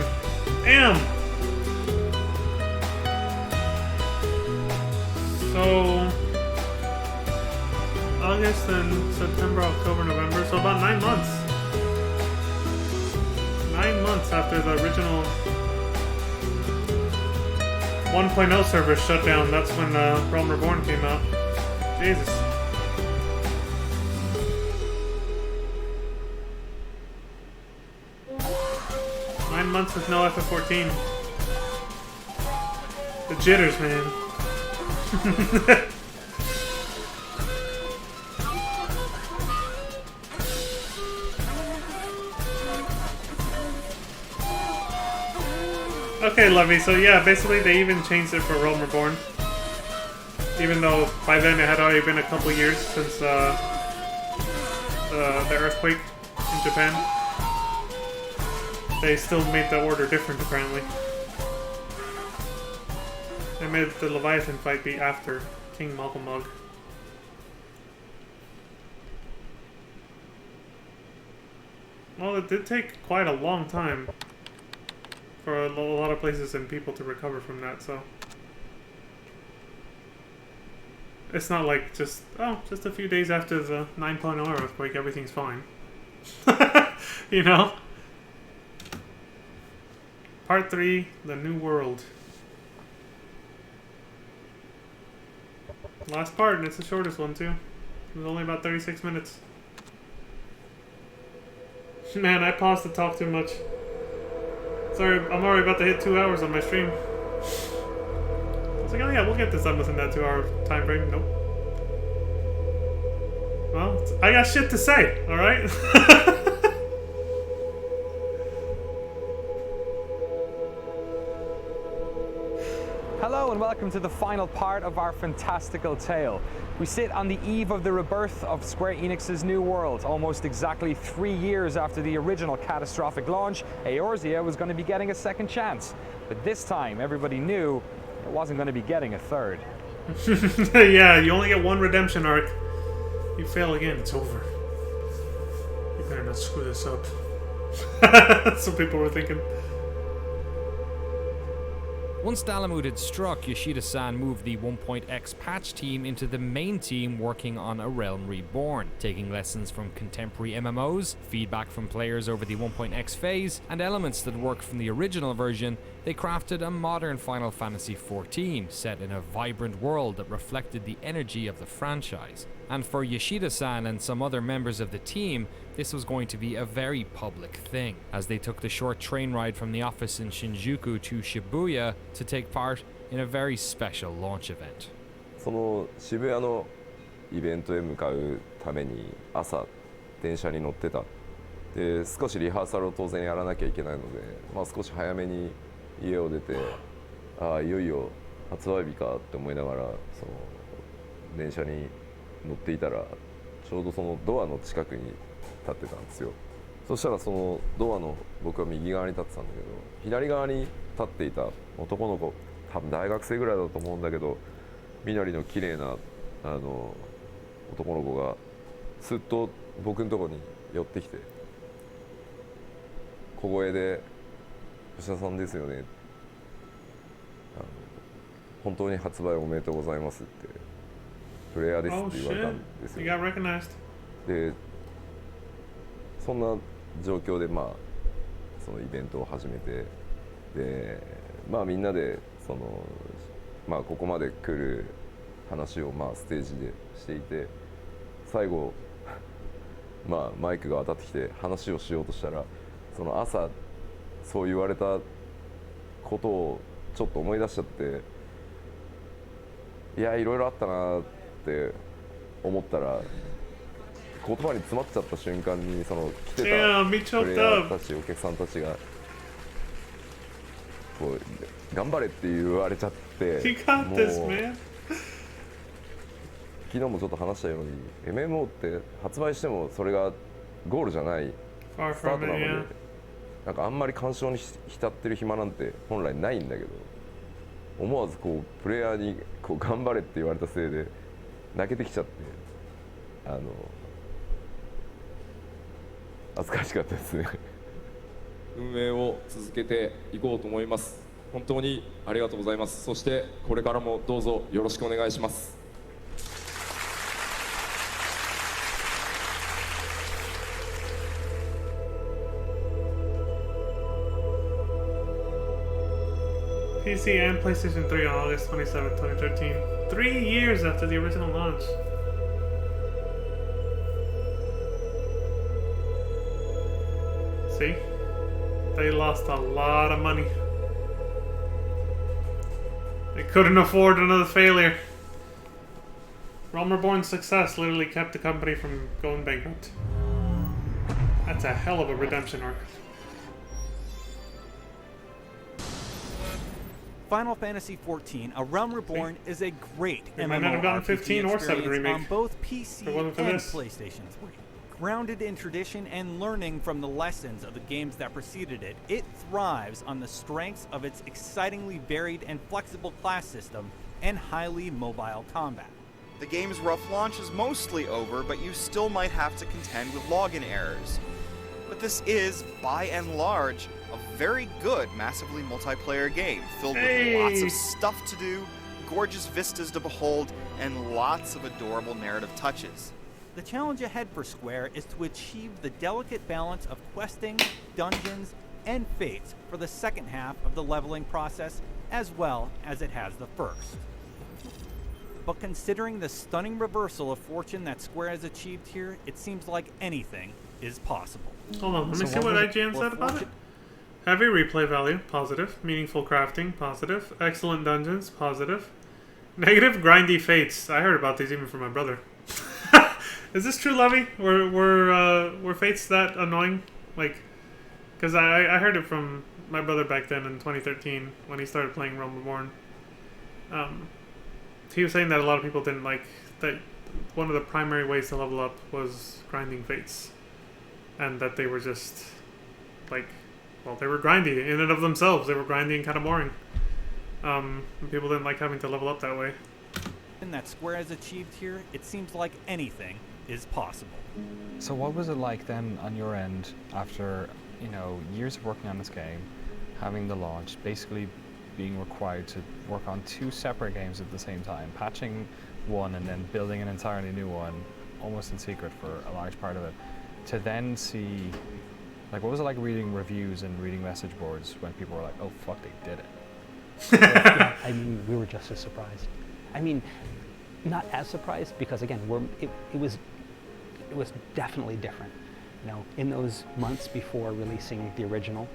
Damn! So, August and September, October, November, so about 9 months. 9 months after the original 1.0 server shut down, that's when Realm Reborn came out. Jesus. Months with no FF14. The jitters, man. Okay, Lovey, so yeah, basically they even changed it for Realm Reborn. Even though by then it had already been a couple years since the earthquake in Japan. They still made the order different, apparently. They made the Leviathan fight be after King Malcolmog. Well, it did take quite a long time for a lot of places and people to recover from that, so... It's not like just a few days after the 9.0 earthquake, everything's fine. You know? Part 3, The New World. Last part, and it's the shortest one too. It was only about 36 minutes. Man, I paused to talk too much. Sorry, I'm already about to hit 2 hours on my stream. I was like, oh yeah, we'll get this done within that 2 hour time frame. Nope. Well, I got shit to say, alright? welcome to the final part of our fantastical tale. We sit on the eve of the rebirth of Square Enix's New World. Almost exactly 3 years after the original catastrophic launch, Eorzea was going to be getting a second chance. But this time, everybody knew it wasn't going to be getting a third. Yeah, you only get one redemption arc. You fail again, it's over. You better not screw this up. Some people were thinking. Once Dalamud had struck, Yoshida-san moved the 1.x patch team into the main team working on A Realm Reborn, taking lessons from contemporary MMOs, feedback from players over the 1.x phase, and elements that worked from the original version. They crafted a modern Final Fantasy XIV set in a vibrant world that reflected the energy of the franchise. And for Yoshida-san and some other members of the team, this was going to be a very public thing, as they took the short train ride from the office in Shinjuku to Shibuya to take part in a very special launch event. その渋谷のイベントへ向かうために朝電車に乗ってた。で、少しリハーサルを当然やらなきゃいけないので、まあ少し早めに家を出て、ああいよいよ発売日かって思いながらその電車に乗っていたらちょうどそのドアの近くに立ってたんですよ。そしたらそのドアの僕は右側に立ってたんだけど、左側に立っていた男の子、多分大学生ぐらいだと思うんだけど、緑の綺麗な男の子がすっと僕のところに寄ってきて、小声で「吉田さんですよね」本当に発売おめでとうございますってプレイヤーですって言われたんですよ。でそんな状況でまあそのイベントを始めて、でまあみんなでそのまあここまで来る話をまあステージでしていて、最後まあマイクが当たってきて話をしようとしたら、その朝そう言われたことをちょっと思い出しちゃって、いやいろいろあったなって思ったら、言葉に詰まっちゃった瞬間にその来てたプレイヤーたち、お客さんたちがこう頑張れって言われちゃって、もう昨日もちょっと話したように MMO って発売してもそれがゴールじゃないスタートなので、なんかあんまり感傷に浸ってる暇なんて本来ないんだけど、思わずこうプレイヤーにこう頑張れって言われたせいで泣けてきちゃって、恥ずかしかったですね。運営を続けていこうと思います。本当にありがとうございます。そしてこれからもどうぞよろしくお願いします。PC and PlayStation 3 on August 27, 2013. 3 years after the original launch. See? They lost a lot of money. They couldn't afford another failure. Realm Reborn's success literally kept the company from going bankrupt. That's a hell of a redemption arc. Final Fantasy XIV: A Realm Reborn is a great MMORPG experience on both PC and PlayStation 3. Grounded in tradition and learning from the lessons of the games that preceded it, it thrives on the strengths of its excitingly varied and flexible class system and highly mobile combat. The game's rough launch is mostly over, but you still might have to contend with login errors. But this is, by and large, a very good, massively multiplayer game, filled with lots of stuff to do, gorgeous vistas to behold, and lots of adorable narrative touches. The challenge ahead for Square is to achieve the delicate balance of questing, dungeons, and fates for the second half of the leveling process, as well as it has the first. But considering the stunning reversal of fortune that Square has achieved here, it seems like anything is possible. Hold on, let me see what IGN said about it. Heavy replay value, positive. Meaningful crafting, positive. Excellent dungeons, positive. Negative grindy fates. I heard about these even from my brother. Is this true, Lovey? Were fates that annoying? Like, because I heard it from my brother back then in 2013 when he started playing Realm Reborn. he was saying that a lot of people didn't like that. One of the primary ways to level up was grinding fates, and that they were just like, well, they were grindy in and of themselves. They were grindy and kind of boring. And people didn't like having to level up that way. And that Square has achieved here, it seems like anything is possible. So what was it like then on your end after, you know, years of working on this game, having the launch, basically being required to work on 2 separate games at the same time, patching one and then building an entirely new one, almost in secret for a large part of it, to then see, like, what was it like reading reviews and reading message boards when people were like, oh fuck, they did it? Yeah, I mean, we were just as surprised. I mean, not as surprised because again, it was definitely different. You know, in those months before releasing the original,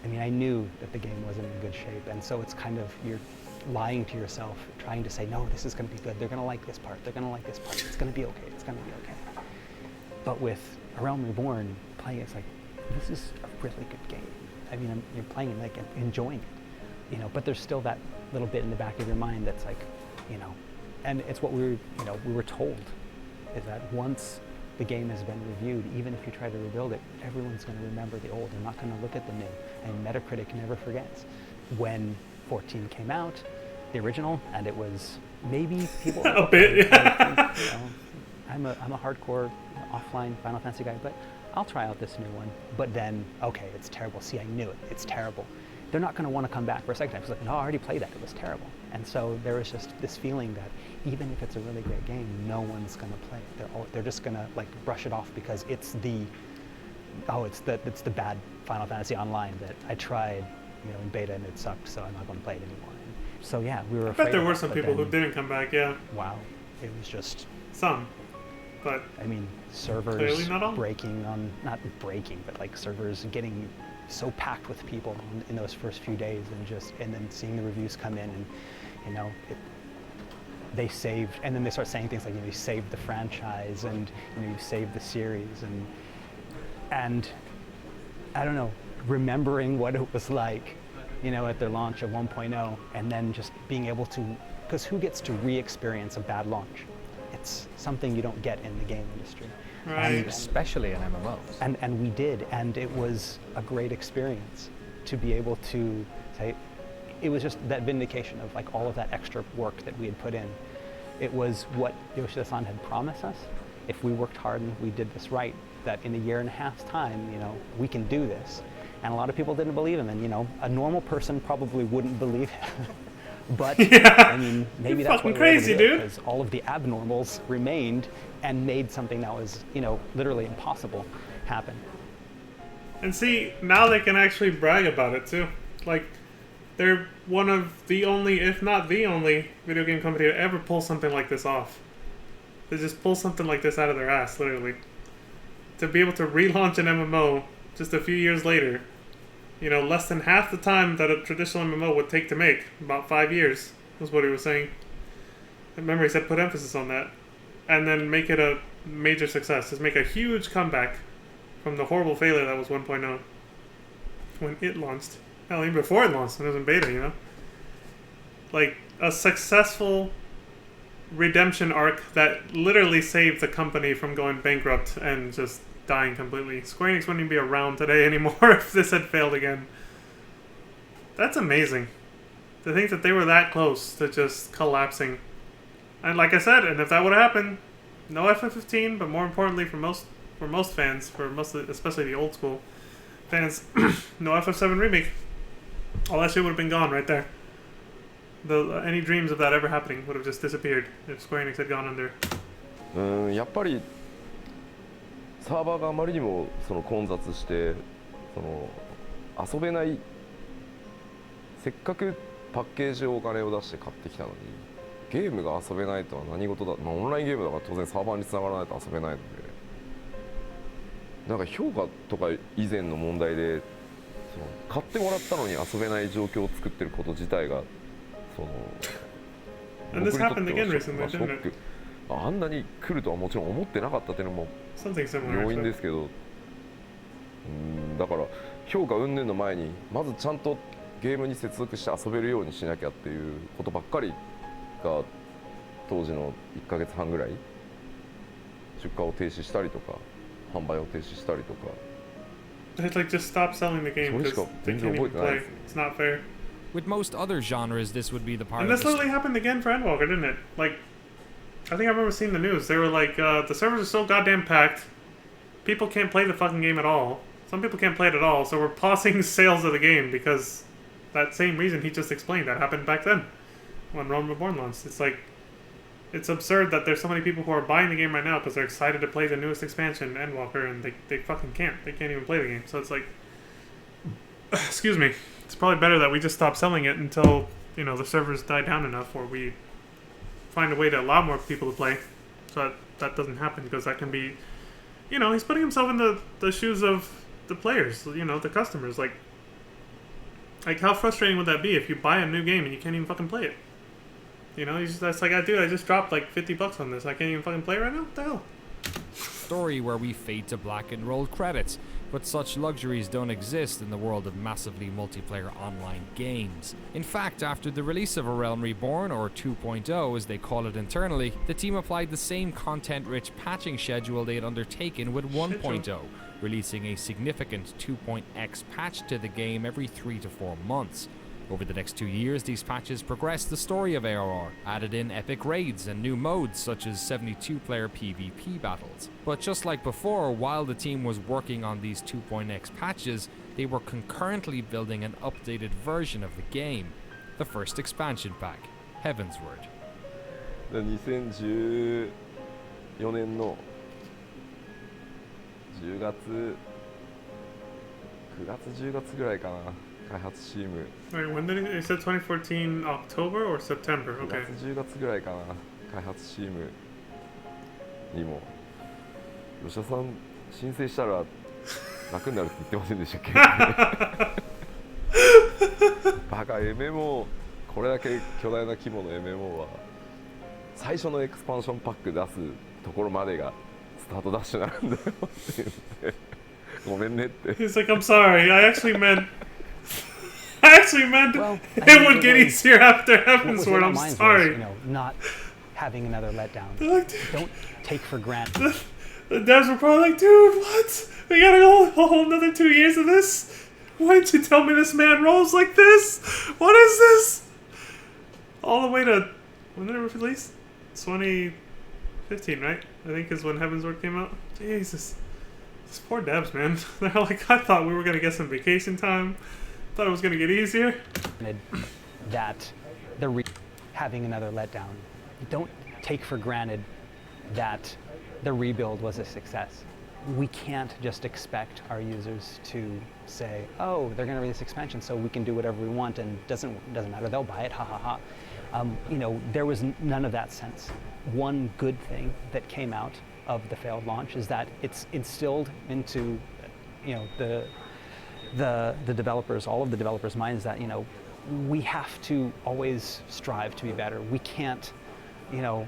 I mean, I knew that the game wasn't in good shape, and so it's kind of, you're lying to yourself, trying to say, no, this is going to be good. They're going to like this part. They're going to like this part. It's going to be okay. It's going to be okay. But with A Realm Reborn, playing, it's like, this is a really good game. I mean, you're playing it, like, enjoying it, you know. But there's still that little bit in the back of your mind that's like, you know, and it's what we were told, is that once the game has been reviewed, even if you try to rebuild it, everyone's going to remember the old. They're not going to look at the new. And Metacritic never forgets. When 14 came out, the original, and it was maybe people a bit. Yeah. You know, I'm a hardcore offline Final Fantasy guy, but I'll try out this new one. But then, okay, it's terrible. See, I knew it. It's terrible. They're not going to want to come back for a second time. It's like, no, I already played that. It was terrible. And so there was just this feeling that even if it's a really great game, no one's going to play it. They're just going to like brush it off because it's the bad Final Fantasy Online that I tried, you know, in beta and it sucked, so I'm not going to play it anymore. And so yeah, we were afraid. I bet there were some people who didn't come back. Yeah. Wow, it was just some, but I mean, servers breaking on, not breaking, but like servers getting so packed with people in those first few days, and then seeing the reviews come in, and you know, they saved, and then they start saying things like, you know, you saved the franchise, and you know, you saved the series, and I don't know, remembering what it was like, you know, at their launch of 1.0, and then just being able to, because who gets to re-experience a bad launch? It's something you don't get in the game industry. Right. And, especially in MMOs. And we did, and it was a great experience to be able to say, it was just that vindication of like all of that extra work that we had put in. It was what Yoshida-san had promised us. If we worked hard and we did this right, that in a year and a half's time, you know, we can do this. And a lot of people didn't believe him, and you know, a normal person probably wouldn't believe him. But yeah, I mean, maybe that's what crazy, dude. Because all of the abnormals remained and made something that was, you know, literally impossible happen. And see, now they can actually brag about it too. Like, they're one of the only, if not the only, video game company to ever pull something like this off. They just pull something like this out of their ass, literally. To be able to relaunch an MMO just a few years later, you know, less than half the time that a traditional MMO would take to make, about 5 years, was what he was saying. I remember he said put emphasis on that. And then make it a major success. Just make a huge comeback from the horrible failure that was 1.0 when it launched. Hell, even before it launched, when it was in beta, you know? Like, a successful redemption arc that literally saved the company from going bankrupt and just dying completely. Square Enix wouldn't even be around today anymore if this had failed again. That's amazing. To think that they were that close to just collapsing. And like I said, and if that would have happened, no FF15, but more importantly for most fans, especially the old school fans, no FF7 remake. All that shit would have been gone right there. Any dreams of that ever happening would have just disappeared if Square Enix had gone under. やっぱりサーバーがあまりにもその混雑してその遊べない、せっかくパッケージをお金を出して買ってきたのにゲームが遊べないとは何事だ、まあ、オンラインゲームだから当然サーバーに繋がらないと遊べないので、なんか評価とか以前の問題でその買ってもらったのに遊べない状況を作ってること自体がその僕にとってはショック。あんなに来るとはもちろん思ってなかったっていうのも要因ですけど、だから評価云々の前にまずちゃんとゲームに接続して遊べるようにしなきゃっていうことばっかりが当時の1ヶ月半ぐらい出荷を停止したりとか販売を停止したりとか It's like just stop selling the game because they can't even play. It's not fair. With most other genres, this would be the part And of this the literally happened again for Endwalker, didn't it? Like, I think I remember seeing the news. They were like, the servers are so goddamn packed. People can't play the fucking game at all. Some people can't play it at all, so we're pausing sales of the game because that same reason he just explained that happened back then when Realm Reborn launched. It's like, it's absurd that there's so many people who are buying the game right now because they're excited to play the newest expansion, Endwalker, and they fucking can't. They can't even play the game. So it's like, excuse me. It's probably better that we just stop selling it until, you know, the servers die down enough or we find a way to allow more people to play. So that doesn't happen because that can be, you know, he's putting himself in the shoes of the players, you know, the customers. Like how frustrating would that be if you buy a new game and you can't even fucking play it? You know, that's like, dude, I just dropped like $50 on this. I can't even fucking play right now? What the hell? story where we fade to black and roll credits, but such luxuries don't exist in the world of massively multiplayer online games. In fact, after the release of A Realm Reborn, or 2.0 as they call it internally, the team applied the same content-rich patching schedule they had undertaken with 1.0, releasing a significant 2.x patch to the game every 3 to 4 months. Over the next 2 years, these patches progressed the story of ARR, added in epic raids and new modes such as 72-player PvP battles. But just like before, while the team was working on these 2.x patches, they were concurrently building an updated version of the game, the first expansion pack, Heavensward. 2014年の10月9月10月ぐらいかな開発チーム Wait, when did it said 2014 October or September? Okay. 9月10月ぐらいかな開発チームにも吉田さん申請したら楽になるって言ってませんでしたっけバカ MMO これだけ巨大な規模の MMO は最初のエクスパンションパック出すところまでがスタートダッシュなんだよって言ってごめんねって He's like, I'm sorry, I actually meant well, it would get easier after Heavensward. I'm sorry. Was, you know, not having another letdown. Don't take for granted. The devs were probably like, dude, what? We gotta go a whole another 2 years of this? Why didn't you tell me this man rolls like this? What is this? All the way to, when did it release? 2015, right? I think is when Heavensward came out. Jesus. These poor devs, man. They're like, I thought we were gonna get some vacation time. Thought it was going to get easier. That having another letdown. Don't take for granted that the rebuild was a success. We can't just expect our users to say, "Oh, they're going to release expansion, so we can do whatever we want, and doesn't matter. They'll buy it. Ha ha ha." You know, there was none of that sense. One good thing that came out of the failed launch is that it's instilled into, you know, the developers, all of the developers' minds that, you know, we have to always strive to be better. We can't, you know,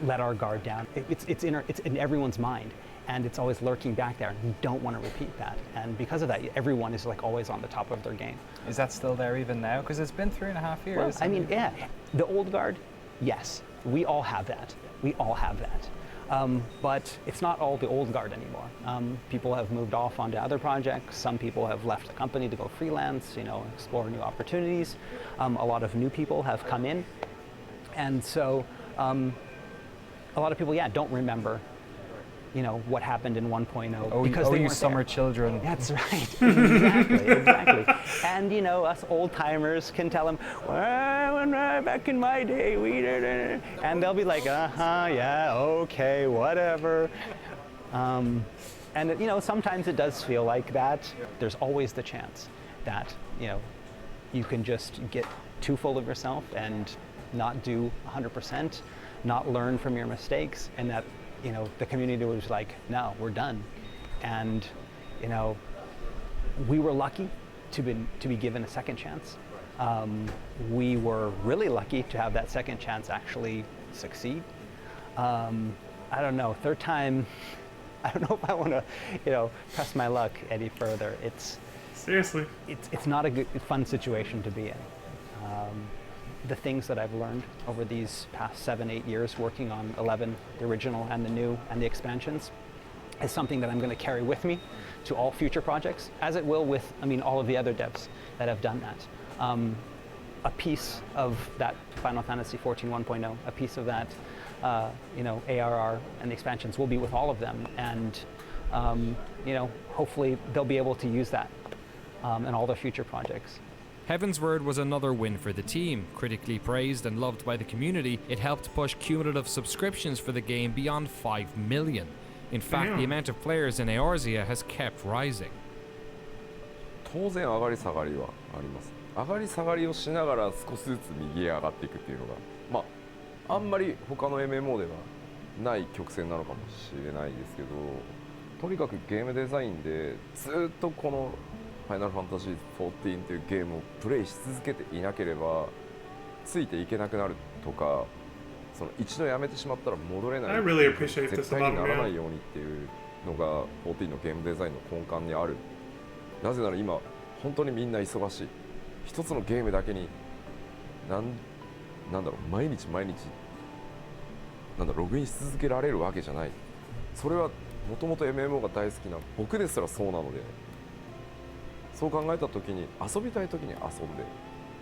let our guard down. It's in everyone's mind, and it's always lurking back there. We don't want to repeat that, and because of that, everyone is like always on the top of their game. Is that still there even now? Because it's been 3.5 years. Well, I mean, yeah, the old guard, yes, we all have that. We all have that. But it's not all the old guard anymore. People have moved off onto other projects. Some people have left the company to go freelance, you know, explore new opportunities. A lot of new people have come in. And so a lot of people, yeah, don't remember, you know, what happened in 1.0 because they you weren't summer there. Children. That's right. Exactly. And, you know, us old timers can tell them, well, back in my day, we did it. And they'll be like, yeah, okay, whatever. And, you know, sometimes it does feel like that. There's always the chance that, you know, you can just get too full of yourself and not do 100%, not learn from your mistakes, and that, you know, the community was like, no, we're done. And, you know, we were lucky to be given a second chance. We were really lucky to have that second chance actually succeed. I don't know, third time, I don't know if I want to, you know, press my luck any further. It's Seriously. It's not a good, fun situation to be in. The things that I've learned over these past 7-8 years working on 11, the original and the new and the expansions, is something that I'm going to carry with me to all future projects, as it will with, all of the other devs that have done that. A piece of that Final Fantasy XIV 1.0, a piece of that, ARR and the expansions will be with all of them, and hopefully they'll be able to use that in all their future projects. Heavensward was another win for the team. Critically praised and loved by the community, it helped push cumulative subscriptions for the game beyond 5 million. In fact, the amount of players in Eorzea has kept rising. 当然上がり下がりはあります。上がり下がりをしながら少しずつ右へ上がっていくっていうのが、あんまり他の MMO ではない曲線なのかもしれないですけど、とにかくゲームデザインでずっとこのファイナルファンタジー14というゲームをプレイし続けていなければついていけなくなるとか、その一度やめてしまったら戻れない、絶対にならないようにっていうのが14のゲームデザインの根幹にある。なぜなら今本当にみんな忙しい。一つのゲームだけになんだろう、毎日ログインし続けられるわけじゃない。それはもともと MMO が大好きな僕ですらそうなので、そう考えた時に遊びたい時に遊んで、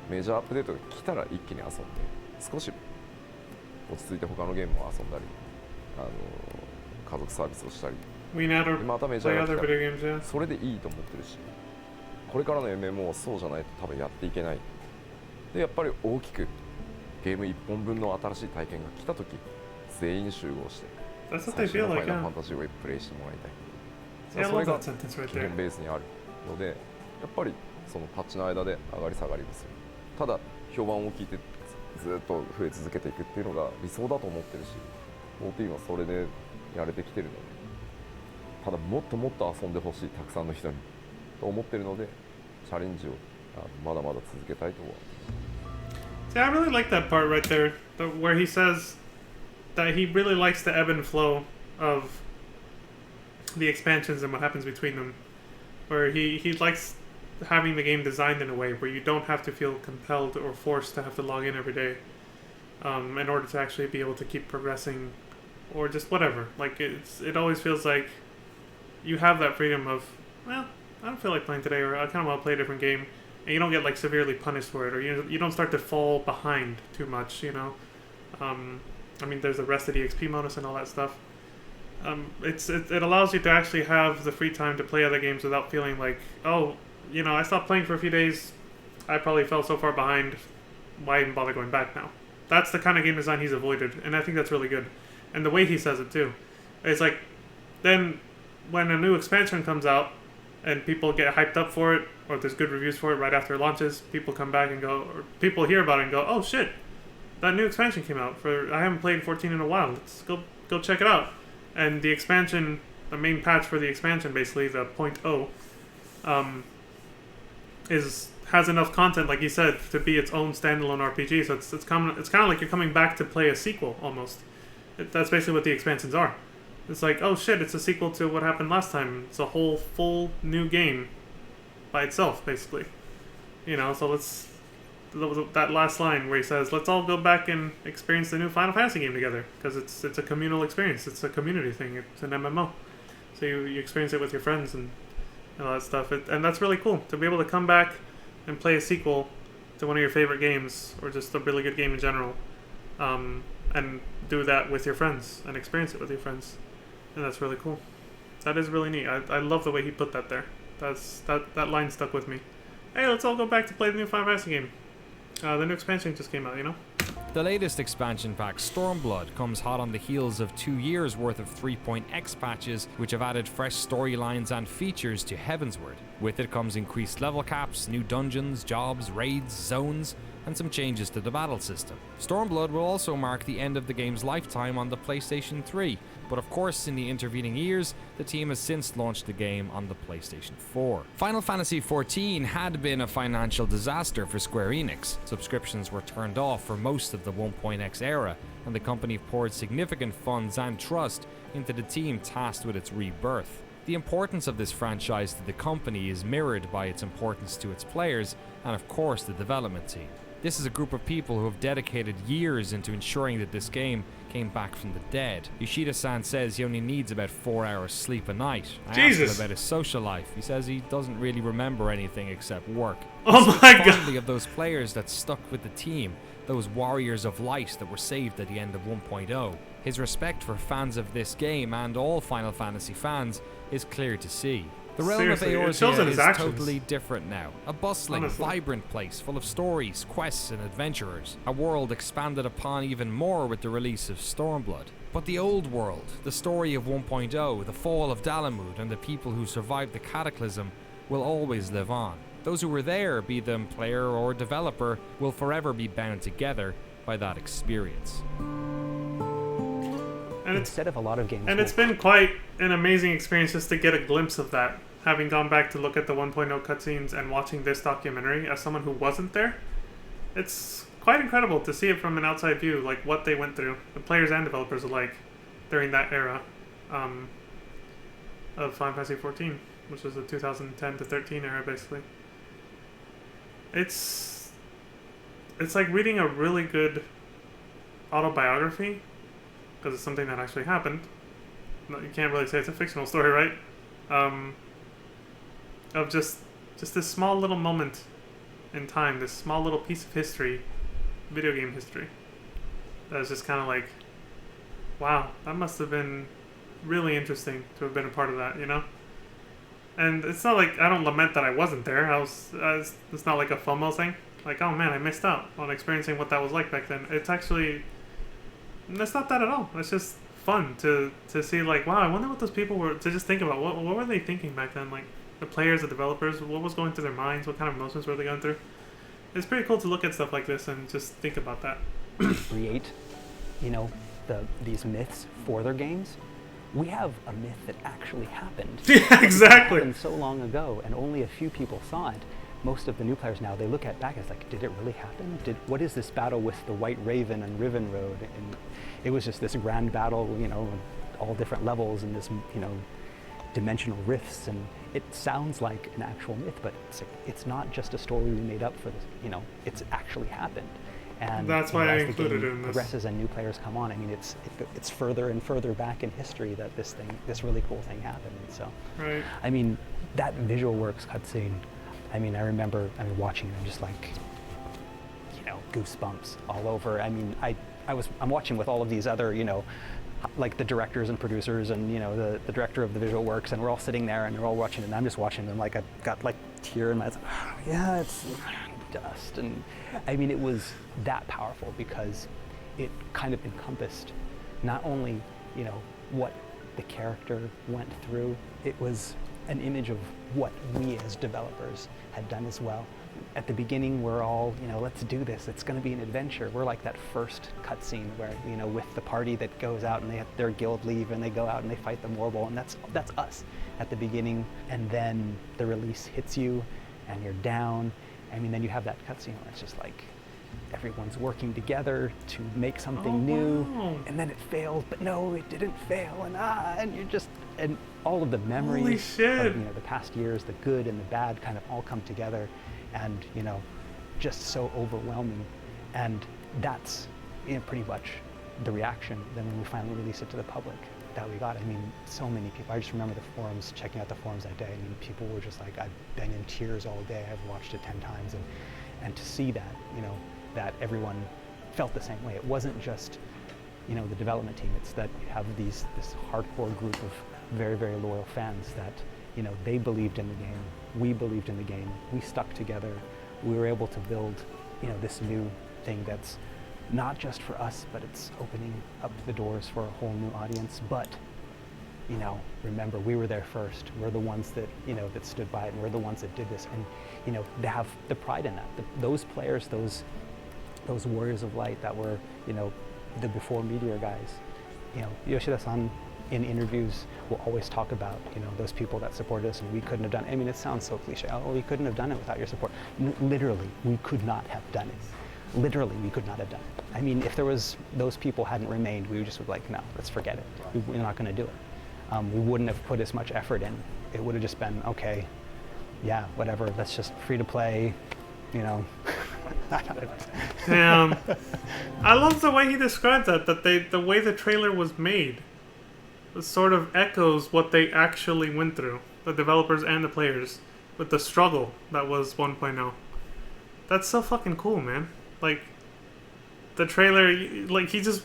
メジャーアップデートが来たら一気に遊んで、少し落ち着いて他のゲームを遊んだり、家族サービスをしたり、またメジャーが来たらそれでいいと思ってるし、これからの MMO はそうじゃないと多分やっていけない。でやっぱり大きくゲーム1本分の新しい体験が来た時、全員集合して最初のファイナルファンタジーをプレイしてもらいたい。それが基本ベースにあるので、やっぱりそのパッチの間で上がり下がりをする。ただ評判を聞いてずっと増え続けていくっていうのが理想だと思ってるし、14はそれでやれてきてるので、ただもっともっと遊んでほしい、たくさんの人にと思ってるので、チャレンジをまだまだ続けたいと思う。See, I really like that part right there, where he says that he really likes the ebb and flow of the expansions and what happens between them. Where he likes having the game designed in a way where you don't have to feel compelled or forced to have to log in every day in order to actually be able to keep progressing or just whatever. Like it always feels like you have that freedom of, well, I don't feel like playing today, or I kind of want to play a different game, and you don't get like severely punished for it, or you don't start to fall behind too much, you know. There's the rest of the XP bonus and all that stuff. It allows you to actually have the free time to play other games without feeling like, oh, I stopped playing for a few days, I probably fell so far behind, why even bother going back now? That's the kind of game design he's avoided, and I think that's really good. And the way he says it too. It's like, then when a new expansion comes out, and people get hyped up for it, or there's good reviews for it right after it launches, people come back and go, or people hear about it and go, oh shit, that new expansion came out, I haven't played 14 in a while, let's go check it out. And the expansion, the main patch for the expansion, basically, the 0.0, has enough content, like you said, to be its own standalone RPG, so it's kind of like you're coming back to play a sequel, almost. That's basically what the expansions are. It's like, oh shit, it's a sequel to what happened last time. It's a whole full new game by itself, basically. So that last line where he says, let's all go back and experience the new Final Fantasy game together, because it's a communal experience. It's a community thing. It's an MMO. So you experience it with your friends and all that stuff. And that's really cool, to be able to come back and play a sequel to one of your favorite games, or just a really good game in general, and do that with your friends and experience it with your friends. And that's really cool. That is really neat. I love the way he put that there. That line stuck with me. Hey, let's all go back to play the new Final Fantasy game. The new expansion just came out, The latest expansion pack, Stormblood, comes hot on the heels of 2 years worth of 3.x patches, which have added fresh storylines and features to Heavensward. With it comes increased level caps, new dungeons, jobs, raids, zones, and some changes to the battle system. Stormblood will also mark the end of the game's lifetime on the PlayStation 3, but of course in the intervening years, the team has since launched the game on the PlayStation 4. Final Fantasy XIV had been a financial disaster for Square Enix. Subscriptions were turned off for most of the 1.x era, and the company poured significant funds and trust into the team tasked with its rebirth. The importance of this franchise to the company is mirrored by its importance to its players and of course the development team. This is a group of people who have dedicated years into ensuring that this game came back from the dead. Yoshida-san says he only needs about 4 hours sleep a night. I asked him about his social life. He says he doesn't really remember anything except work. Oh my god! Fondly of those players that stuck with the team, those warriors of light that were saved at the end of 1.0. His respect for fans of this game and all Final Fantasy fans is clear to see. The realm of Eorzea is totally different now. A bustling, vibrant place full of stories, quests and adventurers. A world expanded upon even more with the release of Stormblood. But the old world, the story of 1.0, the fall of Dalamud and the people who survived the Cataclysm will always live on. Those who were there, be them player or developer, will forever be bound together by that experience. And instead of a lot of games, and it's been quite an amazing experience just to get a glimpse of that. Having gone back to look at the 1.0 cutscenes and watching this documentary as someone who wasn't there, it's quite incredible to see it from an outside view, like what they went through, the players and developers alike, during that era of Final Fantasy XIV, which was the 2010 to 13 era, basically. It's like reading a really good autobiography, because it's something that actually happened. You can't really say it's a fictional story, right? Of just this small little moment in time, this small little piece of history, video game history, that was just kind of like, wow, that must have been really interesting to have been a part of that, you know? And it's not like I don't lament that I wasn't there. It's not like a FOMO thing. Like, oh man, I missed out on experiencing what that was like back then. It's not that at all. It's just fun to see, like, wow, I wonder what those people were, to just think about. What were they thinking back then? Like, the players, the developers, what was going through their minds? What kind of emotions were they going through? It's pretty cool to look at stuff like this and just think about that. Create, these myths for their games. We have a myth that actually happened. Yeah, exactly. It happened so long ago, and only a few people saw it. Most of the new players now, they look at back and it's like, did it really happen? What is this battle with the White Raven and Riven Road? And it was just this grand battle, all different levels and this, dimensional rifts, and it sounds like an actual myth, but it's not just a story we made up for this, it's actually happened. And that's why I included it in this. Progresses and new players come on. I mean, it's further and further back in history that this really cool thing happened. So, right. I mean, that Visual Works cutscene. I mean, I remember watching it and just like, goosebumps all over. I mean, I'm watching with all of these other, like the directors and producers and the director of the Visual Works, and we're all sitting there and they're all watching it, and I'm just watching them like I've got like tear in my eyes. Yeah, it's dust. And I mean, it was that powerful because it kind of encompassed not only what the character went through, it was an image of what we as developers had done as well. At the beginning, we're all, let's do this. It's going to be an adventure. We're like that first cutscene where, with the party that goes out and they have their guild leave and they go out and they fight the Morbol, and that's us at the beginning. And then the release hits you and you're down. I mean, then you have that cutscene where it's just like everyone's working together to make something new, and then it failed, but no, it didn't fail, and you're just, and all of the memories of the past years, the good and the bad, kind of all come together, and just so overwhelming. And that's pretty much the reaction then when we finally released it to the public that we got. I mean, so many people. I just remember the forums, checking out the forums that day. I mean, people were just like, I've been in tears all day. I've watched it 10 times, and to see that, that everyone felt the same way. It wasn't just, the development team. It's that you have this hardcore group of very, very loyal fans that, they believed in the game. We believed in the game. We stuck together. We were able to build, this new thing that's not just for us, but it's opening up the doors for a whole new audience. But, remember, we were there first. We're the ones that, that stood by it, and we're the ones that did this. And, they have the pride in that. Those players, those warriors of light that were, the before Meteor guys, Yoshida-san in interviews will always talk about, those people that supported us, and we couldn't have done it. I mean, it sounds so cliche. Oh, we couldn't have done it without your support. Literally, we could not have done it. Literally, we could not have done it. I mean, if those people hadn't remained, we just would like, no, let's forget it. We're not going to do it. we wouldn't have put as much effort in. It would have just been, okay, yeah, whatever, that's just free to play, you know. Damn. I love the way he described that the way the trailer was made sort of echoes what they actually went through, the developers and the players, with the struggle that was 1.0. That's so fucking cool, man. Like, the trailer, like, he just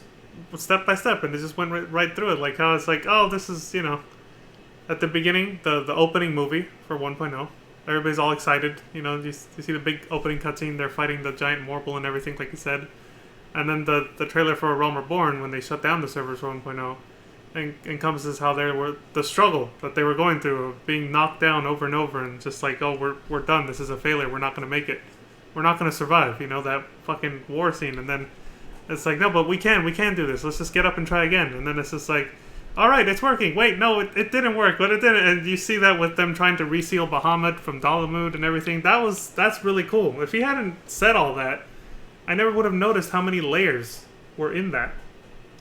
step by step, and it just went right through it. Like, how it's like, oh, this is, you know, at the beginning, the opening movie for 1.0, everybody's all excited. You know, you see the big opening cutscene, they're fighting the giant Morphle and everything, like you said. And then the trailer for Realm Reborn, when they shut down the servers for 1.0, encompasses how they were, the struggle that they were going through of being knocked down over and over, and just like, oh, we're done, this is a failure, we're not going to make it, we're not going to survive, you know, that fucking war scene. And then it's like, no, but we can do this, let's just get up and try again. And then it's just like, alright, it's working, wait, no, it didn't work, but it didn't. And you see that with them trying to reseal Bahamut from Dalamud and everything. That's really cool. If he hadn't said all that, I never would have noticed how many layers were in that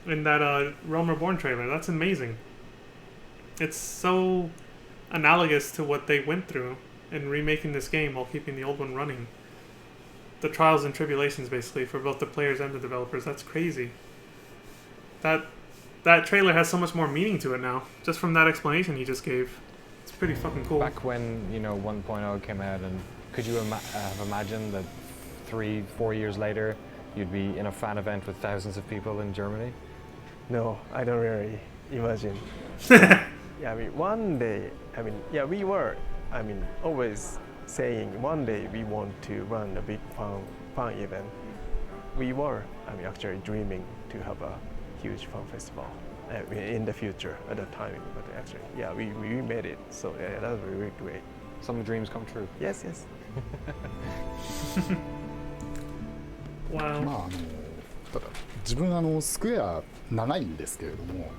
Realm Reborn trailer. That's amazing. It's so analogous to what they went through in remaking this game while keeping the old one running. The trials and tribulations, basically, for both the players and the developers. That's crazy. That trailer has so much more meaning to it now, just from that explanation he just gave. It's pretty fucking cool. Back when, you know, 1.0 came out, and could you have imagined that 3-4 years later you'd be in a fan event with thousands of people in Germany? No, I don't really imagine. Yeah, I mean, one day, I mean, yeah, we were, I mean, always saying one day we want to run a big fan event. We were, I mean, actually dreaming to have a huge fan festival in the future at that time. But actually, yeah, we made it. So yeah, that was really great. Some dreams come true. Yes, yes. まあただ自分スクエア長いんですけれども、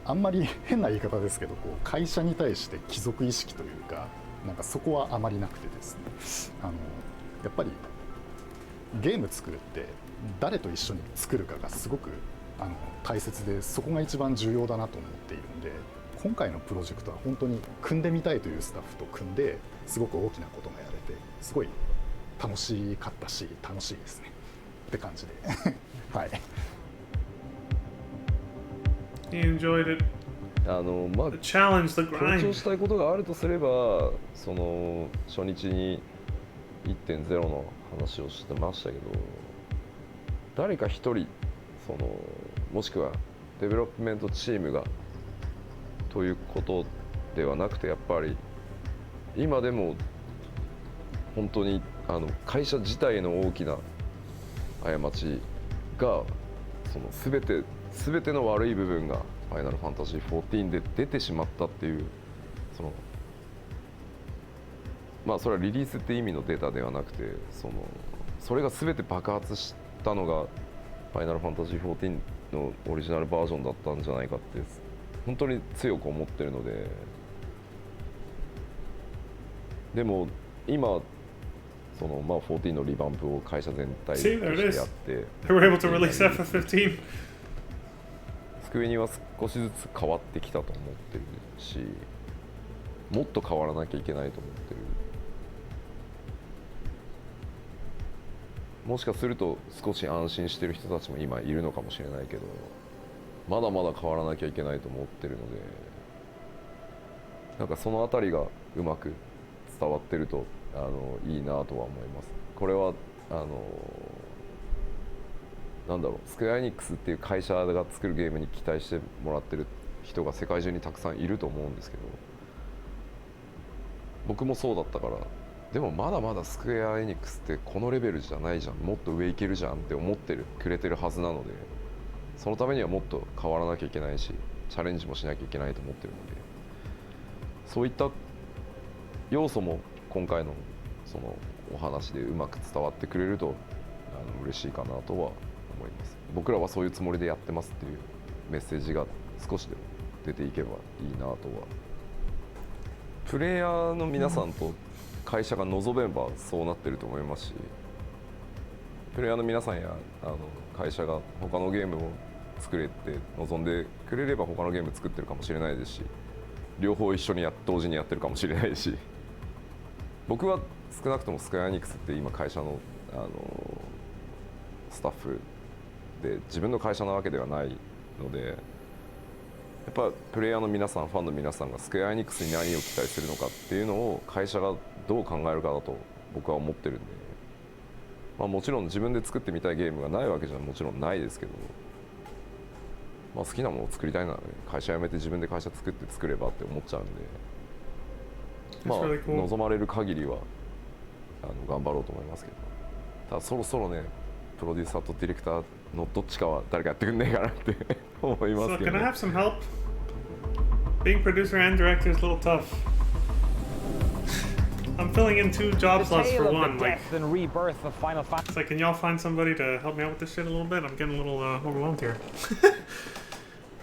あんまり変な言い方ですけど、こう会社に対して帰属意識というか、なんかそこはあまりなくてですね、やっぱりゲーム作るって誰と一緒に作るかがすごく大切で、そこが一番重要だなと思っているので、今回のプロジェクトは本当に組んでみたいというスタッフと組んで、すごく大きなことがやれて、すごい楽しかったし楽しいですねって感じではい。He enjoyed it. まあ The challenge, the 強 grind. 調したいことがあるとすれば、その初日に 1.0 の話をしてましたけど、誰か一人そのもしくはデベロップメントチームがということではなくて、やっぱり今でも本当に会社自体の大きな過ちが、その全ての悪い部分がファイナルファンタジー14で出てしまったっていう、まあそれはリリースって意味のデータではなくて、それが全て爆発したのがファイナルファンタジー14のオリジナルバージョンだったんじゃないかって本当に強く思ってるので、でも今まあ14のリバンプを会社全体としてやって、They were able to release that for 15. スクエニは少しずつ変わってきたと思ってるし、もっと変わらなきゃいけないと思ってる。もしかすると少し安心してる人たちも今いるのかもしれないけど、まだまだ変わらなきゃいけないと思ってるので、なんかそのあたりがうまく伝わってるといいなとは思います。これはなんだろう、スクエアエニックスっていう会社が作るゲームに期待してもらってる人が世界中にたくさんいると思うんですけど、僕もそうだったから、でもまだまだスクエアエニックスってこのレベルじゃないじゃん、もっと上いけるじゃんって思ってくれてるはずなので、そのためにはもっと変わらなきゃいけないし、チャレンジもしなきゃいけないと思ってるので、そういった要素も今回のそのお話でうまく伝わってくれると嬉しいかなとは思います。僕らはそういうつもりでやってますっていうメッセージが少しでも出ていけばいいなとは。プレイヤーの皆さんと会社が望めばそうなってると思いますし、プレイヤーの皆さんや会社が他のゲームを作れって望んでくれれば他のゲーム作ってるかもしれないですし、両方一緒に同時にやってるかもしれないし、僕は少なくともスクエアエニックスって今会社の、スタッフで自分の会社なわけではないので、やっぱプレイヤーの皆さん、ファンの皆さんがスクエアエニックスに何を期待するのかっていうのを会社がどう考えるかだと僕は思ってるんで、まあ、もちろん自分で作ってみたいゲームがないわけじゃもちろんないですけど、まあ、好きなものを作りたいなら、ね、会社辞めて自分で会社作って作ればって思っちゃうんで、まあ、望まれる限りは頑張ろうと思いますけど、ただそろそろねプロデューサーとディレクターのどっちかは誰かやってくんねえかなって思いますけど、ね。So can I have some help? Being producer and director is a little tough. I'm filling in 2 job slots for one. Like, it's like, can y'all find somebody to help me out with this shit a little bit? I'm getting a little overwhelmed here.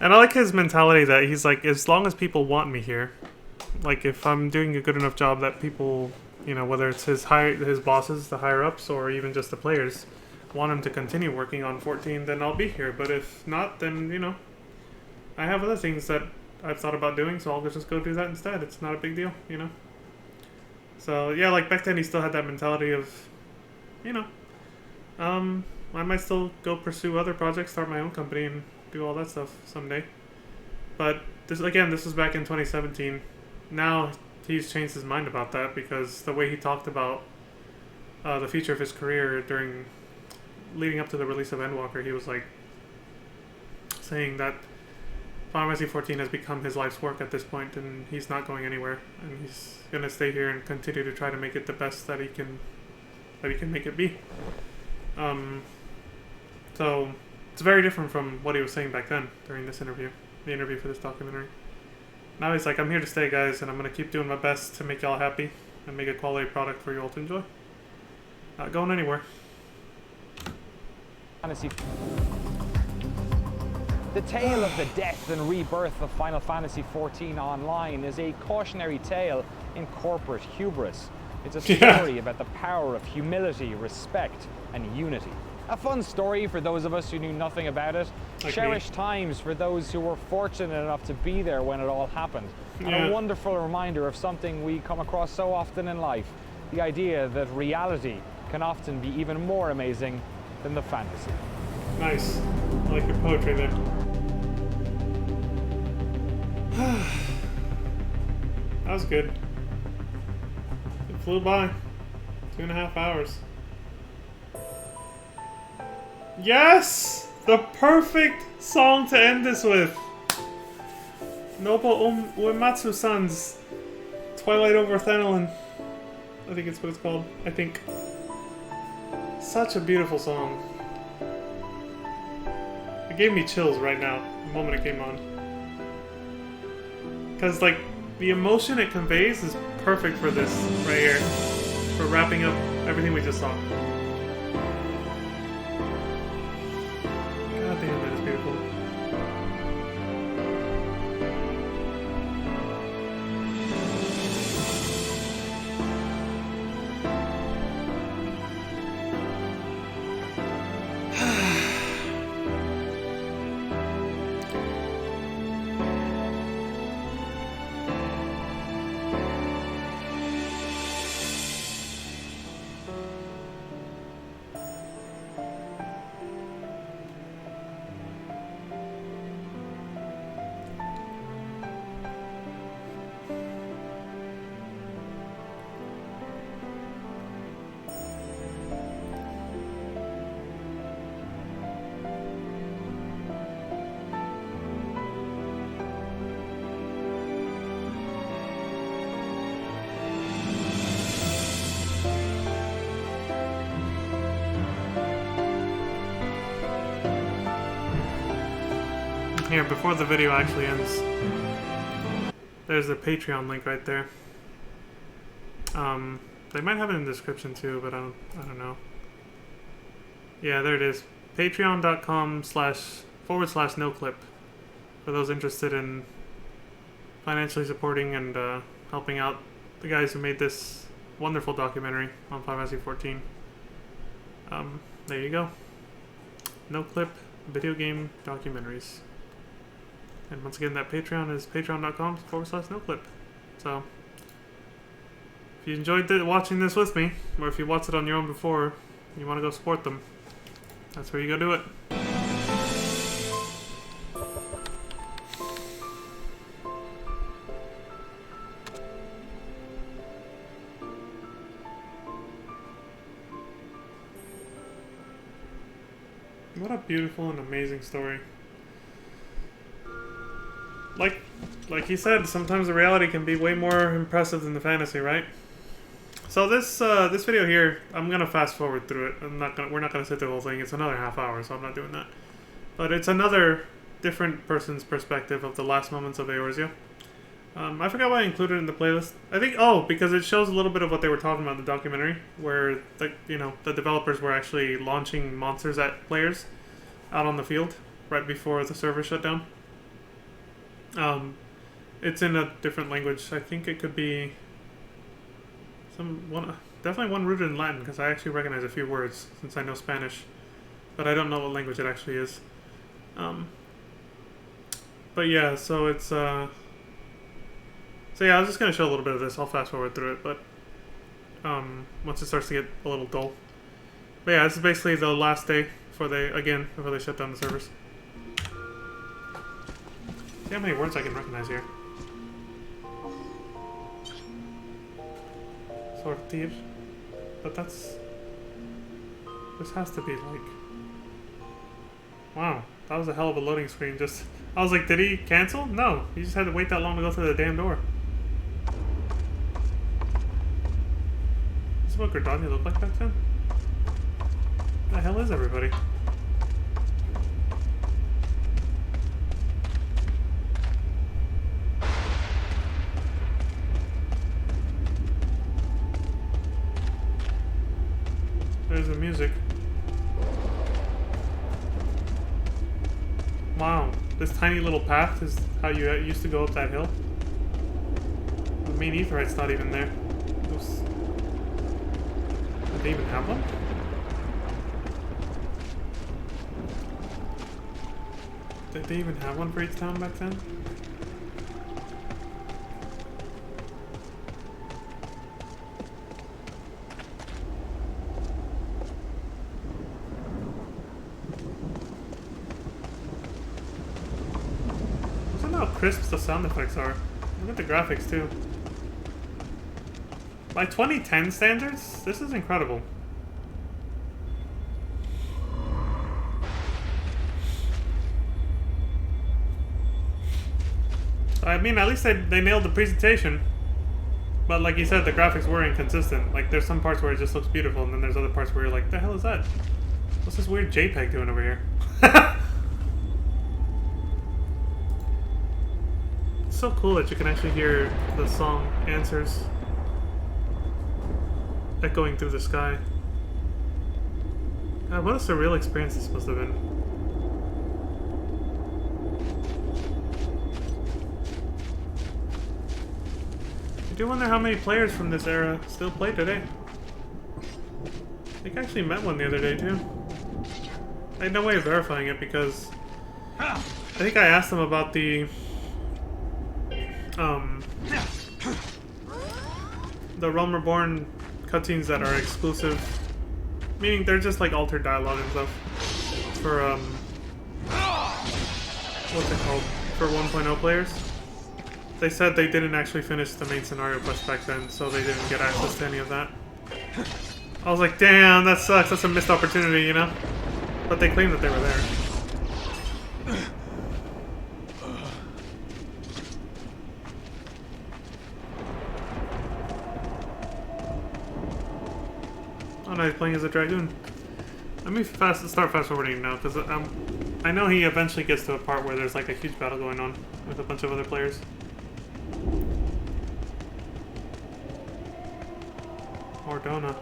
And I like his mentality that he's like, as long as people want me here, like if I'm doing a good enough job that people, you know, whether it's his bosses, the higher ups, or even just the players, want him to continue working on 14, then I'll be here. But if not, then, you know, I have other things that I've thought about doing, so I'll just go do that instead. It's not a big deal, you know. So yeah, like back then he still had that mentality of, you know, I might still go pursue other projects, start my own company and do all that stuff someday. But this was back in 2017. Now he's changed his mind about that because the way he talked about the future of his career leading up to the release of Endwalker, he was like saying that Final Fantasy 14 has become his life's work at this point, and he's not going anywhere, and he's gonna stay here and continue to try to make it the best that he can make it be. So it's very different from what he was saying back then during this interview, the interview for this documentary. Now he's like, I'm here to stay, guys, and I'm gonna keep doing my best to make y'all happy and make a quality product for you all to enjoy. Not going anywhere. The tale of the death and rebirth of Final Fantasy XIV Online is a cautionary tale in corporate hubris. It's a story about the power of humility, respect, and unity. A fun story for those of us who knew nothing about it. Like Cherished times for those who were fortunate enough to be there when it all happened. And a wonderful reminder of something we come across so often in life. The idea that reality can often be even more amazing than the fantasy. Nice. I like your poetry there. That was good. It flew by. 2.5 hours. Yes! The perfect song to end this with! Nobuo Uematsu-san's Twilight Over Thanalan. I think it's what it's called. I think. Such a beautiful song. It gave me chills right now, the moment it came on. Because, like, the emotion it conveys is perfect for this right here. For wrapping up everything we just saw. God damn, that is beautiful. Here, before the video actually ends, there's the Patreon link right there. They might have it in the description too, but I don't know. Yeah, there it is. Patreon.com//noclip for those interested in financially supporting and helping out the guys who made this wonderful documentary on Final Fantasy XIV. There you go. Noclip video game documentaries. And once again, that Patreon is patreon.com/noclip. So, if you enjoyed watching this with me, or if you watched it on your own before, you want to go support them, that's where you go do it. What a beautiful and amazing story. Like he said, sometimes the reality can be way more impressive than the fantasy, right? So this video here, I'm gonna fast forward through it. We're not gonna sit through the whole thing. It's another half hour, so I'm not doing that. But it's another different person's perspective of the last moments of Eorzea. I forgot why I included it in the playlist. I think because it shows a little bit of what they were talking about in the documentary, where the developers were actually launching monsters at players out on the field right before the server shut down. It's in a different language. I think it could be definitely one rooted in Latin, because I actually recognize a few words since I know Spanish, but I don't know what language it actually is. But yeah, so it's so yeah, I was just gonna show a little bit of this. I'll fast forward through it, but once it starts to get a little dull. But yeah, this is basically the last day before they shut down the servers. See how many words I can recognize here. Sortir. But this has to be like... Wow, that was a hell of a loading screen. I was like, did he cancel? No, he just had to wait that long to go through the damn door. This is what Gridania looked like back then? What the hell is everybody? There's the music. Wow, this tiny little path is how you used to go up that hill. The main Aetheryte's not even there. Did they even have one? Did they even have one for each town back then? Crisp the sound effects are. Look at the graphics too. By 2010 standards, this is incredible. I mean, at least they nailed the presentation. But like you said, the graphics were inconsistent. Like there's some parts where it just looks beautiful, and then there's other parts where you're like, the hell is that? What's this weird JPEG doing over here? So cool that you can actually hear the song Answers echoing through the sky. God, what a surreal experience this must have been. I do wonder how many players from this era still play today. I think I actually met one the other day too. I had no way of verifying it because I think I asked them about the Realm Reborn cutscenes that are exclusive, meaning they're just like altered dialogue and stuff for what's it called, for 1.0 players. They said they didn't actually finish the main scenario quest back then, so they didn't get access to any of that. I was like, damn, that sucks, that's a missed opportunity, you know? But they claimed that they were there. Oh no, he's playing as a dragoon. Let me start fast forwarding now, because I know he eventually gets to a part where there's like a huge battle going on with a bunch of other players. Ordona.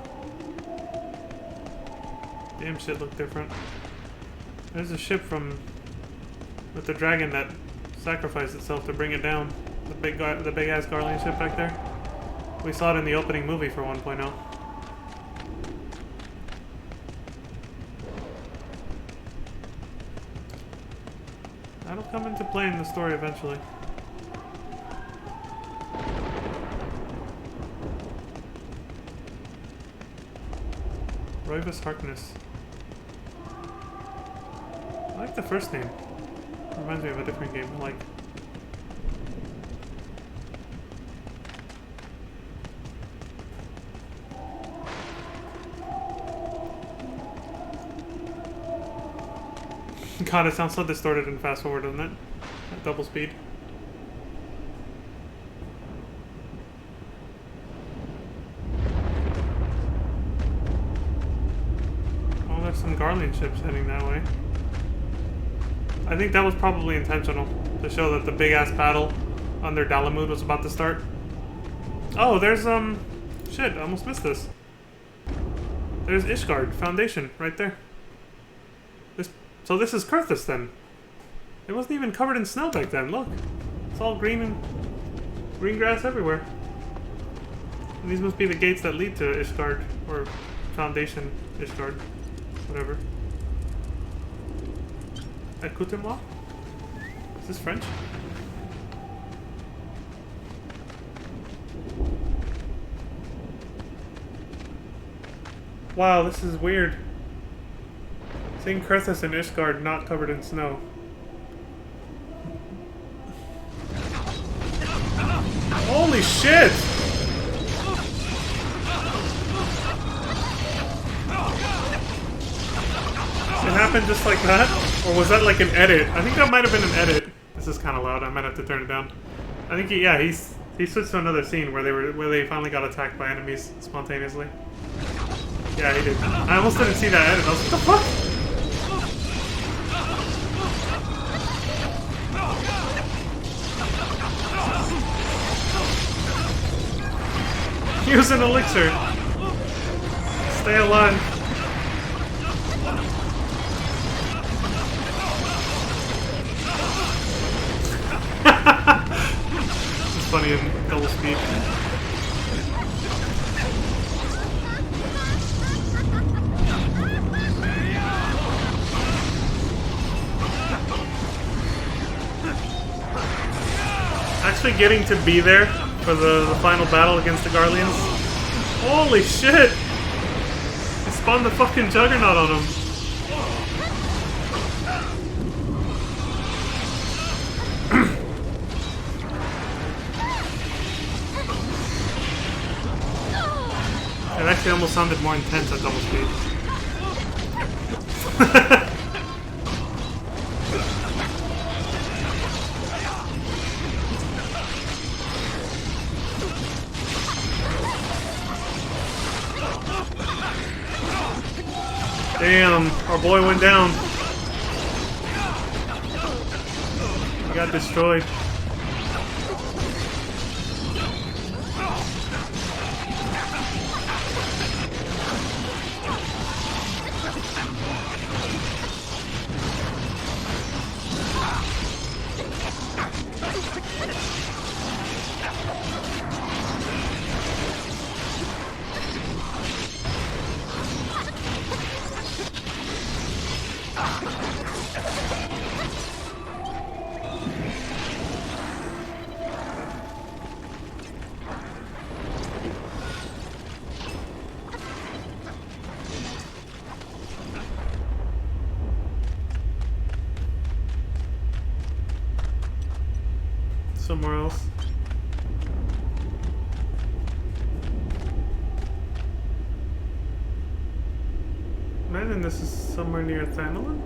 Damn, shit look different. There's a ship with the dragon that sacrificed itself to bring it down. The big ass Garlean ship back there. We saw it in the opening movie for 1.0. That'll come into play in the story eventually. Roivus Harkness. I like the first name. Reminds me of a different game. Like. God, it sounds so distorted and fast forward, doesn't it? At double speed. Oh, there's some Garlean ships heading that way. I think that was probably intentional, to show that the big-ass battle under Dalamud was about to start. Oh, there's, shit, I almost missed this. There's Ishgard Foundation, right there. So this is Kurthus then. It wasn't even covered in snow back then, look. It's all green and green grass everywhere. And these must be the gates that lead to Ishgard, or Foundation Ishgard, whatever. Écoutez-moi? Is this French? Wow, this is weird. Seeing Kurthus and Ishgard not covered in snow. Holy shit! It happened just like that? Or was that like an edit? I think that might have been an edit. This is kind of loud. I might have to turn it down. I think he switched to another scene where they finally got attacked by enemies spontaneously. Yeah, he did. I almost didn't see that edit. I was like, what the fuck? Use an elixir. Stay alive. It's funny in double speed. Actually getting to be there for the final battle against the Garleans. Holy shit! He spawned the fucking Juggernaut on him. It actually almost sounded more intense at double speed. Damn, our boy went down. He got destroyed. Somewhere else. Imagine this is somewhere near Thanalan?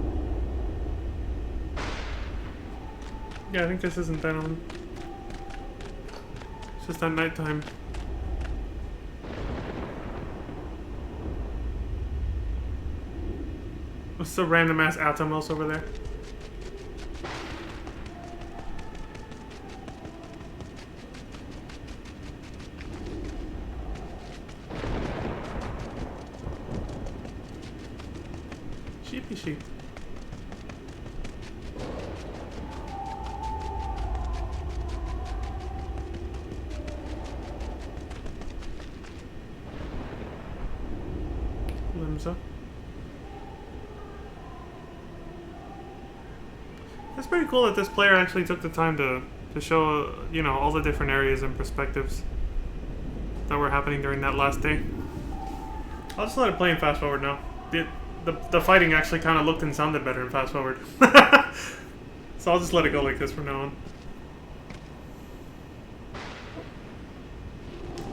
Yeah, I think this isn't Thanalan. It's just at nighttime. What's the random ass Atomos over there? Sheepy sheep. Limsa. It's pretty cool that this player actually took the time to show, you know, all the different areas and perspectives that were happening during that last day. I'll just let it play in fast forward now. The fighting actually kind of looked and sounded better in fast forward. So I'll just let it go like this from now on.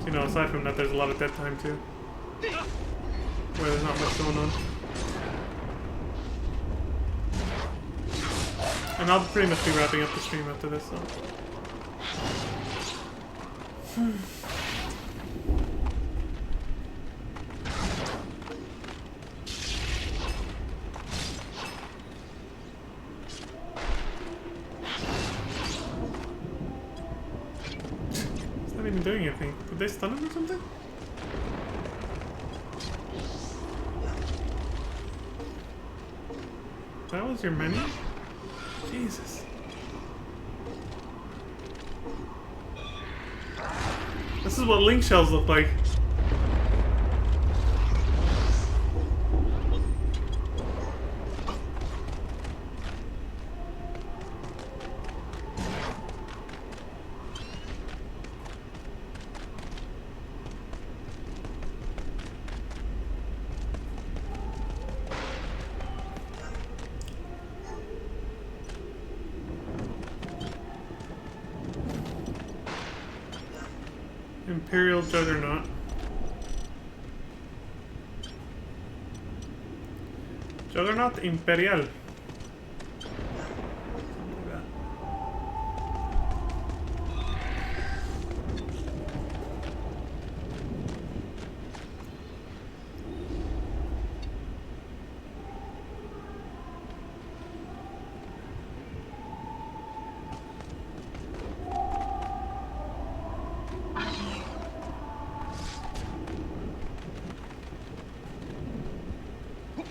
You know, aside from that, there's a lot of dead time too, where there's not much going on. And I'll pretty much be wrapping up the stream after this, so. It's not even doing anything. Did they stun him or something? That was your menu? Jesus. This is what link shells look like. Imperial Juggernaut. Juggernaut Imperial.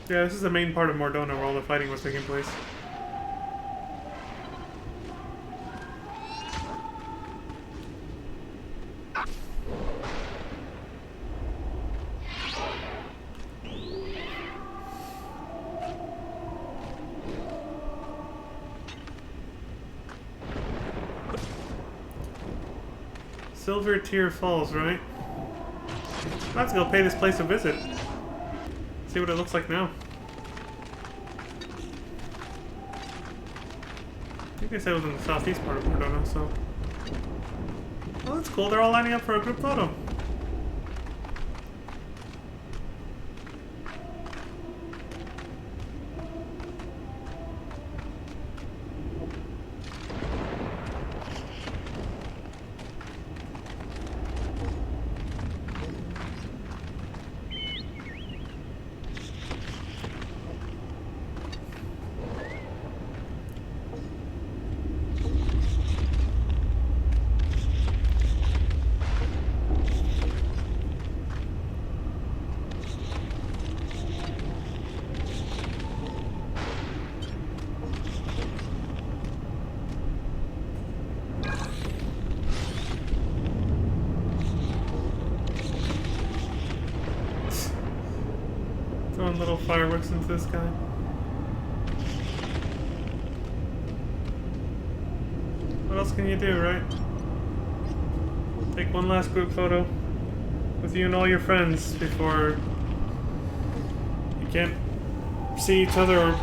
Yeah, this is the main part of Mordona where all the fighting was taking place. Silver Tier Falls, right? Let's go pay this place a visit. See what it looks like now. I think they said it was in the southeast part of Mordona, so. Oh, that's cool. They're all lining up for a group photo. Throwing little fireworks into the sky. What else can you do, right? Take one last group photo with you and all your friends before you can't see each other or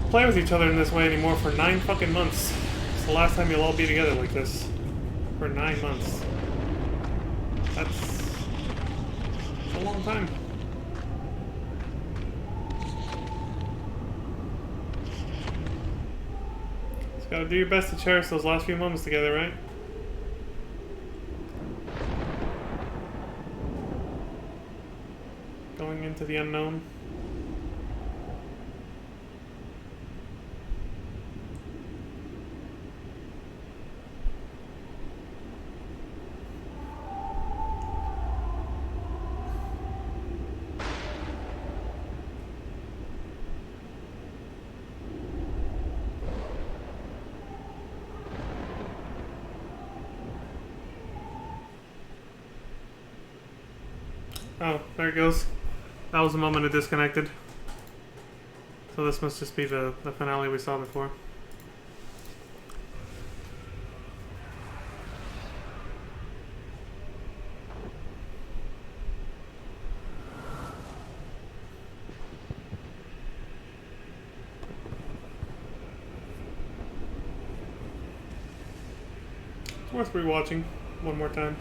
play with each other in this way anymore for 9 fucking months. It's the last time you'll all be together like this. For 9 months. That's a long time. Just gotta do your best to cherish those last few moments together, right? Going into the unknown. Oh, there it goes. That was the moment it disconnected. So this must just be the finale we saw before. Worth rewatching one more time.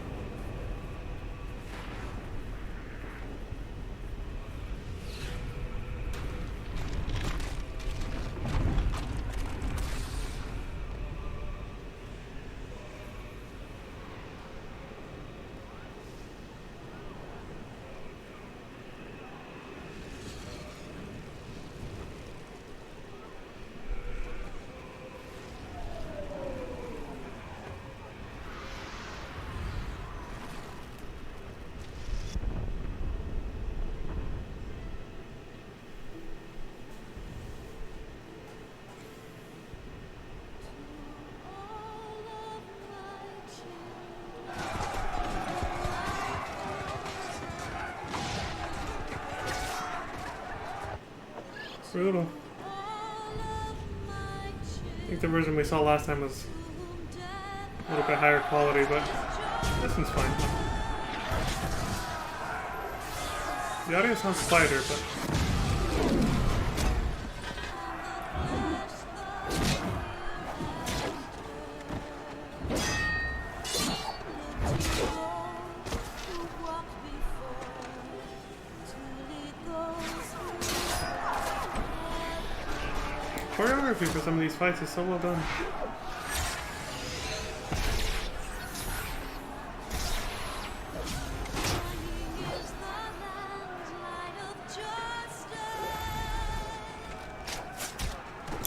Brutal. I think the version we saw last time was a little bit higher quality, but this one's fine. The audio sounds quieter, but... Choreography for some of these fights is so well done.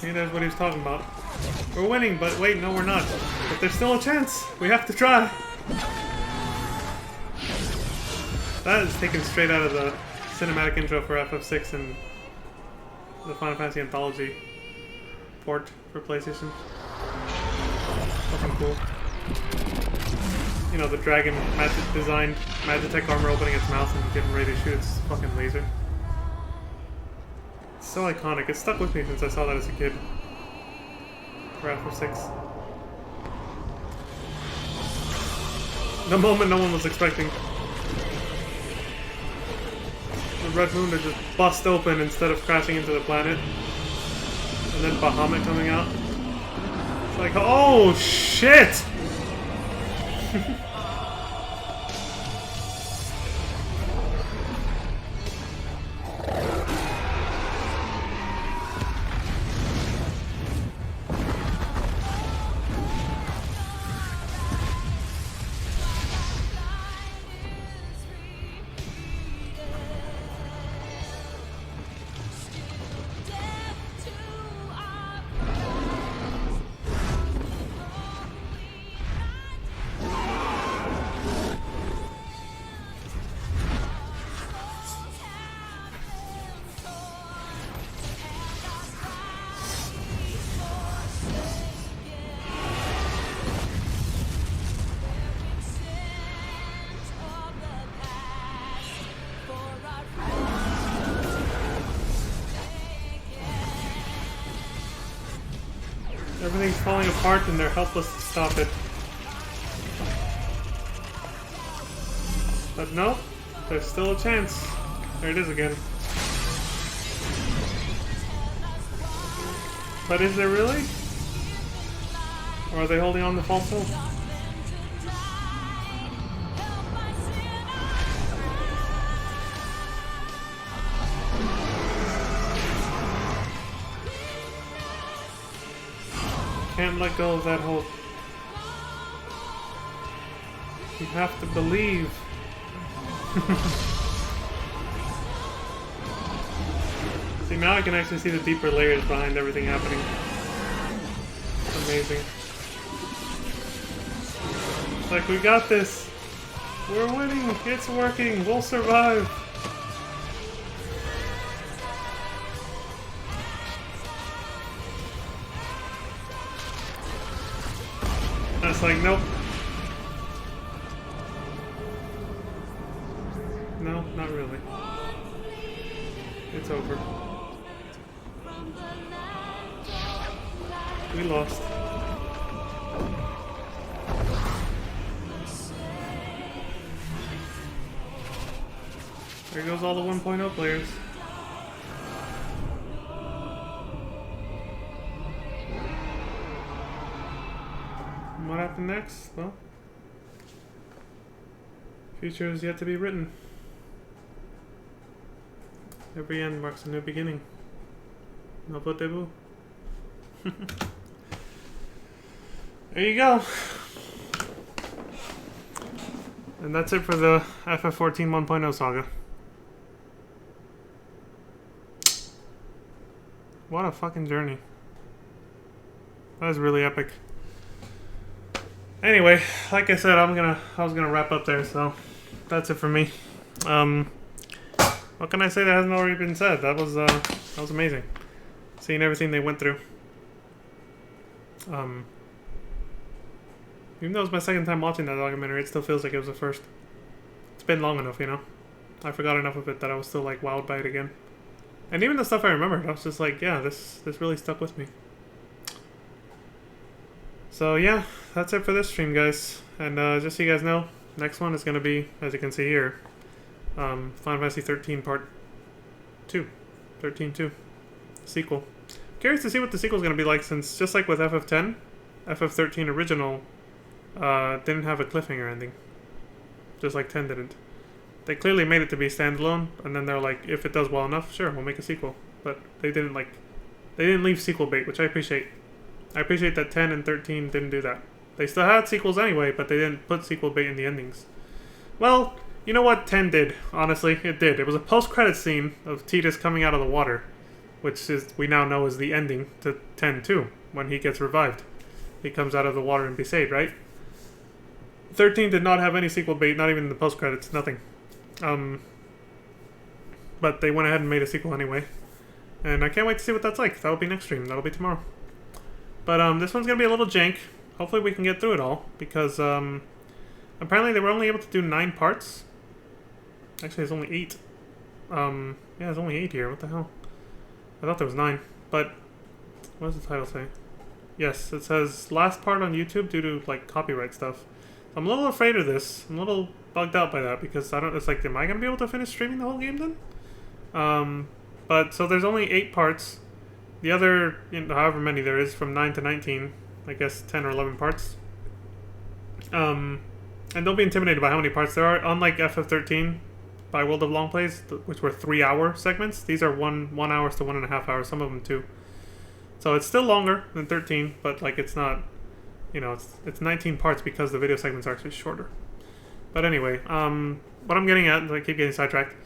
Maybe that's what he was talking about. We're winning, but wait, no we're not. But there's still a chance. We have to try. That is taken straight out of the cinematic intro for FF6 and the Final Fantasy Anthology port for PlayStation. Fucking cool. You know, the dragon designed Magitech armor opening its mouth and getting ready to shoot its fucking laser. It's so iconic. It's stuck with me since I saw that as a kid. For FF6. The moment no one was expecting. The Red Moon to just bust open instead of crashing into the planet. And then Bahamut coming out. It's like, oh shit! Everything's falling apart and they're helpless to stop it. But no, there's still a chance. There it is again. But is there really? Or are they holding on to false hope? Can't let go of that hope. You have to believe. See, now I can actually see the deeper layers behind everything happening. It's amazing. It's like, we got this. We're winning. It's working. We'll survive. That's like, nope. No, not really. It's over. We lost. There goes all the 1.0 players. What happened? happen next? Well, future is yet to be written. Every end marks a new beginning. Nouveau debut. There you go. And that's it for the FF14 1.0 saga. What a fucking journey. That was really epic. Anyway, like I said, I was gonna wrap up there, so that's it for me. What can I say that hasn't already been said? That was amazing. Seeing everything they went through. Even though it was my second time watching that documentary, it still feels like it was the first. It's been long enough, you know? I forgot enough of it that I was still like wowed by it again. And even the stuff I remembered, I was just like, yeah, this really stuck with me. So yeah, that's it for this stream, guys. And just so you guys know, next one is going to be, as you can see here, Final Fantasy 13 Part 2. 13-2. Sequel. Curious to see what the sequel is going to be like, since just like with FF10, FF13 original didn't have a cliffhanger ending. Just like 10 didn't. They clearly made it to be standalone, and then they're like, if it does well enough, sure, we'll make a sequel. But they didn't leave sequel bait, which I appreciate. I appreciate that 10 and 13 didn't do that. They still had sequels anyway, but they didn't put sequel bait in the endings. Well, you know what 10 did, honestly? It did. It was a post-credit scene of Tidus coming out of the water, which is we now know is the ending to 10-2, when he gets revived. He comes out of the water and be saved, right? 13 did not have any sequel bait, not even in the post-credits, nothing. But they went ahead and made a sequel anyway. And I can't wait to see what that's like. That'll be next stream. That'll be tomorrow. But this one's going to be a little jank. Hopefully we can get through it all. Because apparently they were only able to do 9 parts. Actually, there's only 8. Yeah, there's only 8 here. What the hell? I thought there was 9. But what does the title say? Yes, it says last part on YouTube due to like copyright stuff. I'm a little afraid of this. I'm a little bugged out by that because it's like, am I going to be able to finish streaming the whole game then? But so there's only 8 parts. The other, however many there is, from 9 to 19, I guess 10 or 11 parts. And don't be intimidated by how many parts there are. Unlike FF13 by World of Long Plays, which were 3-hour segments, these are 1 hours to 1.5 hours, some of them 2. So it's still longer than 13, but like it's not, it's 19 parts because the video segments are actually shorter. But anyway, what I'm getting at, I keep getting sidetracked.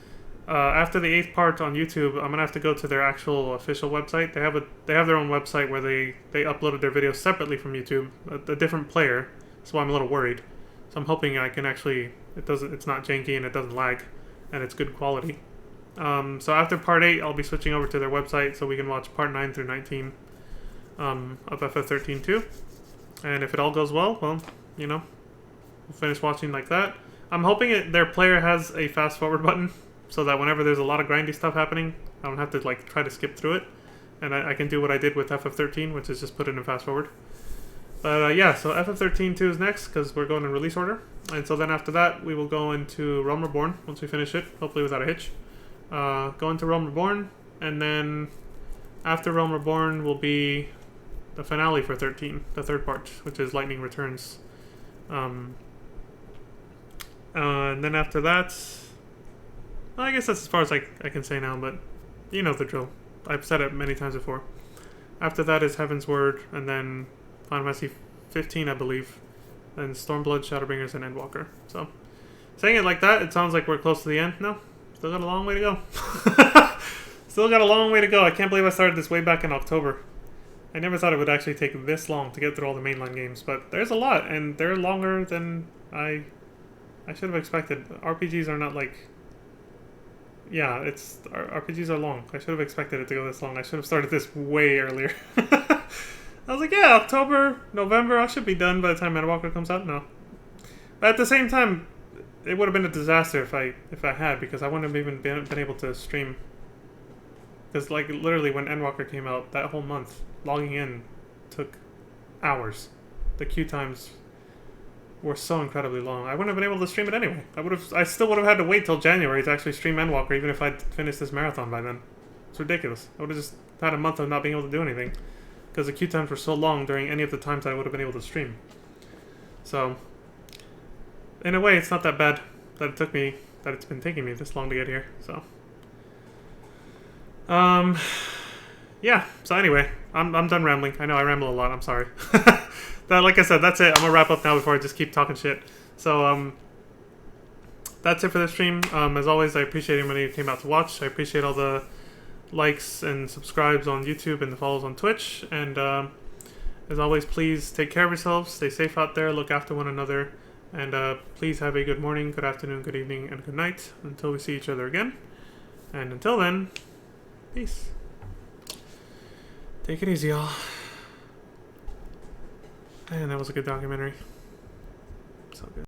After the 8th part on YouTube, I'm gonna have to go to their actual official website. They have their own website where they uploaded their videos separately from YouTube, a different player. So I'm a little worried. So I'm hoping I can actually it's not janky and it doesn't lag, and it's good quality. So after part 8, I'll be switching over to their website so we can watch part 9 through 19 of FF13 too. And if it all goes well, we'll finish watching like that. I'm hoping their player has a fast forward button, so that whenever there's a lot of grindy stuff happening, I don't have to like try to skip through it, and I can do what I did with FF13, which is just put it in fast forward. But yeah, so FF13 2 is next because we're going in release order, and so then after that we will go into Realm Reborn once we finish it, hopefully without a hitch. Go into Realm Reborn, and then after Realm Reborn will be the finale for 13, the 3rd part, which is Lightning Returns. And then after that, well, I guess that's as far as I can say now, but you know the drill. I've said it many times before. After that is Heaven's Word, and then Final Fantasy 15, I believe, then Stormblood, Shadowbringers, and Endwalker. So, saying it like that, it sounds like we're close to the end. No, still got a long way to go. Still got a long way to go. I can't believe I started this way back in October. I never thought it would actually take this long to get through all the mainline games, but there's a lot, and they're longer than I should have expected. RPGs are not like... Yeah, RPGs are long. I should have expected it to go this long. I should have started this way earlier. I was like, yeah, October, November, I should be done by the time Endwalker comes out. No. But at the same time, it would have been a disaster if I had, because I wouldn't have even been able to stream. Because like literally when Endwalker came out, that whole month, logging in took hours. The queue times were so incredibly long. I wouldn't have been able to stream it anyway. I still would have had to wait till January to actually stream Endwalker, even if I'd finished this marathon by then. It's ridiculous. I would have just had a month of not being able to do anything, because the queue times were so long during any of the times I would have been able to stream. So, in a way, it's not that bad that it's been taking me this long to get here. So, yeah. So anyway, I'm done rambling. I know I ramble a lot. I'm sorry. Like I said, that's it. I'm gonna wrap up now before I just keep talking shit. So, that's it for the stream. As always, I appreciate everybody who came out to watch. I appreciate all the likes and subscribes on YouTube and the follows on Twitch. And as always, please take care of yourselves. Stay safe out there. Look after one another. And please have a good morning, good afternoon, good evening, and good night until we see each other again. And until then, peace. Take it easy, y'all. Man, that was a good documentary. So good.